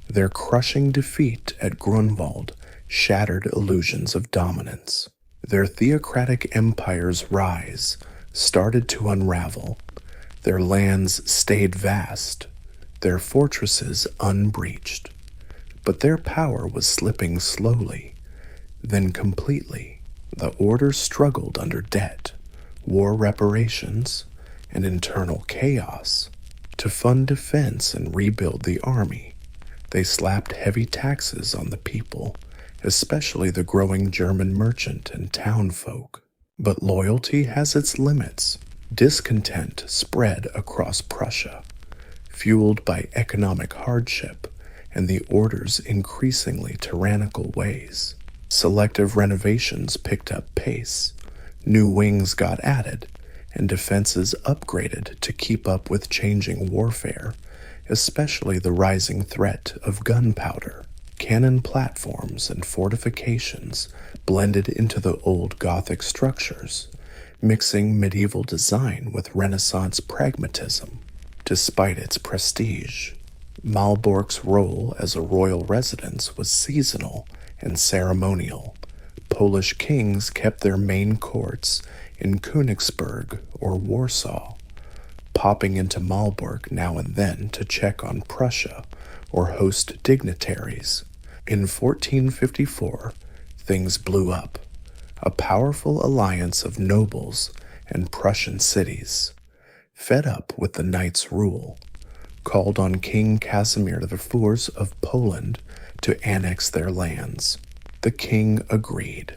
Their crushing defeat at Grunwald shattered illusions of dominance. Their theocratic empire's rise started to unravel. Their lands stayed vast, their fortresses unbreached. But their power was slipping slowly, then completely. The order struggled under debt, war reparations, and internal chaos. To fund defense and rebuild the army, they slapped heavy taxes on the people, especially the growing German merchant and townfolk. But loyalty has its limits. Discontent spread across Prussia, fueled by economic hardship and the order's increasingly tyrannical ways. Selective renovations picked up pace, new wings got added, and defenses upgraded to keep up with changing warfare, especially the rising threat of gunpowder. Cannon platforms and fortifications blended into the old Gothic structures, mixing medieval design with Renaissance pragmatism. Despite its prestige, Malbork's role as a royal residence was seasonal and ceremonial. Polish kings kept their main courts in Königsberg or Warsaw, popping into Malbork now and then to check on Prussia or host dignitaries. In 1454, things blew up. A powerful alliance of nobles and Prussian cities, fed up with the Knights' rule, called on King Casimir IV of Poland to annex their lands. The king agreed,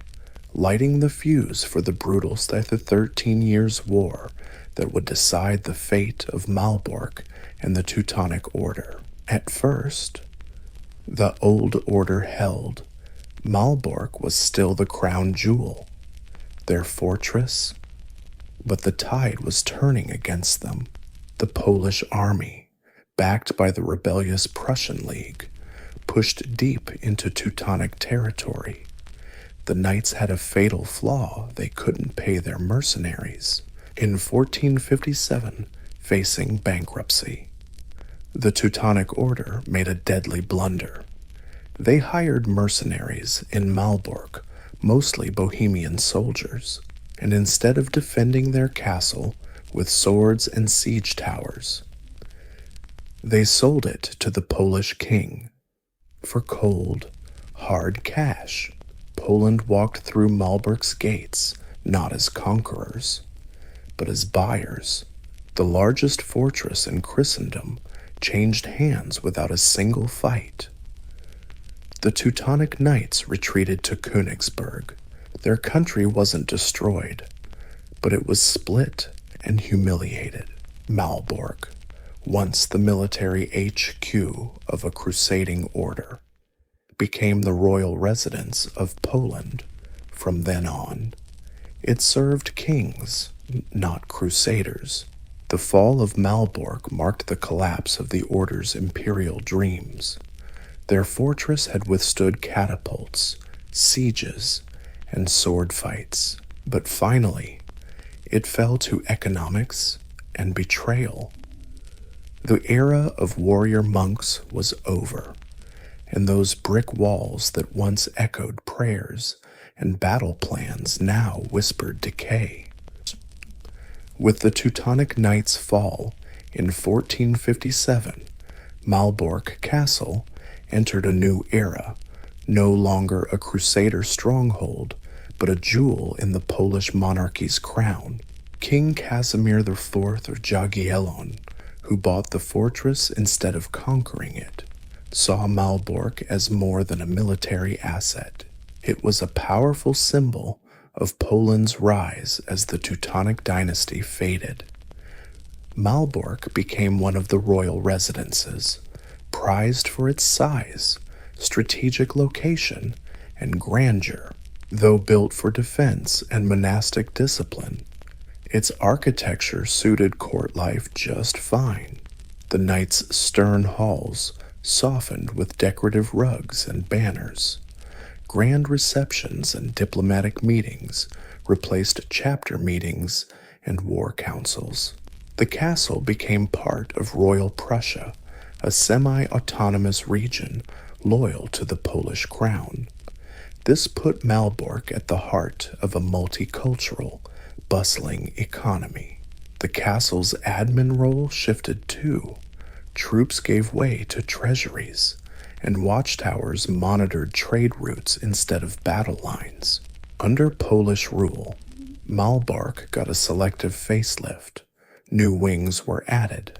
lighting the fuse for the brutal 13 Years' War that would decide the fate of Malbork and the Teutonic Order. At first, the old order held. Malbork was still the crown jewel, their fortress, but the tide was turning against them. The Polish army, backed by the rebellious Prussian League, pushed deep into Teutonic territory. The knights had a fatal flaw: they couldn't pay their mercenaries. In 1457, facing bankruptcy, the Teutonic Order made a deadly blunder. They hired mercenaries in Malbork, mostly Bohemian soldiers, and instead of defending their castle with swords and siege towers, they sold it to the Polish king for cold, hard cash. Poland walked through Malbork's gates not as conquerors, but as buyers. The largest fortress in Christendom changed hands without a single fight. The Teutonic Knights retreated to Königsberg. Their country wasn't destroyed, but it was split and humiliated. Malbork, once the military HQ of a crusading order, became the royal residence of Poland from then on. It served kings, not crusaders. The fall of Malbork marked the collapse of the Order's imperial dreams. Their fortress had withstood catapults, sieges, and sword fights, but finally, it fell to economics and betrayal. The era of warrior monks was over, and those brick walls that once echoed prayers and battle plans now whispered decay. With the Teutonic Knights' fall in 1457, Malbork Castle entered a new era, no longer a crusader stronghold, but a jewel in the Polish monarchy's crown. King Casimir IV of Jagiellon who bought the fortress instead of conquering it, saw Malbork as more than a military asset. It was a powerful symbol of Poland's rise as the Teutonic dynasty faded. Malbork became one of the royal residences, prized for its size, strategic location, and grandeur. Though built for defense and monastic discipline, its architecture suited court life just fine. The knight's stern halls softened with decorative rugs and banners. Grand receptions and diplomatic meetings replaced chapter meetings and war councils. The castle became part of Royal Prussia, a semi-autonomous region loyal to the Polish crown. This put Malbork at the heart of a multicultural, bustling economy. The castle's admin role shifted too. Troops gave way to treasuries, and watchtowers monitored trade routes instead of battle lines. Under Polish rule, Malbork got a selective facelift. New wings were added.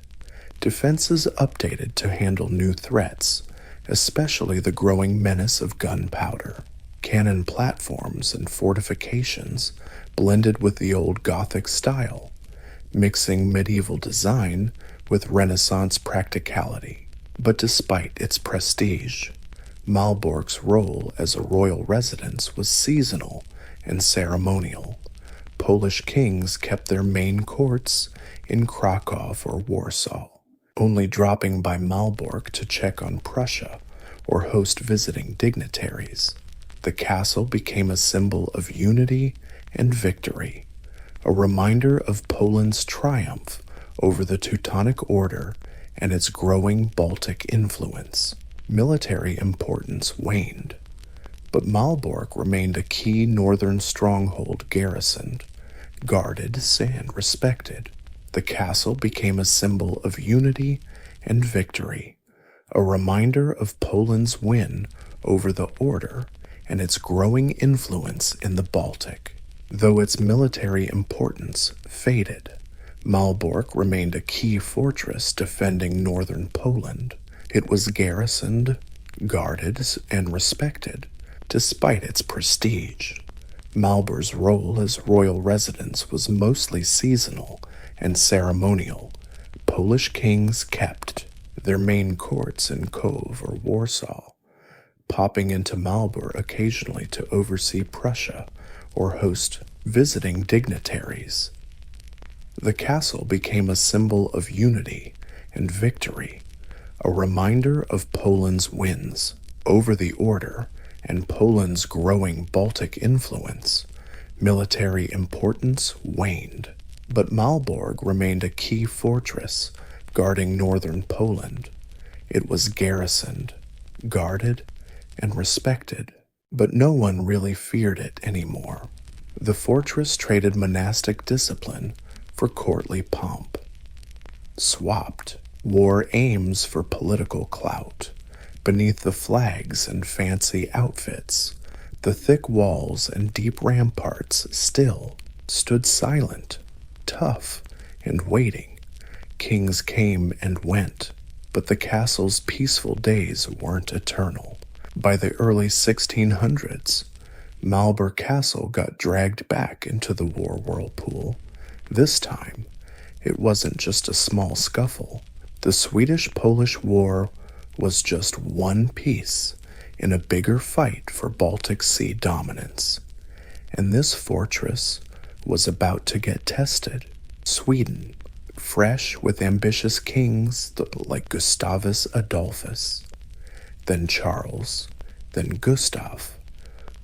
Defenses updated to handle new threats, especially the growing menace of gunpowder. Cannon platforms and fortifications blended with the old Gothic style, mixing medieval design with Renaissance practicality. But despite its prestige, Malbork's role as a royal residence was seasonal and ceremonial. Polish kings kept their main courts in Krakow or Warsaw, only dropping by Malbork to check on Prussia or host visiting dignitaries. The castle became a symbol of unity and victory, a reminder of Poland's triumph over the Teutonic Order and its growing Baltic influence. Military importance waned, but Malbork remained a key northern stronghold garrisoned, guarded, and respected. The castle became a symbol of unity and victory, a reminder of Poland's win over the Order and its growing influence in the Baltic. Though its military importance faded, Malbork remained a key fortress defending northern Poland. It was garrisoned, guarded, and respected, despite its prestige. Malbork's role as royal residence was mostly seasonal and ceremonial. Polish kings kept their main courts in Kiev or Warsaw, popping into Malbork occasionally to oversee Prussia or host visiting dignitaries. The castle became a symbol of unity and victory, a reminder of Poland's wins over the Order and Poland's growing Baltic influence. Military importance waned, but Malbork remained a key fortress guarding northern Poland. It was garrisoned, guarded, and respected, but no one really feared it anymore. The fortress traded monastic discipline for courtly pomp, swapped war aims for political clout. Beneath the flags and fancy outfits, the thick walls and deep ramparts still stood silent, tough, and waiting. Kings came and went, but the castle's peaceful days weren't eternal. By the early 1600s, Malbork Castle got dragged back into the war whirlpool. This time, it wasn't just a small scuffle. The Swedish-Polish War was just one piece in a bigger fight for Baltic Sea dominance. And this fortress was about to get tested. Sweden, fresh with ambitious kings like Gustavus Adolphus, then Charles, then Gustav,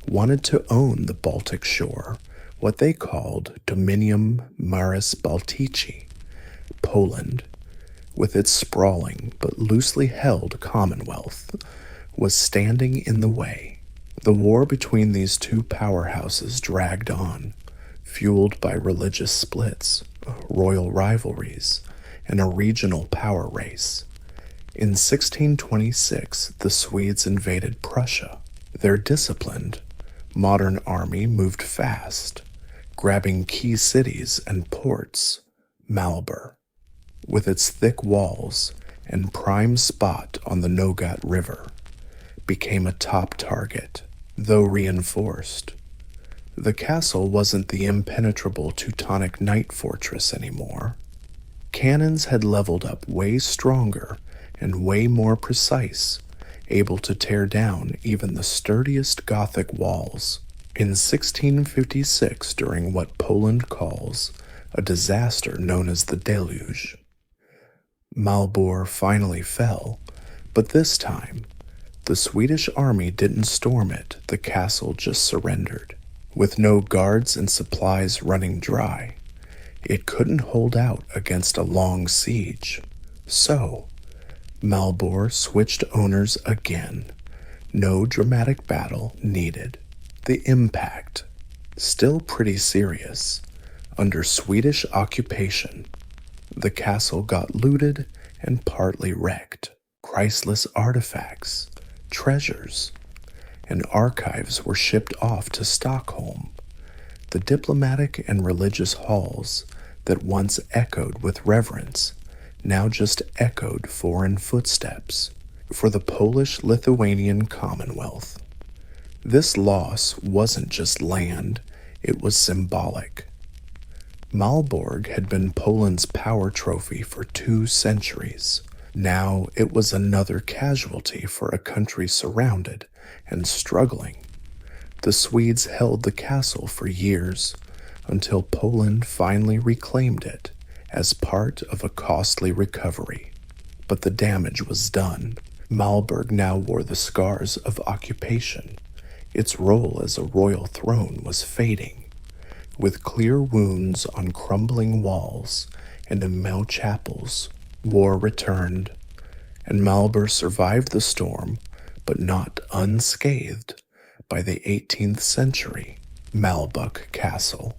wanted to own the Baltic shore, what they called Dominium Maris Baltici. Poland, with its sprawling but loosely held commonwealth, was standing in the way. The war between these two powerhouses dragged on, fueled by religious splits, royal rivalries, and a regional power race. In 1626, the Swedes invaded Prussia. Their disciplined, modern army moved fast, grabbing key cities and ports. Malbork, with its thick walls and prime spot on the Nogat River, became a top target, though reinforced. The castle wasn't the impenetrable Teutonic night fortress anymore. Cannons had leveled up way stronger and way more precise, able to tear down even the sturdiest Gothic walls. In 1656, during what Poland calls a disaster known as the Deluge, Malbork finally fell, but this time, the Swedish army didn't storm it, the castle just surrendered. With no guards and supplies running dry, it couldn't hold out against a long siege. So, Malbork switched owners again. No dramatic battle needed. The impact, still pretty serious. Under Swedish occupation, the castle got looted and partly wrecked. Priceless artifacts, treasures, and archives were shipped off to Stockholm. The diplomatic and religious halls that once echoed with reverence now just echoed foreign footsteps for the Polish-Lithuanian Commonwealth. This loss wasn't just land, it was symbolic. Malbork had been Poland's power trophy for 2 centuries. Now it was another casualty for a country surrounded and struggling. The Swedes held the castle for years, until Poland finally reclaimed it as part of a costly recovery. But the damage was done. Malbork now wore the scars of occupation. Its role as a royal throne was fading. With clear wounds on crumbling walls and in Mel chapels, war returned, and Malbork survived the storm, but not unscathed. By the 18th century, Malbork Castle,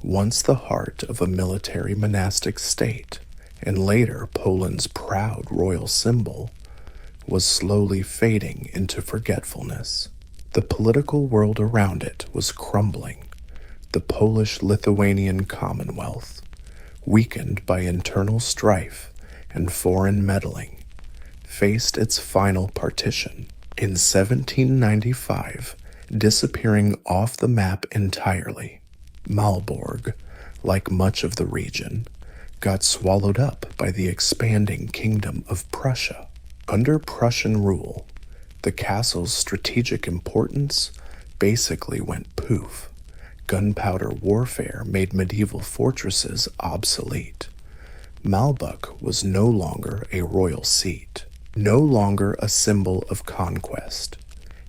once the heart of a military monastic state, and later Poland's proud royal symbol, was slowly fading into forgetfulness. The political world around it was crumbling. The Polish-Lithuanian Commonwealth, weakened by internal strife and foreign meddling, faced its final partition. In 1795, disappearing off the map entirely, Malbork, like much of the region, got swallowed up by the expanding Kingdom of Prussia. Under Prussian rule, the castle's strategic importance basically went poof. Gunpowder warfare made medieval fortresses obsolete. Malbork was no longer a royal seat, no longer a symbol of conquest.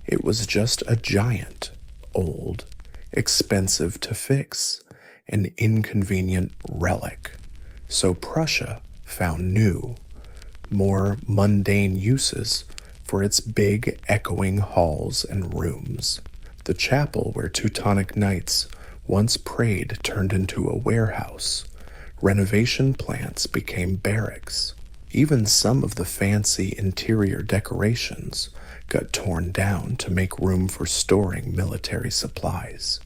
It was just a giant, old, expensive to fix, and inconvenient relic. So Prussia found new, more mundane uses for its big, echoing halls and rooms. The chapel where Teutonic knights once prayed turned into a warehouse. Renovation plants became barracks. Even some of the fancy interior decorations got torn down to make room for storing military supplies.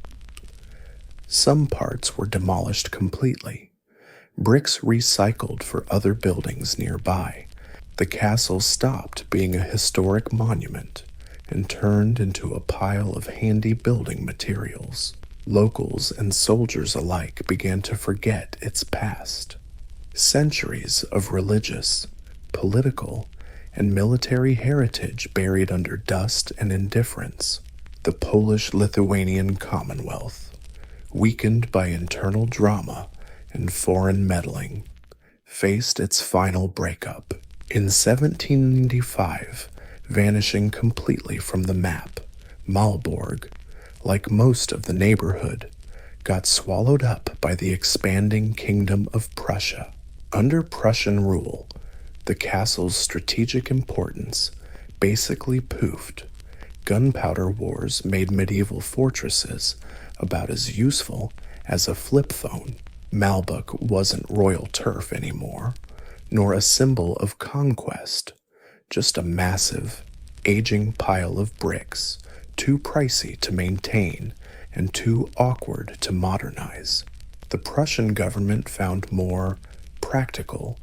Some parts were demolished completely, bricks recycled for other buildings nearby. The castle stopped being a historic monument and turned into a pile of handy building materials. Locals and soldiers alike began to forget its past. Centuries of religious, political, and military heritage buried under dust and indifference. The Polish-Lithuanian Commonwealth, weakened by internal drama and foreign meddling, faced its final breakup. In 1795, vanishing completely from the map, Malbork, like most of the neighborhood, got swallowed up by the expanding Kingdom of Prussia. Under Prussian rule, the castle's strategic importance basically poofed. Gunpowder wars made medieval fortresses about as useful as a flip phone. Malbork wasn't royal turf anymore, nor a symbol of conquest, just a massive, aging pile of bricks, too pricey to maintain and too awkward to modernize. The Prussian government found more practical,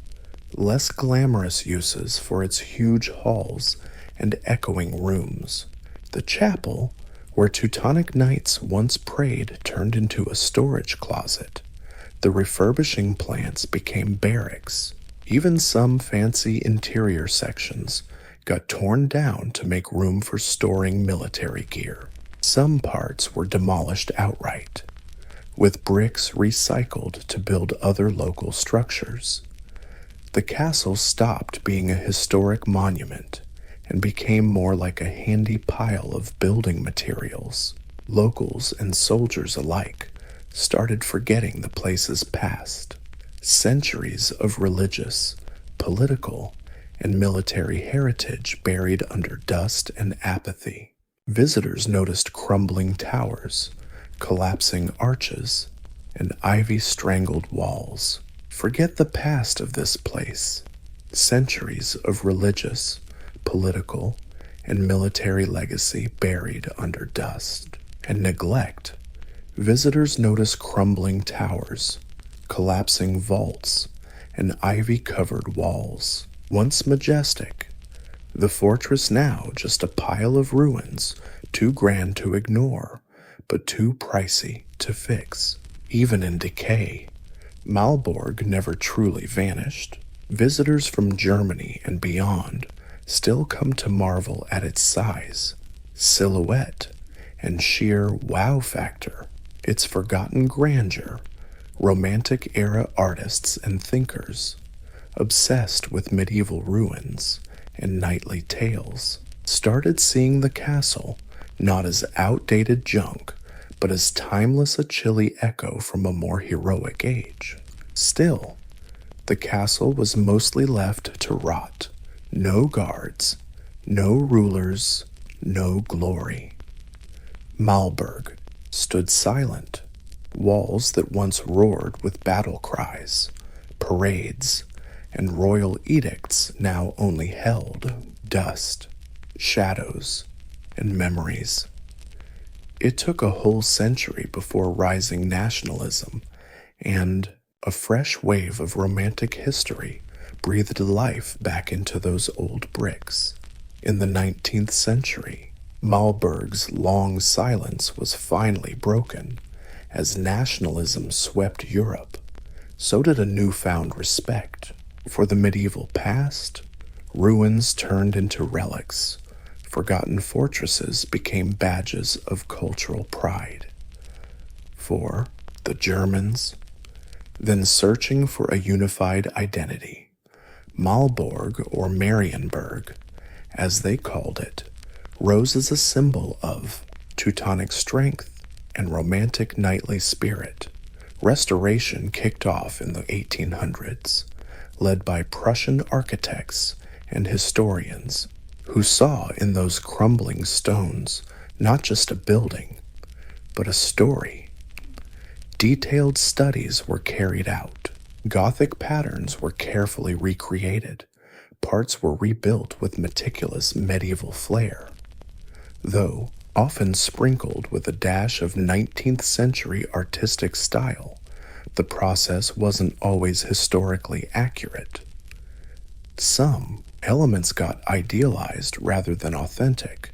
less glamorous uses for its huge halls and echoing rooms. The chapel, where Teutonic knights once prayed, turned into a storage closet. The refurbishing plants became barracks. Even some fancy interior sections got torn down to make room for storing military gear. Some parts were demolished outright, with bricks recycled to build other local structures. The castle stopped being a historic monument and became more like a handy pile of building materials. Locals and soldiers alike started forgetting the place's past. Centuries of religious, political, and military heritage buried under dust and apathy. Visitors noticed crumbling towers, collapsing arches, and ivy-strangled walls. Forget the past of this place. Centuries of religious, political, and military legacy buried under dust and neglect. Visitors notice crumbling towers, collapsing vaults, and ivy-covered walls. Once majestic, the fortress now just a pile of ruins, too grand to ignore, but too pricey to fix. Even in decay, Malborg never truly vanished. Visitors from Germany and beyond still come to marvel at its size, silhouette, and sheer wow factor. Its forgotten grandeur. Romantic-era artists and thinkers, obsessed with medieval ruins and knightly tales, started seeing the castle not as outdated junk, but as timeless a chilly echo from a more heroic age. Still, the castle was mostly left to rot. No guards, no rulers, no glory. Malborg stood silent, walls that once roared with battle cries, parades, and royal edicts now only held dust, shadows, and memories. It took a whole century before rising nationalism and a fresh wave of romantic history breathed life back into those old bricks. In the 19th century, Malborg's long silence was finally broken. As nationalism swept Europe, so did a newfound respect for the medieval past. Ruins turned into relics. Forgotten fortresses became badges of cultural pride. For the Germans, then searching for a unified identity, Malborg, or Marienburg, as they called it, rose as a symbol of Teutonic strength and romantic knightly spirit. Restoration kicked off in the 1800s, led by Prussian architects and historians who saw in those crumbling stones not just a building, but a story. Detailed studies were carried out. Gothic patterns were carefully recreated. Parts were rebuilt with meticulous medieval flair, though often sprinkled with a dash of 19th century artistic style. The process wasn't always historically accurate. Some elements got idealized rather than authentic,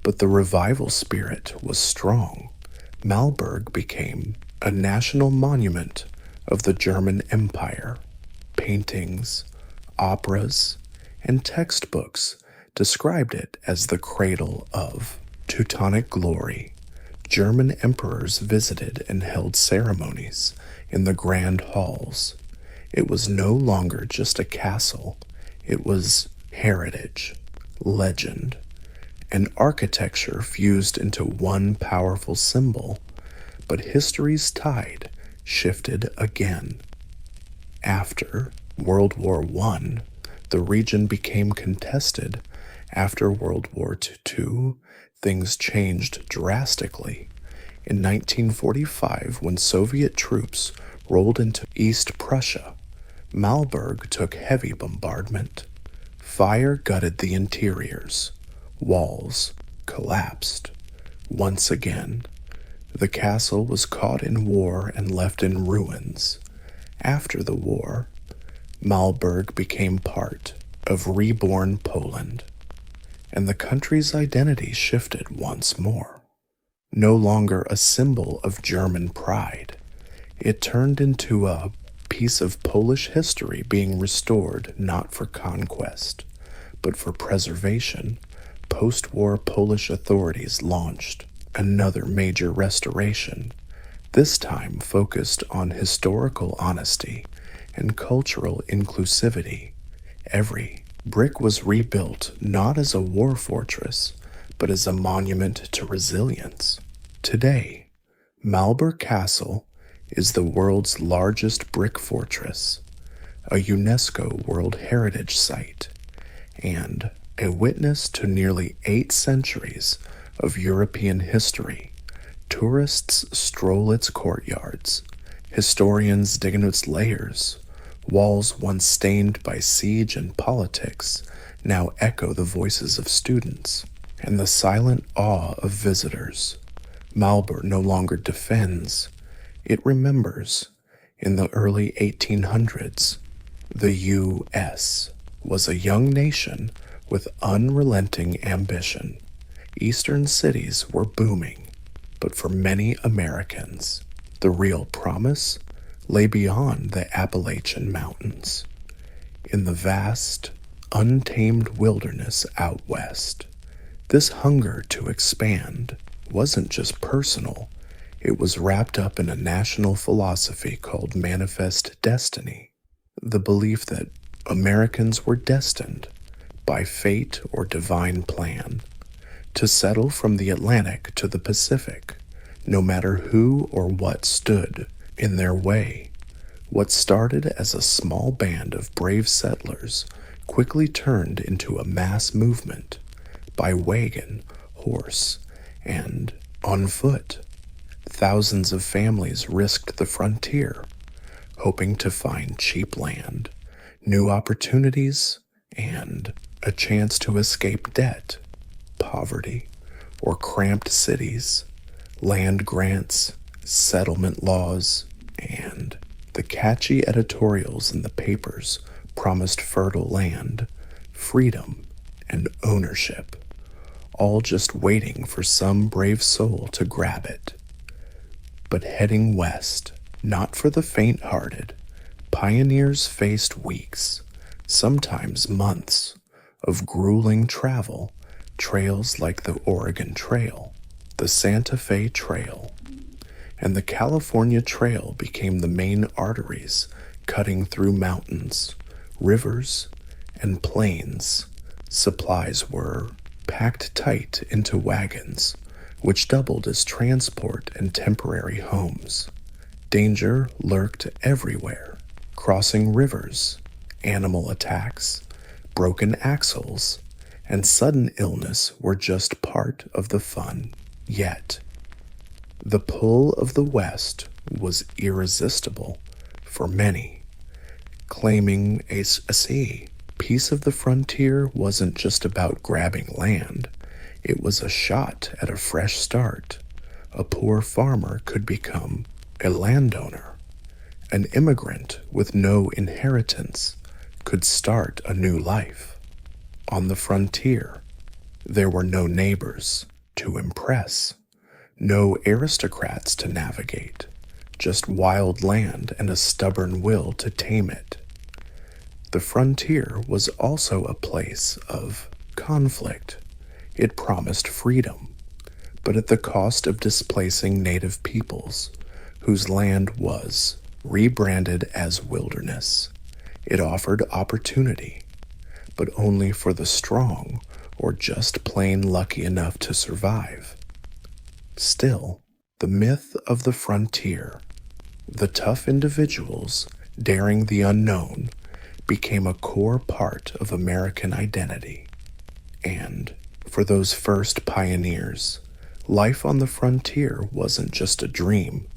but the revival spirit was strong. Malborg became a national monument of the German Empire. Paintings, operas, and textbooks described it as the cradle of Teutonic glory. German emperors visited and held ceremonies in the grand halls. It was no longer just a castle. It was heritage, legend, and architecture fused into one powerful symbol. But history's tide shifted again. After World War I, the region became contested. After World War II, things changed drastically. In 1945, when Soviet troops rolled into East Prussia, Malborg took heavy bombardment. Fire gutted the interiors. Walls collapsed. Once again, the castle was caught in war and left in ruins. After the war, Malberg became part of reborn Poland, and the country's identity shifted once more. No longer a symbol of German pride, it turned into a piece of Polish history being restored not for conquest, but for preservation. Post-war Polish authorities launched another major restoration, this time focused on historical honesty and cultural inclusivity. Every brick was rebuilt not as a war fortress, but as a monument to resilience. Today, Malberg Castle is the world's largest brick fortress, a UNESCO World Heritage Site, and a witness to nearly 8 centuries of European history. Tourists stroll its courtyards, historians dig into its layers. Walls once stained by siege and politics now echo the voices of students and the silent awe of visitors. Malberg no longer defends, it remembers. In the early 1800s, the U.S. was a young nation with unrelenting ambition. Eastern cities were booming, but for many Americans, the real promise lay beyond the Appalachian Mountains, in the vast, untamed wilderness out west. This hunger to expand wasn't just personal, it was wrapped up in a national philosophy called Manifest Destiny, the belief that Americans were destined, by fate or divine plan, to settle from the Atlantic to the Pacific, no matter who or what stood in their way. What started as a small band of brave settlers quickly turned into a mass movement by wagon, horse, and on foot. Thousands of families risked the frontier, hoping to find cheap land, new opportunities, and a chance to escape debt, poverty, or cramped cities. Land grants, settlement laws, and the catchy editorials in the papers promised fertile land, freedom, and ownership, all just waiting for some brave soul to grab it. But heading west, not for the faint-hearted, pioneers faced weeks, sometimes months, of grueling travel. Trails like the Oregon Trail, the Santa Fe Trail, and the California Trail became the main arteries cutting through mountains, rivers, and plains. Supplies were packed tight into wagons, which doubled as transport and temporary homes. Danger lurked everywhere, crossing rivers, animal attacks, broken axles, and sudden illness were just part of the fun. Yet, the pull of the West was irresistible for many, claiming a piece of the frontier wasn't just about grabbing land, it was a shot at a fresh start. A poor farmer could become a landowner. An immigrant with no inheritance could start a new life. On the frontier, there were no neighbors to impress, no aristocrats to navigate, just wild land and a stubborn will to tame it. The frontier was also a place of conflict. It promised freedom, but at the cost of displacing native peoples, whose land was rebranded as wilderness. It offered opportunity, but only for the strong or just plain lucky enough to survive. Still, the myth of the frontier, the tough individuals daring the unknown, became a core part of American identity. And for those first pioneers, life on the frontier wasn't just a dream.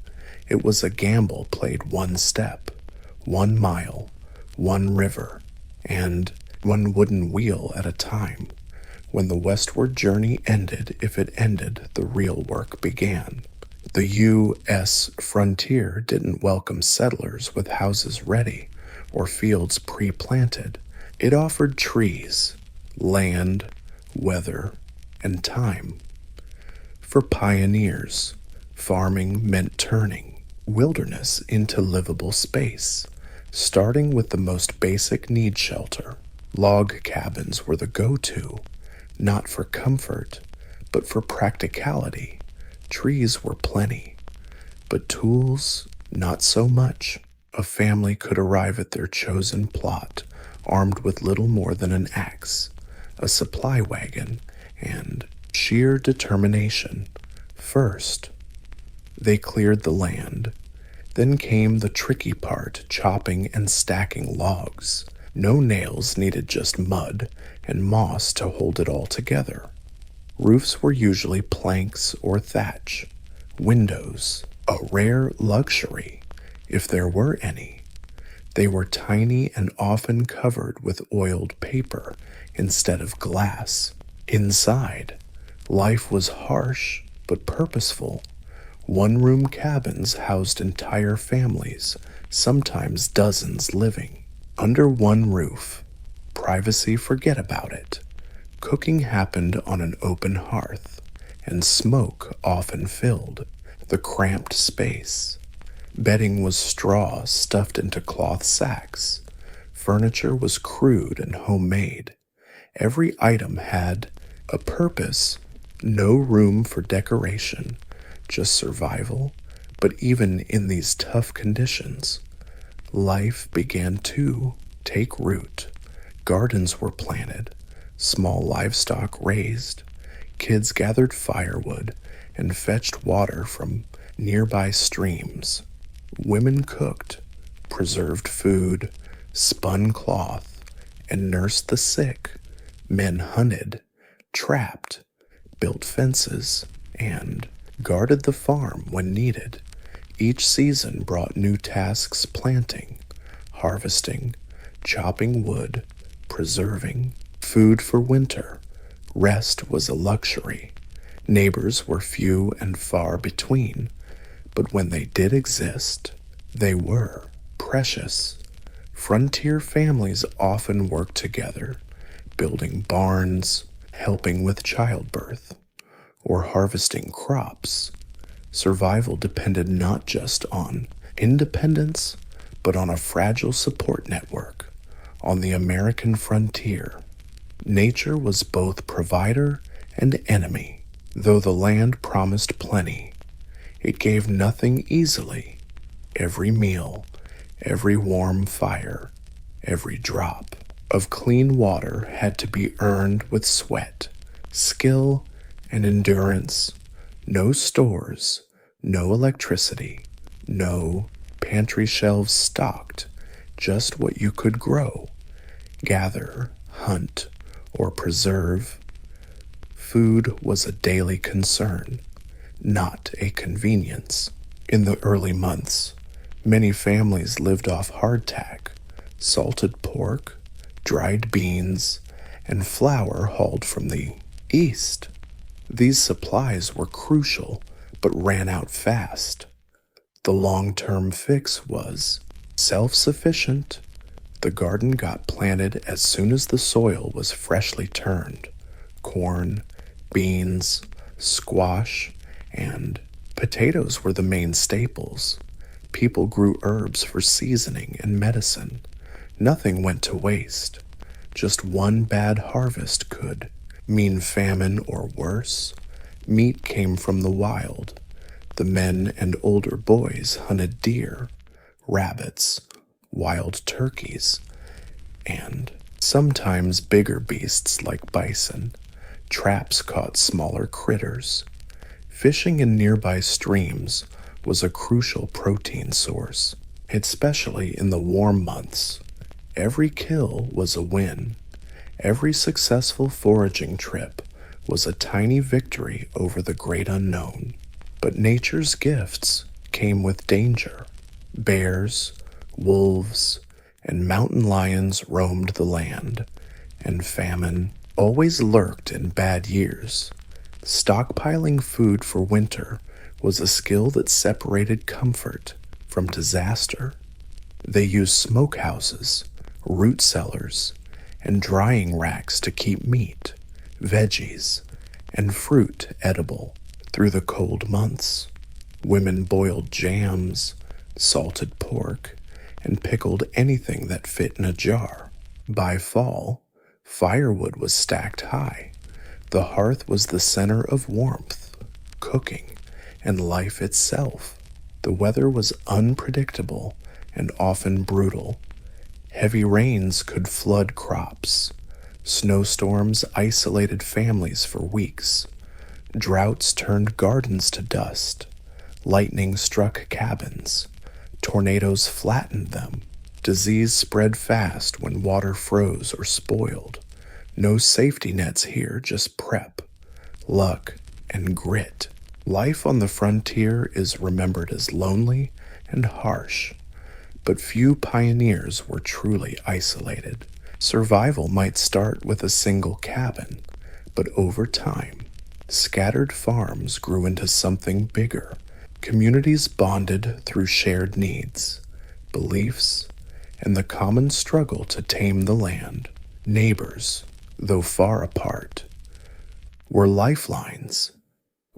It was a gamble played one step, 1 mile, 1 river, and 1 wooden wheel at a time. When the westward journey ended, if it ended, the real work began. The U.S. frontier didn't welcome settlers with houses ready or fields pre-planted. It offered trees, land, weather, and time. For pioneers, farming meant turning wilderness into livable space, starting with the most basic need shelter. Log cabins were the go-to, not for comfort, but for practicality. Trees were plenty, but tools, not so much. A family could arrive at their chosen plot armed with little more than an axe, a supply wagon, and sheer determination. First, they cleared the land. Then came the tricky part, chopping and stacking logs. No nails needed, just mud and moss to hold it all together. Roofs were usually planks or thatch. Windows, a rare luxury, if there were any. They were tiny and often covered with oiled paper instead of glass. Inside, life was harsh but purposeful. One-room cabins housed entire families, sometimes dozens living. Under one roof, privacy, forget about it. Cooking happened on an open hearth, and smoke often filled the cramped space. Bedding was straw stuffed into cloth sacks. Furniture was crude and homemade. Every item had a purpose, no room for decoration, just survival. But even in these tough conditions, life began to take root. Gardens were planted, small livestock raised, kids gathered firewood and fetched water from nearby streams. Women cooked, preserved food, spun cloth, and nursed the sick. Men hunted, trapped, built fences, and guarded the farm when needed. Each season brought new tasks: planting, harvesting, chopping wood, preserving. Food for winter. Rest was a luxury. Neighbors were few and far between, but when they did exist, they were precious. Frontier families often worked together, building barns, helping with childbirth, or harvesting crops. Survival depended not just on independence, but on a fragile support network. On the American frontier, nature was both provider and enemy. Though the land promised plenty, it gave nothing easily. Every meal, every warm fire, every drop of clean water had to be earned with sweat, skill, and endurance. No stores, no electricity, no pantry shelves stocked, just what you could grow, gather, hunt, or preserve. Food was a daily concern, not a convenience. In the early months, many families lived off hardtack, salted pork, dried beans, and flour hauled from the east. These supplies were crucial, but ran out fast. The long-term fix was self-sufficient. The garden got planted as soon as the soil was freshly turned. Corn, beans, squash, and potatoes were the main staples. People grew herbs for seasoning and medicine. Nothing went to waste. Just one bad harvest could mean famine or worse. Meat came from the wild. The men and older boys hunted deer, rabbits, wild turkeys, and sometimes bigger beasts like bison. Traps caught smaller critters. Fishing in nearby streams was a crucial protein source, especially in the warm months. Every kill was a win. Every successful foraging trip was a tiny victory over the great unknown. But nature's gifts came with danger. Bears, wolves, and mountain lions roamed the land, and famine always lurked in bad years. Stockpiling food for winter was a skill that separated comfort from disaster. They used smokehouses, root cellars, and drying racks to keep meat, veggies, and fruit edible through the cold months. Women boiled jams, salted pork, and pickled anything that fit in a jar. By fall, firewood was stacked high. The hearth was the center of warmth, cooking, and life itself. The weather was unpredictable and often brutal. Heavy rains could flood crops. Snowstorms isolated families for weeks. Droughts turned gardens to dust. Lightning struck cabins. Tornadoes flattened them. Disease spread fast when water froze or spoiled. No safety nets here, just prep, luck, and grit. Life on the frontier is remembered as lonely and harsh, but few pioneers were truly isolated. Survival might start with a single cabin, but over time, scattered farms grew into something bigger. Communities bonded through shared needs, beliefs, and the common struggle to tame the land. Neighbors, though far apart, were lifelines.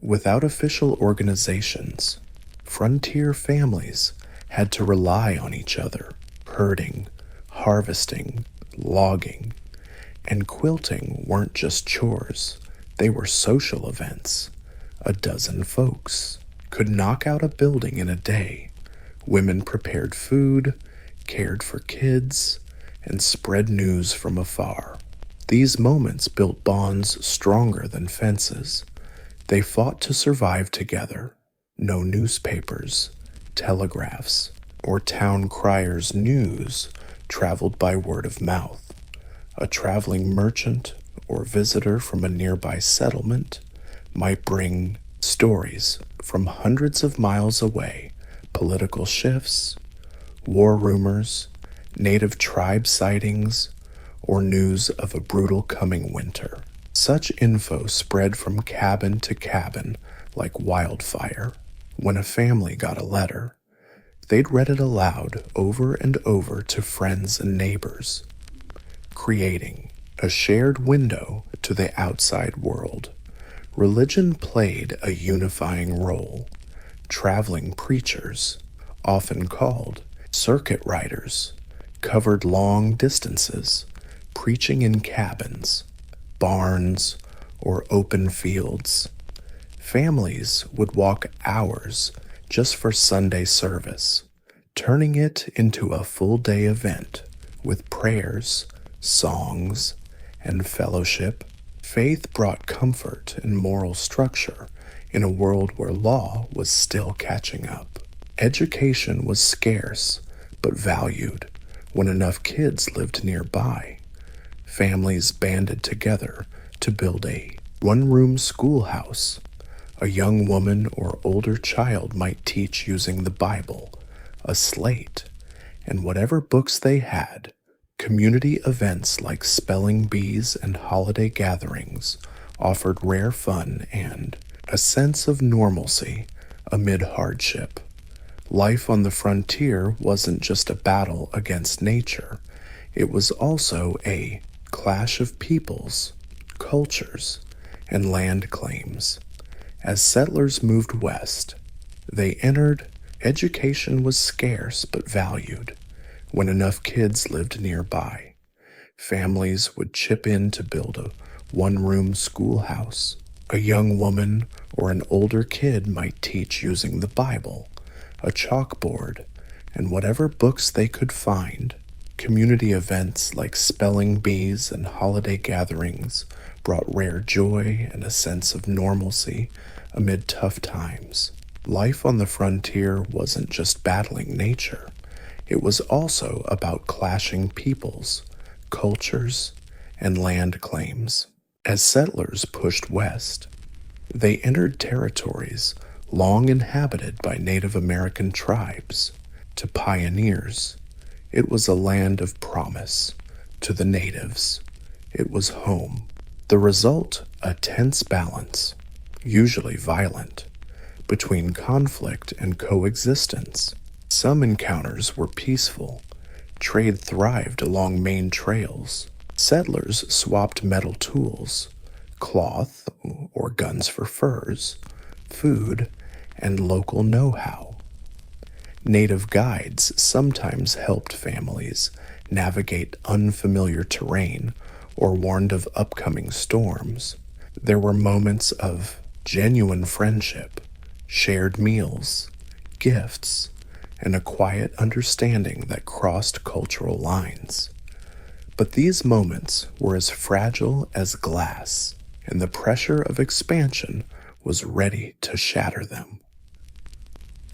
Without official organizations, frontier families had to rely on each other. Herding, harvesting, logging, and quilting weren't just chores, they were social events. A dozen folks could knock out a building in a day. Women prepared food, cared for kids, and spread news from afar. These moments built bonds stronger than fences. They fought to survive together. No newspapers, telegraphs, or town criers' news traveled by word of mouth. A traveling merchant or visitor from a nearby settlement might bring stories from hundreds of miles away, political shifts, war rumors, native tribe sightings, or news of a brutal coming winter. Such info spread from cabin to cabin like wildfire. When a family got a letter, they'd read it aloud over and over to friends and neighbors, creating a shared window to the outside world. Religion played a unifying role. Traveling preachers, often called circuit riders, covered long distances, preaching in cabins, barns, or open fields. Families would walk hours just for Sunday service, turning it into a full-day event with prayers, songs, and fellowship. Faith brought comfort and moral structure in a world where law was still catching up. Education was scarce, but valued. When enough kids lived nearby, families banded together to build a one-room schoolhouse. A young woman or older child might teach using the Bible, a slate, and whatever books they had. Community events like spelling bees and holiday gatherings offered rare fun and a sense of normalcy amid hardship. Life on the frontier wasn't just a battle against nature, it was also a clash of peoples, cultures, and land claims. As settlers moved west, they entered. Education was scarce but valued. When enough kids lived nearby, families would chip in to build a one-room schoolhouse. A young woman or an older kid might teach using the Bible, a chalkboard, and whatever books they could find. Community events like spelling bees and holiday gatherings brought rare joy and a sense of normalcy amid tough times. Life on the frontier wasn't just battling nature. It was also about clashing peoples, cultures, and land claims. As settlers pushed west, they entered territories long inhabited by Native American tribes. To pioneers, it was a land of promise. To the natives, it was home. The result, a tense balance, usually violent, between conflict and coexistence. Some encounters were peaceful. Trade thrived along main trails. Settlers swapped metal tools, cloth or guns for furs, food, and local know-how. Native guides sometimes helped families navigate unfamiliar terrain or warned of upcoming storms. There were moments of genuine friendship, shared meals, gifts, and a quiet understanding that crossed cultural lines. But these moments were as fragile as glass, and the pressure of expansion was ready to shatter them.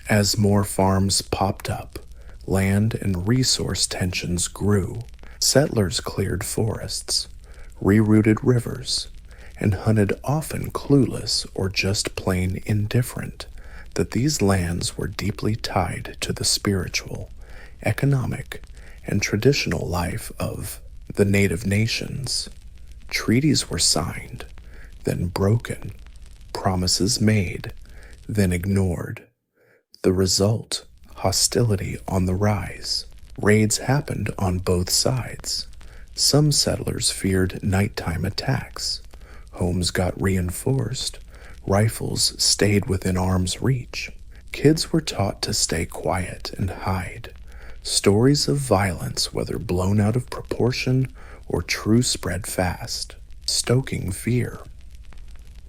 As more farms popped up, land and resource tensions grew. Settlers cleared forests, rerouted rivers, and hunted, often clueless or just plain indifferent that these lands were deeply tied to the spiritual, economic, and traditional life of the native nations. Treaties were signed, then broken, promises made, then ignored. The result, hostility on the rise. Raids happened on both sides. Some settlers feared nighttime attacks. Homes got reinforced. Rifles stayed within arm's reach. Kids were taught to stay quiet and hide. Stories of violence, whether blown out of proportion or true, spread fast, stoking fear.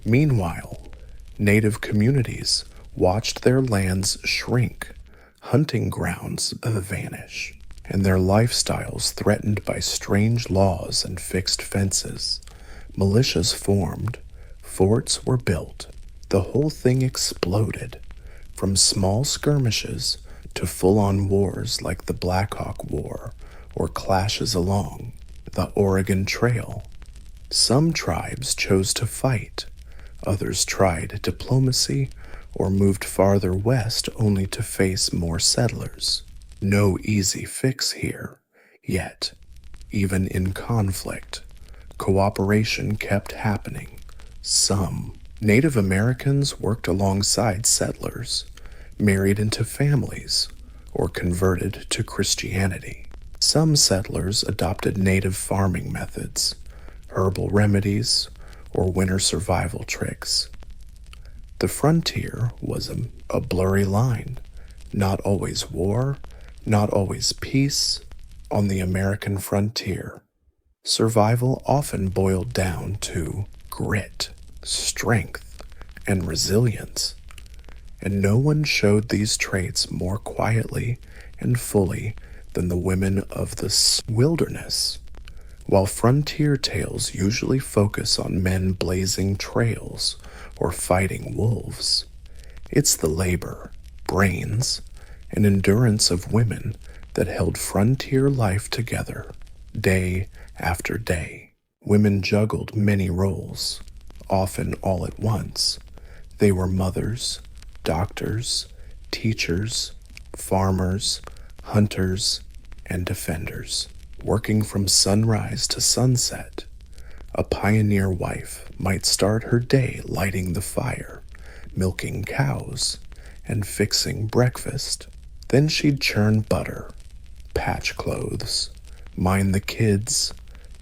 Meanwhile, native communities watched their lands shrink, hunting grounds vanish, and their lifestyles threatened by strange laws and fixed fences. Militias formed, forts were built. The whole thing exploded, from small skirmishes to full-on wars like the Black Hawk War or clashes along the Oregon Trail. Some tribes chose to fight, others tried diplomacy or moved farther west only to face more settlers. No easy fix here, yet, even in conflict, cooperation kept happening. Some Native Americans worked alongside settlers, married into families, or converted to Christianity. Some settlers adopted native farming methods, herbal remedies, or winter survival tricks. The frontier was a blurry line, not always war, not always peace. On the American frontier, survival often boiled down to grit, strength, and resilience, and no one showed these traits more quietly and fully than the women of the wilderness. While frontier tales usually focus on men blazing trails or fighting wolves, it's the labor, brains, and endurance of women that held frontier life together day after day. Women juggled many roles, often all at once. They were mothers, doctors, teachers, farmers, hunters, and defenders, working from sunrise to sunset. A pioneer wife might start her day lighting the fire, milking cows, and fixing breakfast. Then she'd churn butter, patch clothes, mind the kids,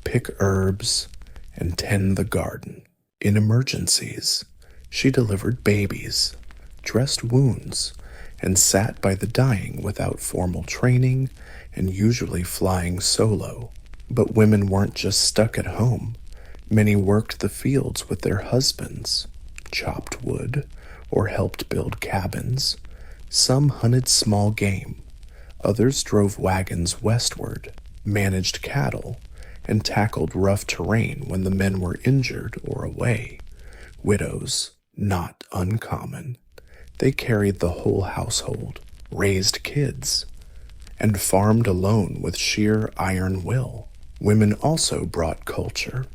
pick herbs, and tend the garden. In emergencies, she delivered babies, dressed wounds, and sat by the dying without formal training and usually flying solo. But women weren't just stuck at home. Many worked the fields with their husbands, chopped wood, or helped build cabins. Some hunted small game. Others drove wagons westward, managed cattle, and tackled rough terrain when the men were injured or away. Widows, not uncommon. They carried the whole household, raised kids, and farmed alone with sheer iron will. Women also brought culture,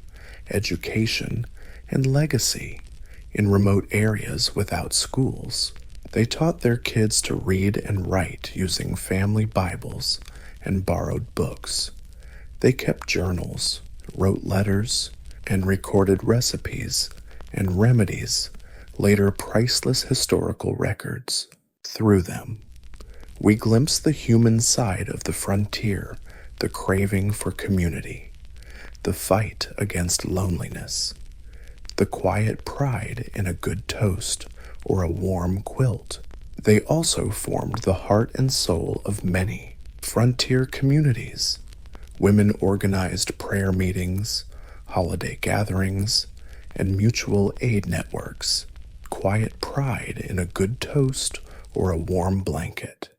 education, and legacy. In remote areas without schools, they taught their kids to read and write using family Bibles and borrowed books. They kept journals, wrote letters, and recorded recipes and remedies, later priceless historical records. Through them, We glimpse the human side of the frontier, the craving for community, the fight against loneliness, the quiet pride in a good toast or a warm quilt. They also formed the heart and soul of many frontier communities. Women organized prayer meetings, holiday gatherings, and mutual aid networks. Quiet pride in a good toast or a warm blanket.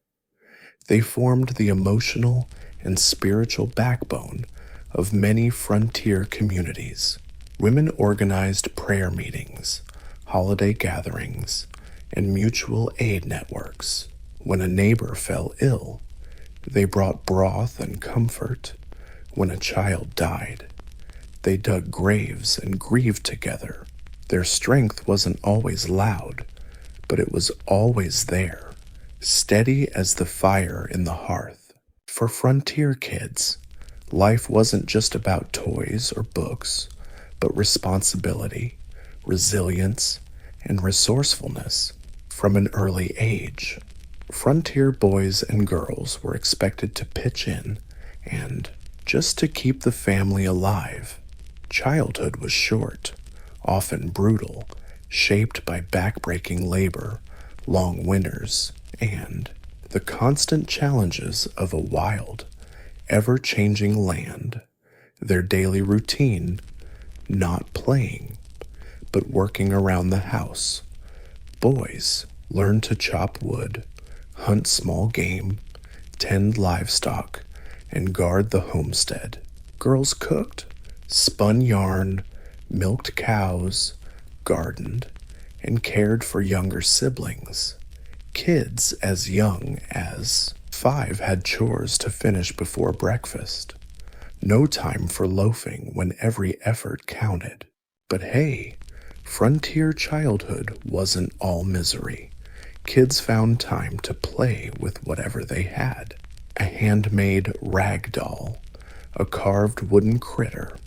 They formed the emotional and spiritual backbone of many frontier communities. Women organized prayer meetings, holiday gatherings, and mutual aid networks. When a neighbor fell ill, they brought broth and comfort. When a child died, they dug graves and grieved together. Their strength wasn't always loud, but it was always there, steady as the fire in the hearth. For frontier kids, life wasn't just about toys or books, but responsibility, resilience, and resourcefulness. From an early age, frontier boys and girls were expected to pitch in and, just to keep the family alive. Childhood was short, often brutal, shaped by backbreaking labor, long winters, and the constant challenges of a wild, ever-changing land. Their daily routine, not playing, but working around the house. Boys learned to chop wood, hunt small game, tend livestock, and guard the homestead. Girls cooked, spun yarn, milked cows, gardened, and cared for younger siblings. Kids as young as 5 had chores to finish before breakfast. No time for loafing when every effort counted. But hey, frontier childhood wasn't all misery. Kids found time to play with whatever they had. A handmade rag doll, a carved wooden critter,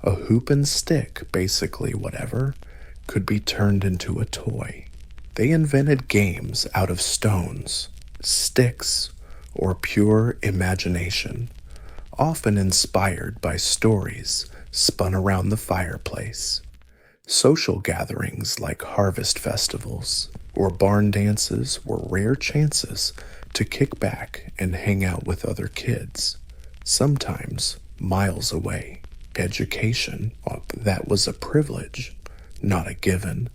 a hoop and stick, basically whatever, could be turned into a toy. They invented games out of stones, sticks, or pure imagination, often inspired by stories spun around the fireplace. Social gatherings like harvest festivals or barn dances were rare chances to kick back and hang out with other kids, sometimes miles away. Education, that was a privilege, not a given.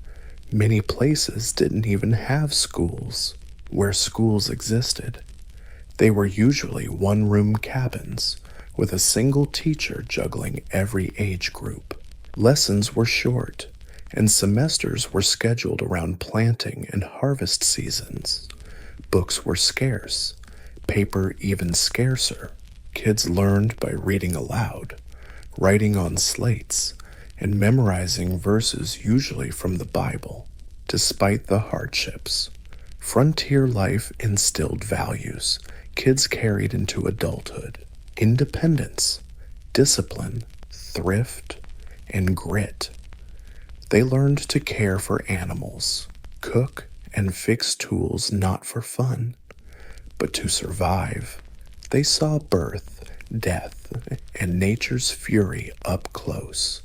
Many places didn't even have schools. Where schools existed, they were usually one-room cabins with a single teacher juggling every age group. Lessons were short, and semesters were scheduled around planting and harvest seasons. Books were scarce, paper even scarcer. Kids learned by reading aloud, writing on slates, and memorizing verses usually from the Bible. Despite the hardships, frontier life instilled values kids carried into adulthood: independence, discipline, thrift, and grit. They learned to care for animals, cook, and fix tools not for fun, but to survive. They saw birth, death, and nature's fury up close,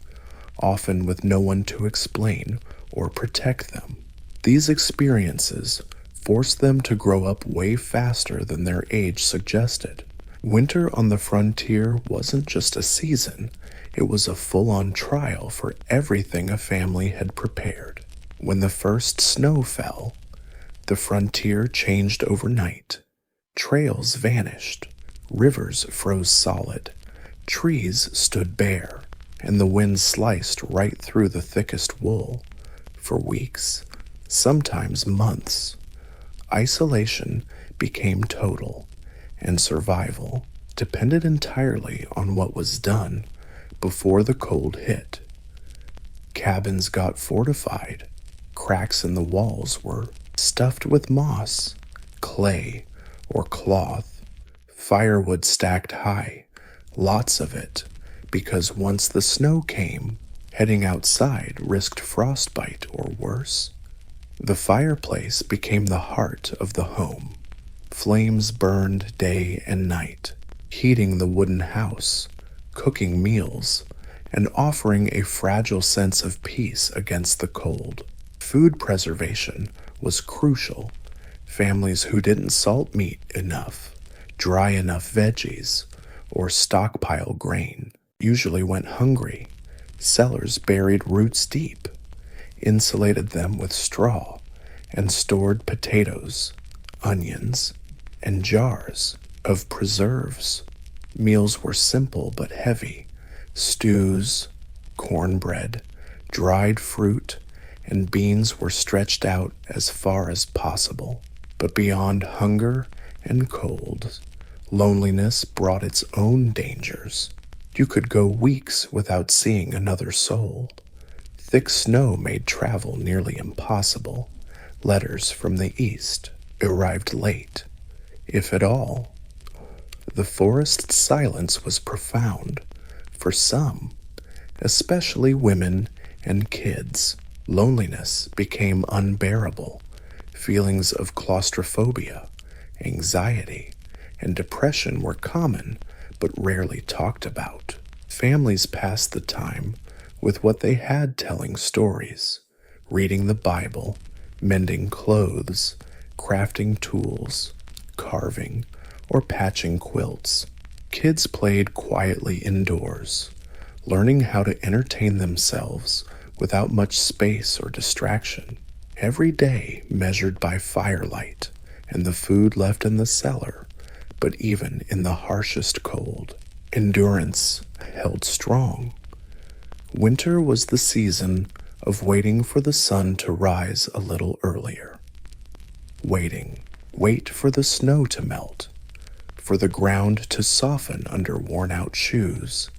often with no one to explain or protect them. These experiences forced them to grow up way faster than their age suggested. Winter on the frontier wasn't just a season, it was a full-on trial for everything a family had prepared. When the first snow fell, the frontier changed overnight. Trails vanished, rivers froze solid, trees stood bare, and the wind sliced right through the thickest wool. For weeks, sometimes months, isolation became total, and survival depended entirely on what was done before the cold hit. Cabins got fortified, cracks in the walls were stuffed with moss, clay, or cloth, firewood stacked high, lots of it, because once the snow came, heading outside risked frostbite or worse. The fireplace became the heart of the home. Flames burned day and night, heating the wooden house, cooking meals, and offering a fragile sense of peace against the cold. Food preservation was crucial. Families who didn't salt meat enough, dry enough veggies, or stockpile grain usually went hungry. Cellars buried roots deep, insulated them with straw, and stored potatoes, onions, and jars of preserves. Meals were simple but heavy: stews, cornbread, dried fruit, and beans were stretched out as far as possible. But beyond hunger and cold, loneliness brought its own dangers. You could go weeks without seeing another soul. Thick snow made travel nearly impossible. Letters from the east arrived late, if at all. The forest's silence was profound. For some, especially women and kids, loneliness became unbearable. Feelings of claustrophobia, anxiety, and depression were common but rarely talked about. Families passed the time with what they had, telling stories, reading the Bible, mending clothes, crafting tools, carving, or patching quilts. Kids played quietly indoors, learning how to entertain themselves without much space or distraction. Every day measured by firelight and the food left in the cellar, but even in the harshest cold, endurance held strong. Winter was the season of waiting for the sun to rise a little earlier. Wait for the snow to melt, for the ground to soften under worn-out shoes.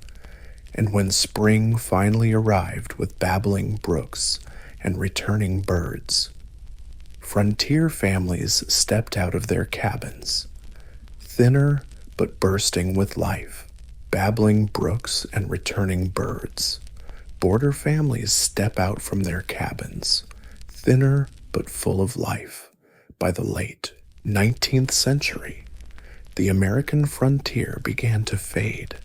And when spring finally arrived with babbling brooks and returning birds, frontier families stepped out of their cabins, thinner but bursting with life. Babbling brooks and returning birds. Border families step out from their cabins, thinner but full of life. By the late 19th century, the American frontier began to fade.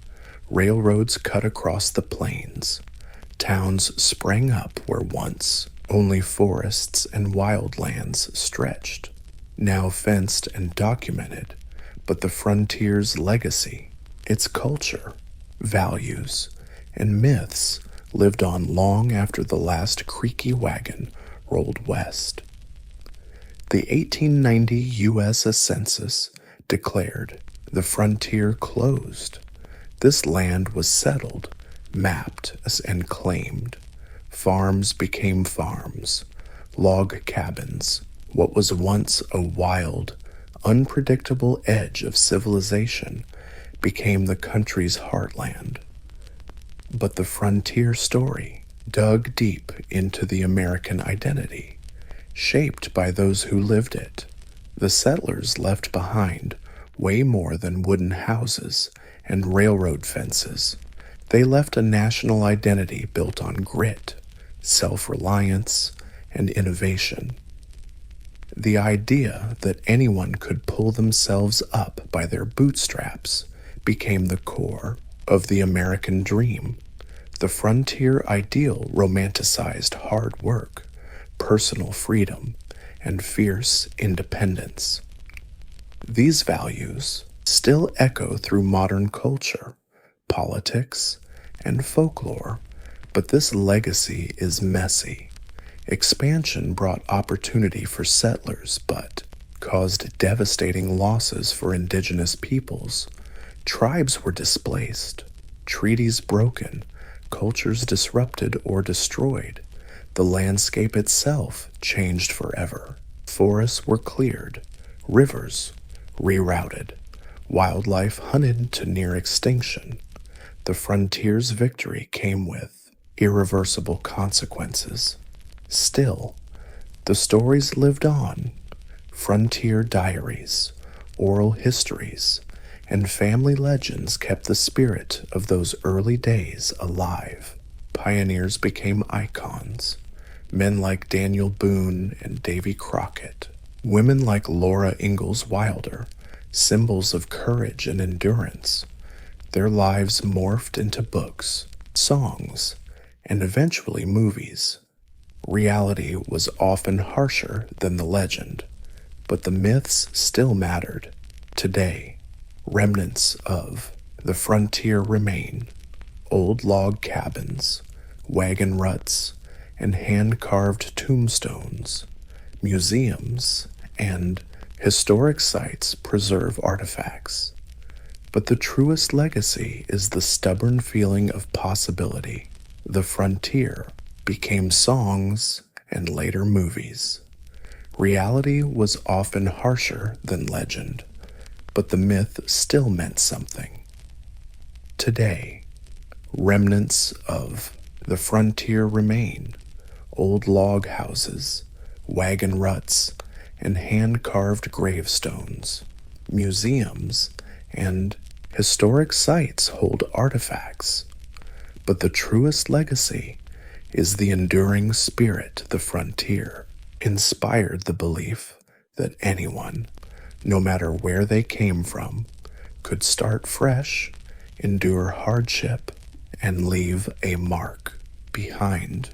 Railroads cut across the plains. Towns sprang up where once only forests and wildlands stretched, now fenced and documented. But the frontier's legacy, its culture, values, and myths lived on long after the last creaky wagon rolled west. The 1890 U.S. Census declared the frontier closed. This land was settled, mapped, and claimed. Farms became farms, log cabins. What was once a wild, unpredictable edge of civilization became the country's heartland. But the frontier story dug deep into the American identity, shaped by those who lived it. The settlers left behind way more than wooden houses and railroad fences. They left a national identity built on grit, self-reliance, and innovation. The idea that anyone could pull themselves up by their bootstraps became the core of the American dream. The frontier ideal romanticized hard work, personal freedom, and fierce independence. These values still echo through modern culture, politics, and folklore, but this legacy is messy. Expansion brought opportunity for settlers, but caused devastating losses for indigenous peoples. Tribes were displaced, treaties broken, cultures disrupted or destroyed. The landscape itself changed forever. Forests were cleared, rivers rerouted, wildlife hunted to near extinction. The frontier's victory came with irreversible consequences. Still, the stories lived on. Frontier diaries, oral histories, and family legends kept the spirit of those early days alive. Pioneers became icons, men like Daniel Boone and Davy Crockett, Women like Laura Ingalls Wilder, symbols of courage and endurance, their lives morphed into books, songs, and eventually movies. Reality was often harsher than the legend, but the myths still mattered. Today, remnants of the frontier remain: old log cabins, wagon ruts, and hand-carved tombstones. Museums and historic sites preserve artifacts. But the truest legacy is the stubborn feeling of possibility. The frontier became songs and later movies. Reality was often harsher than legend, but the myth still meant something. Today, remnants of the frontier remain: old log houses, wagon ruts, and hand-carved gravestones. Museums and historic sites hold artifacts, but the truest legacy is the enduring spirit. The frontier inspired the belief that anyone, no matter where they came from, could start fresh, endure hardship, and leave a mark behind.